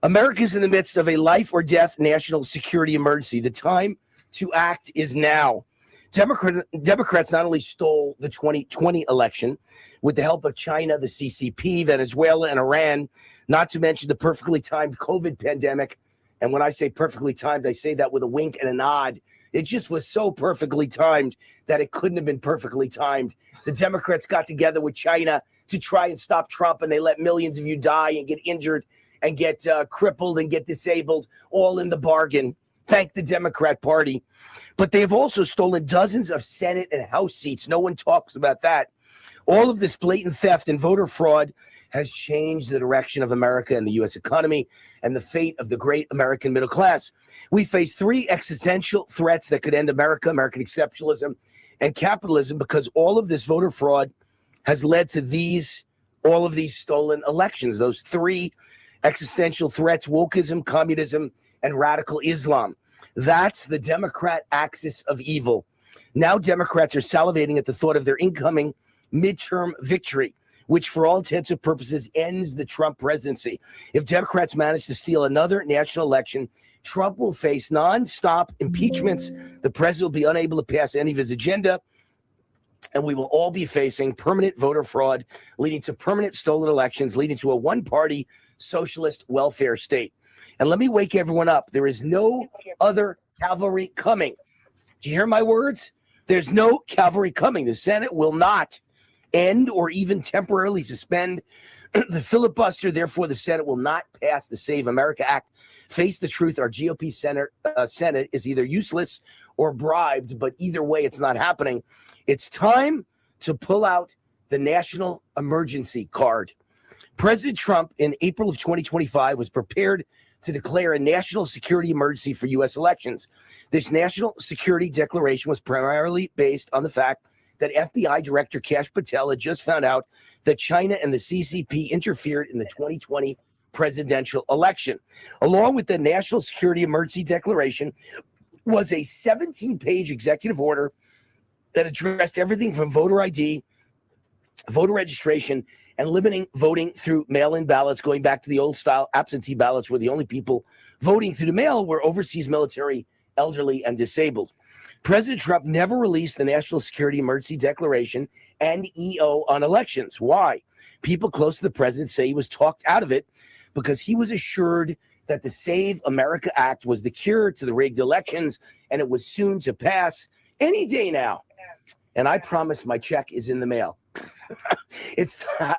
America is in the midst of a life or death national security emergency. The time to act is now. Democrats not only stole the 2020 election with the help of China, the CCP, Venezuela, and Iran, not to mention the perfectly timed COVID pandemic. And when I say perfectly timed, I say that with a wink and a nod. It just was so perfectly timed that it couldn't have been perfectly timed. The Democrats got together with China to try and stop Trump, and they let millions of you die and get injured and get crippled and get disabled, all in the bargain. Thank the Democrat Party. But they have also stolen dozens of Senate and House seats. No one talks about that. All of this blatant theft and voter fraud has changed the direction of America and the U.S. economy and the fate of the great American middle class. We face three existential threats that could end America, American exceptionalism, and capitalism, because all of this voter fraud has led to all of these stolen elections. Those three existential threats: wokeism, communism, and radical Islam. That's the Democrat axis of evil. Now Democrats are salivating at the thought of their incoming midterm victory, which for all intents and purposes ends the Trump presidency. If Democrats manage to steal another national election, Trump will face nonstop impeachments. The president will be unable to pass any of his agenda, and we will all be facing permanent voter fraud, leading to permanent stolen elections, leading to a one-party socialist welfare state. And let me wake everyone up. There is no other cavalry coming. Did you hear my words? There's no cavalry coming. The Senate will not end or even temporarily suspend the filibuster. Therefore, the Senate will not pass the Save America Act. Face the truth. Our GOP Senate is either useless or bribed, but either way, it's not happening. It's time to pull out the national emergency card. President Trump in April of 2025 was prepared to declare a national security emergency for U.S. elections. This national security declaration was primarily based on the fact that FBI Director Kash Patel had just found out that China and the CCP interfered in the 2020 presidential election. Along with the National Security Emergency Declaration was a 17-page executive order that addressed everything from voter ID voter registration and limiting voting through mail-in ballots, going back to the old style absentee ballots where the only people voting through the mail were overseas military, elderly, and disabled. President Trump never released the National Security Emergency Declaration and EO on elections. Why? People close to the president say he was talked out of it because he was assured that the Save America Act was the cure to the rigged elections, and it was soon to pass any day now. And I promise my check is in the mail.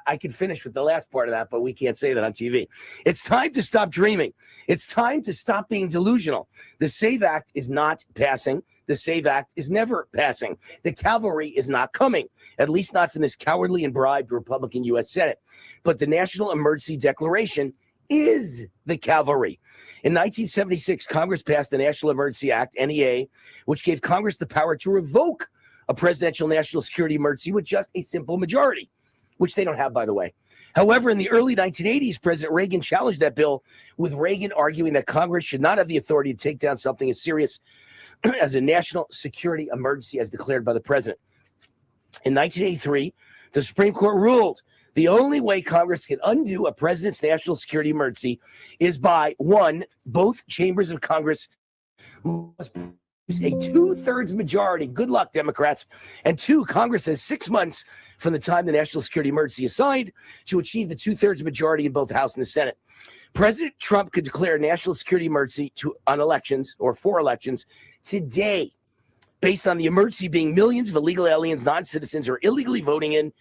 I can finish with the last part of that, but we can't say that on TV. It's time to stop dreaming. It's time to stop being delusional. The SAVE Act is not passing. The SAVE Act is never passing. The cavalry is not coming, at least not from this cowardly and bribed Republican U.S. Senate. But the National Emergency Declaration is the cavalry. In 1976, Congress passed the National Emergency Act, NEA, which gave Congress the power to revoke a presidential national security emergency with just a simple majority, which they don't have, by the way. However, in the early 1980s, President Reagan challenged that bill, with Reagan arguing that Congress should not have the authority to take down something as serious as a national security emergency as declared by the president. In 1983, the Supreme Court ruled the only way Congress can undo a president's national security emergency is by, one, both chambers of Congress must a 2/3 majority. Good luck, Democrats. And two, Congress has 6 months from the time the national security emergency is signed to achieve the 2/3 majority in both the House and the Senate. President Trump could declare a national security emergency on elections or for elections today, based on the emergency being millions of illegal aliens, non-citizens, or illegally voting in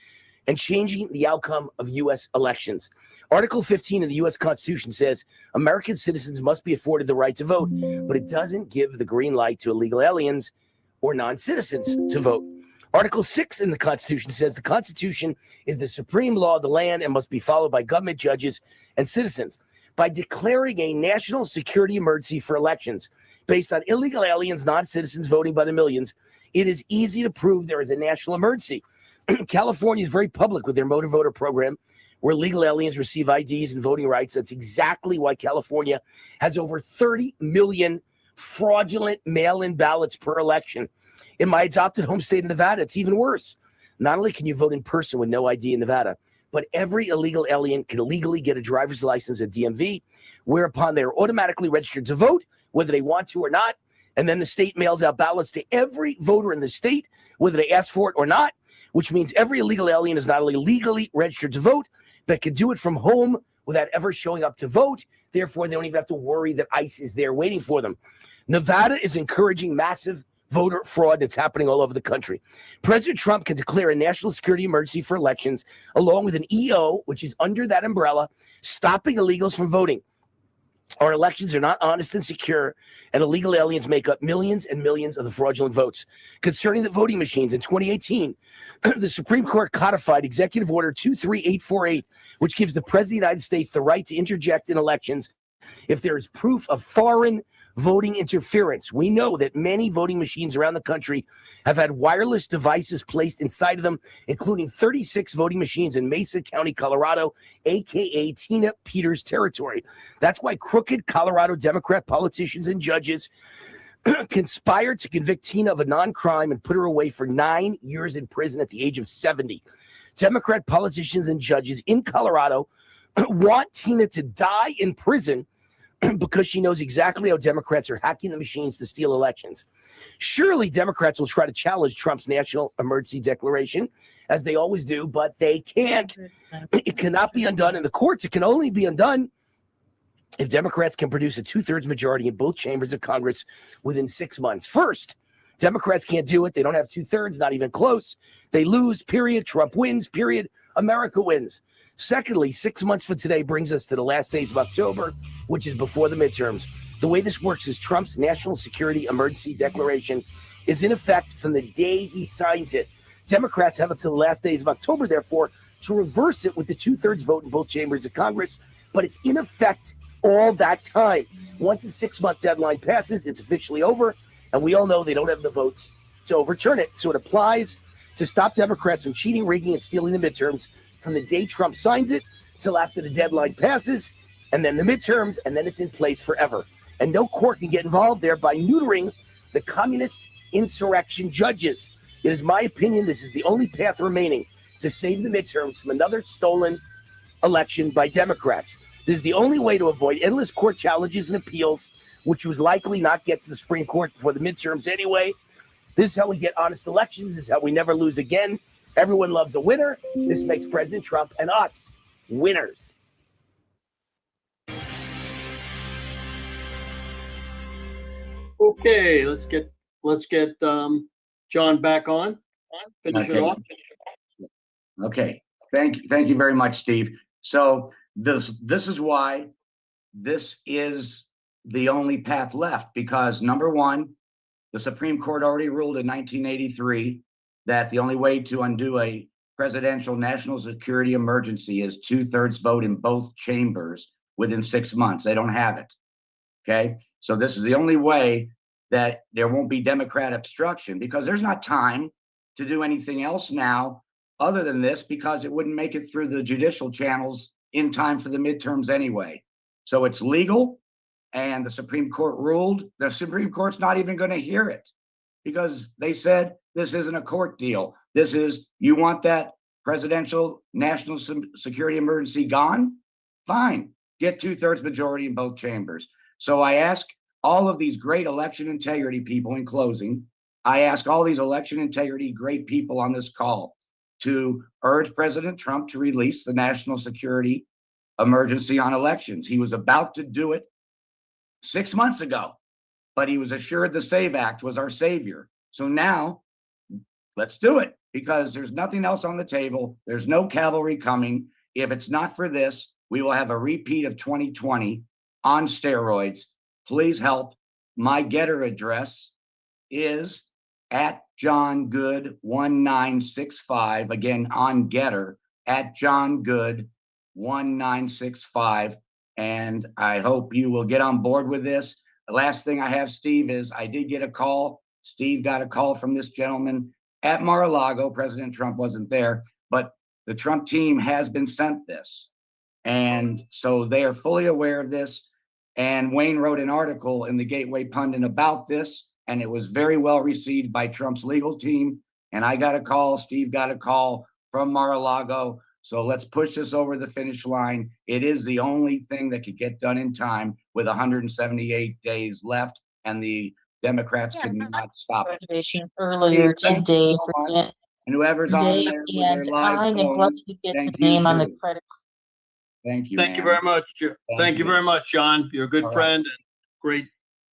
and changing the outcome of U.S. elections. Article 15 of the U.S. Constitution says American citizens must be afforded the right to vote, but it doesn't give the green light to illegal aliens or non-citizens to vote. Article 6 in the Constitution says the Constitution is the supreme law of the land and must be followed by government, judges, and citizens. By declaring a national security emergency for elections based on illegal aliens, non-citizens voting by the millions, it is easy to prove there is a national emergency. California is very public with their motor voter program, where legal aliens receive IDs and voting rights. That's exactly why California has over 30 million fraudulent mail-in ballots per election. In my adopted home state of Nevada, it's even worse. Not only can you vote in person with no ID in Nevada, but every illegal alien can legally get a driver's license at DMV, whereupon they are automatically registered to vote, whether they want to or not. And then the state mails out ballots to every voter in the state, whether they ask for it or not, which means every illegal alien is not only legally registered to vote, but can do it from home without ever showing up to vote. Therefore, they don't even have to worry that ICE is there waiting for them. Nevada is encouraging massive voter fraud that's happening all over the country. President Trump can declare a national security emergency for elections, along with an EO, which is under that umbrella, stopping illegals from voting. Our elections are not honest and secure, and illegal aliens make up millions and millions of the fraudulent votes. Concerning the voting machines, in 2018, the Supreme Court codified Executive Order 23848, which gives the President of the United States the right to interject in elections if there is proof of foreign voting interference. We know that many voting machines around the country have had wireless devices placed inside of them, including 36 voting machines in Mesa County, Colorado, aka Tina Peters territory. That's why crooked Colorado Democrat politicians and judges conspired to convict Tina of a non-crime and put her away for 9 years in prison at the age of 70. Democrat politicians and judges in Colorado want Tina to die in prison because she knows exactly how Democrats are hacking the machines to steal elections. Surely Democrats will try to challenge Trump's national emergency declaration, as they always do, but they can't. It cannot be undone in the courts. It can only be undone if Democrats can produce a 2/3 majority in both chambers of Congress within 6 months. First, Democrats can't do it. They don't have 2/3, not even close. They lose, period. Trump wins, period. America wins. Secondly, 6 months from today brings us to the last days of October, which is before the midterms. The way this works is Trump's national security emergency declaration is in effect from the day he signs it. Democrats have until the last days of October, therefore, to reverse it with the 2/3 vote in both chambers of Congress, but it's in effect all that time. Once the 6-month deadline passes, it's officially over, and we all know they don't have the votes to overturn it. So it applies to stop Democrats from cheating, rigging, and stealing the midterms from the day Trump signs it till after the deadline passes, and then the midterms, and then it's in place forever. And no court can get involved there by neutering the communist insurrection judges. It is my opinion this is the only path remaining to save the midterms from another stolen election by Democrats. This is the only way to avoid endless court challenges and appeals, which would likely not get to the Supreme Court before the midterms anyway. This is how we get honest elections. This is how we never lose again. Everyone loves a winner. This makes President Trump and us winners. Okay, let's get John back on. Finish it Okay. off. Okay, thank you very much, Steve. So this is why this is the only path left, because number one, the Supreme Court already ruled in 1983 that the only way to undo a presidential national security emergency is 2/3 vote in both chambers within 6 months. They don't have it. Okay, so this is the only way that there won't be Democrat obstruction, because there's not time to do anything else now other than this, because it wouldn't make it through the judicial channels in time for the midterms anyway. So it's legal, and the Supreme Court ruled. The Supreme Court's not even going to hear it, because they said this isn't a court deal. This is, you want that presidential national security emergency gone? Fine, get 2/3 majority in both chambers. So I ask all of these great election integrity people, in closing, I ask all these election integrity great people on this call to urge President Trump to release the national security emergency on elections. He was about to do it 6 months ago, but he was assured the SAVE Act was our savior. So now let's do it, because there's nothing else on the table. There's no cavalry coming. If it's not for this, we will have a repeat of 2020 on steroids. Please help. My Getter address is at John Good 1965. Again, on Getter at John Good 1965. And I hope you will get on board with this. The last thing I have, Steve, is I did get a call. Steve got a call from this gentleman at Mar-a-Lago. President Trump wasn't there, but the Trump team has been sent this. And so they are fully aware of this. And Wayne wrote an article in the Gateway Pundit about this, and it was very well received by Trump's legal team. And I got a call, Steve got a call from Mar-a-Lago. So let's push this over the finish line. It is the only thing that could get done in time with 178 days left, and the Democrats cannot stop it. Reservation earlier Thank you today so for much. And whoever's on there with their and live I phone, neglected to get the thank you name on the too. credit. Thank you, Thank you ma'am. very much. Thank you very much, John. You're a good All right. friend and great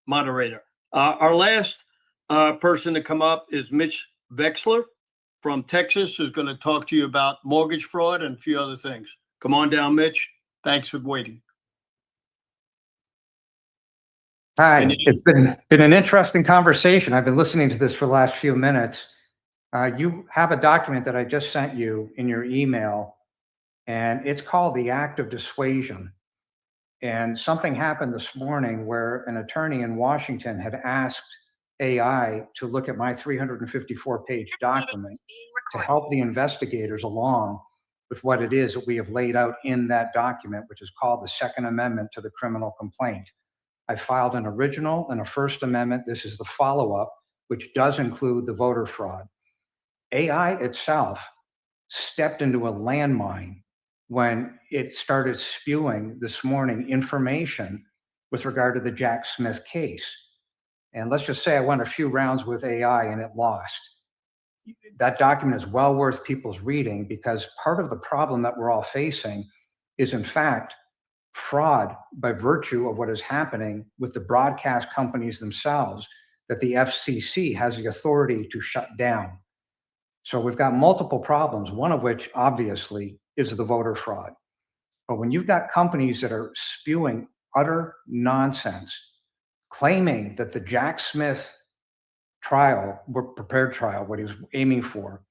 moderator. Our last person to come up is Mitch Vexler from Texas, who's going to talk to you about mortgage fraud and a few other things. Come on down, Mitch. Thanks for waiting. Hi, it's been an interesting conversation. I've been listening to this for the last few minutes. You have a document that I just sent you in your email, and it's called the Act of Dissuasion. And something happened this morning where an attorney in Washington had asked AI to look at my 354-page document to help the investigators along with what it is that we have laid out in that document, which is called the Second Amendment to the criminal complaint. I filed an original and a First Amendment. This is the follow-up, which does include the voter fraud. AI itself stepped into a landmine when it started spewing this morning information with regard to the Jack Smith case. And let's just say I went a few rounds with AI and it lost. That document is well worth people's reading, because part of the problem that we're all facing is, in fact, fraud by virtue of what is happening with the broadcast companies themselves that the FCC has the authority to shut down. So we've got multiple problems, one of which obviously is the voter fraud. But when you've got companies that are spewing utter nonsense, claiming that the Jack Smith trial, prepared trial, what he was aiming for,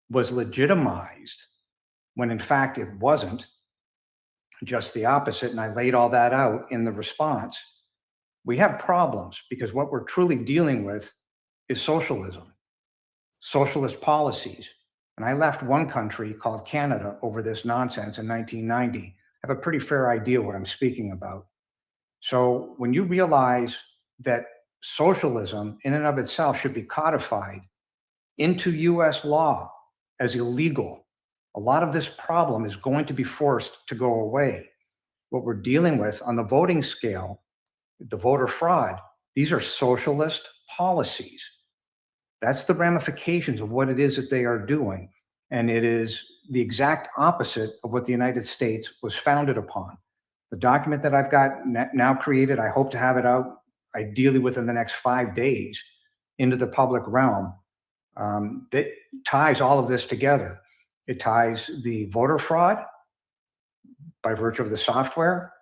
was legitimized, when in fact it wasn't, just the opposite, and I laid all that out in the response, we have problems, because what we're truly dealing with is socialism, socialist policies. And I left one country called Canada over this nonsense in 1990. I have a pretty fair idea what I'm speaking about. So when you realize that socialism in and of itself should be codified into US law as illegal, A lot of this problem is going to be forced to go away. What we're dealing with on the voting scale, the voter fraud, these are socialist policies. That's the ramifications of what it is that they are doing. And it is the exact opposite of what the United States was founded upon. The document that I've got now created, I hope to have it out ideally within the next 5 days into the public realm, that ties all of this together. It ties the voter fraud by virtue of the software.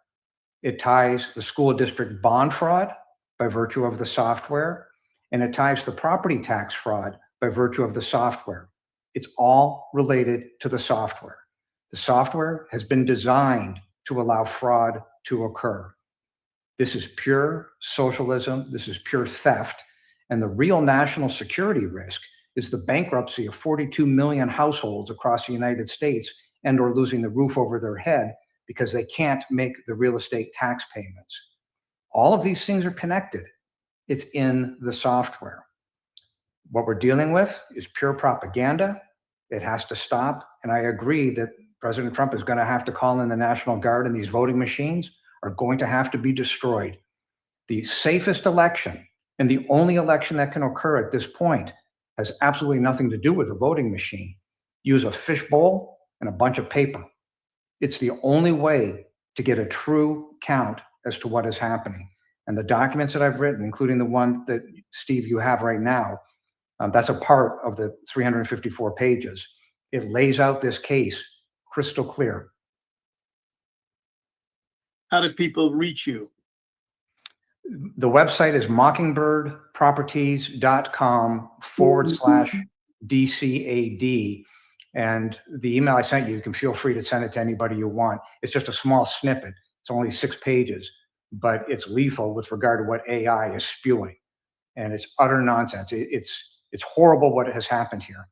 It ties the school district bond fraud by virtue of the software. And it ties the property tax fraud by virtue of the software. It's all related to the software. The software has been designed to allow fraud to occur. This is pure socialism. This is pure theft. And the real national security risk is the bankruptcy of 42 million households across the United States and or losing the roof over their head because they can't make the real estate tax payments. All of these things are connected. It's in the software. What we're dealing with is pure propaganda. It has to stop. And I agree that President Trump is going to have to call in the National Guard, and these voting machines are going to have to be destroyed. The safest election and the only election that can occur at this point has absolutely nothing to do with a voting machine. Use a fishbowl and a bunch of paper. It's the only way to get a true count as to what is happening. And the documents that I've written, including the one that, Steve, you have right now, that's a part of the 354 pages. It lays out this case crystal clear. How do people reach you? The website is mockingbirdproperties.com/DCAD. And the email I sent you can feel free to send it to anybody you want. It's just a small snippet. It's only 6 pages, but it's lethal with regard to what AI is spewing. And it's utter nonsense. It's horrible what has happened here.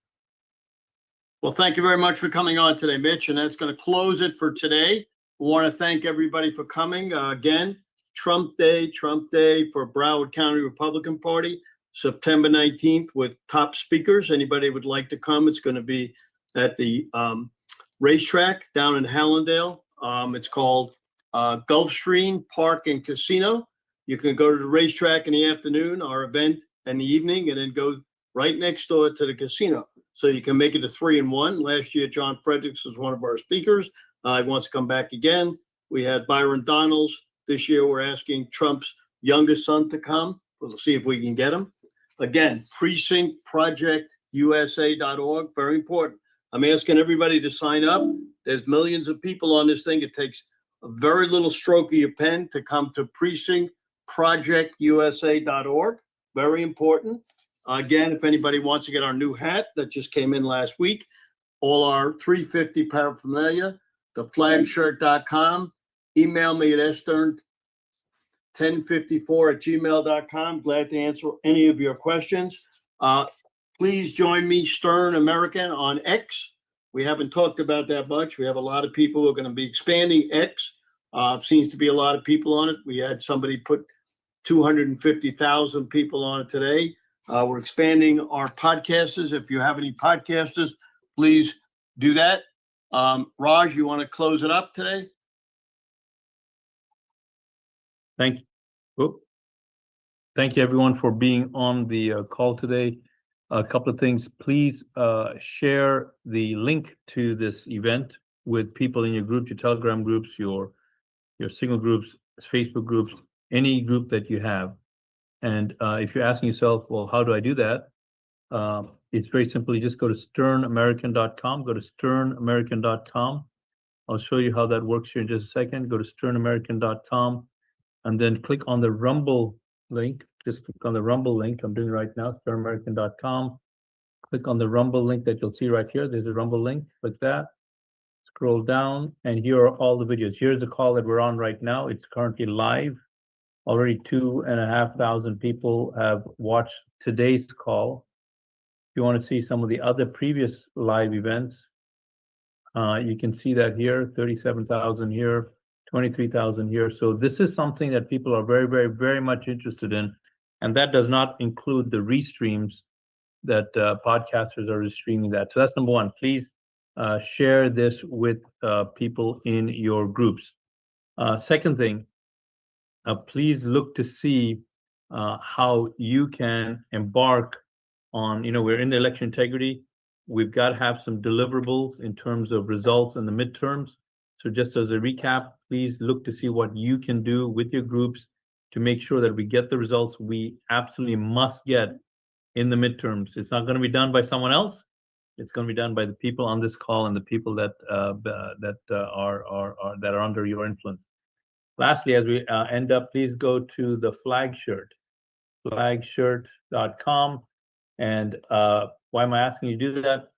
Well, thank you very much for coming on today, Mitch. And that's going to close it for today. We want to thank everybody for coming. Again, Trump Day for Broward County Republican Party, September 19th with top speakers. Anybody would like to come, it's going to be at the racetrack down in Hallandale. It's called Gulfstream Park and Casino. You can go to the racetrack in the afternoon, our event in the evening, and then go right next door to the casino. So you can make it a 3-in-1. Last year, John Fredericks was one of our speakers. He wants to come back again. We had Byron Donalds. This year, we're asking Trump's youngest son to come. We'll see if we can get him. Again, precinctprojectusa.org, very important. I'm asking everybody to sign up. There's millions of people on this thing. It takes a very little stroke of your pen to come to precinctprojectusa.org. Very important. Again, if anybody wants to get our new hat that just came in last week, all our 350 paraphernalia, theflagshirt.com. Email me at stern1054@gmail.com. Glad to answer any of your questions. Please join me, Stern American, on X. We haven't talked about that much. We have a lot of people who are going to be expanding X. Seems to be a lot of people on it. We had somebody put 250,000 people on it today. We're expanding our podcasters. If you have any podcasters, please do that. Raj, you want to close it up today? Thank you. Thank you, everyone, for being on the call today. A couple of things. Please share the link to this event with people in your group, your Telegram groups, your Signal groups, Facebook groups, any group that you have. And if you're asking yourself, well, how do I do that? It's very simple. You just go to sternamerican.com. Go to sternamerican.com. I'll show you how that works here in just a second. Go to sternamerican.com. And then click on the Rumble link. Just click on the Rumble link. I'm doing it right now, sternamerican.com. Click on the Rumble link that you'll see right here. There's a Rumble link. Click that. Scroll down, and here are all the videos. Here's the call that we're on right now. It's currently live. Already 2,500 people have watched today's call. If you want to see some of the other previous live events, you can see that here, 37,000 here, 23,000 here. So this is something that people are very, very, very much interested in. And that does not include the restreams that podcasters are restreaming that. So that's number one. Please share this with people in your groups. Second thing, please look to see how you can embark on, we're in the election integrity. We've got to have some deliverables in terms of results in the midterms. So just as a recap, please look to see what you can do with your groups to make sure that we get the results we absolutely must get in the midterms. It's not going to be done by someone else. It's going to be done by the people on this call and the people that are under your influence. Lastly, as we end up, please go to the flag shirt, flagshirt.com. And why am I asking you to do that?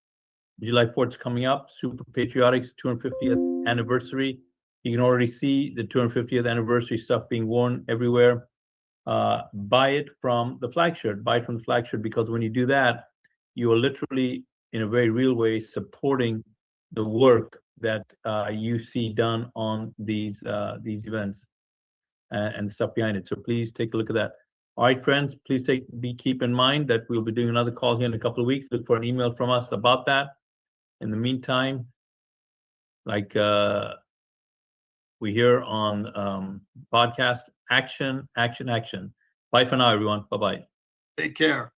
July 4th is coming up, Super Patriotics 250th anniversary. You can already see the 250th anniversary stuff being worn everywhere. Buy it from the flag shirt, because when you do that, you are literally, in a very real way, supporting the work that you see done on these events and stuff behind it. So please take a look at that. All right, friends, please keep in mind that we'll be doing another call here in a couple of weeks. Look for an email from us about that. In the meantime, like we hear on podcast, action, action, action. Bye for now, everyone. Bye-bye. Take care.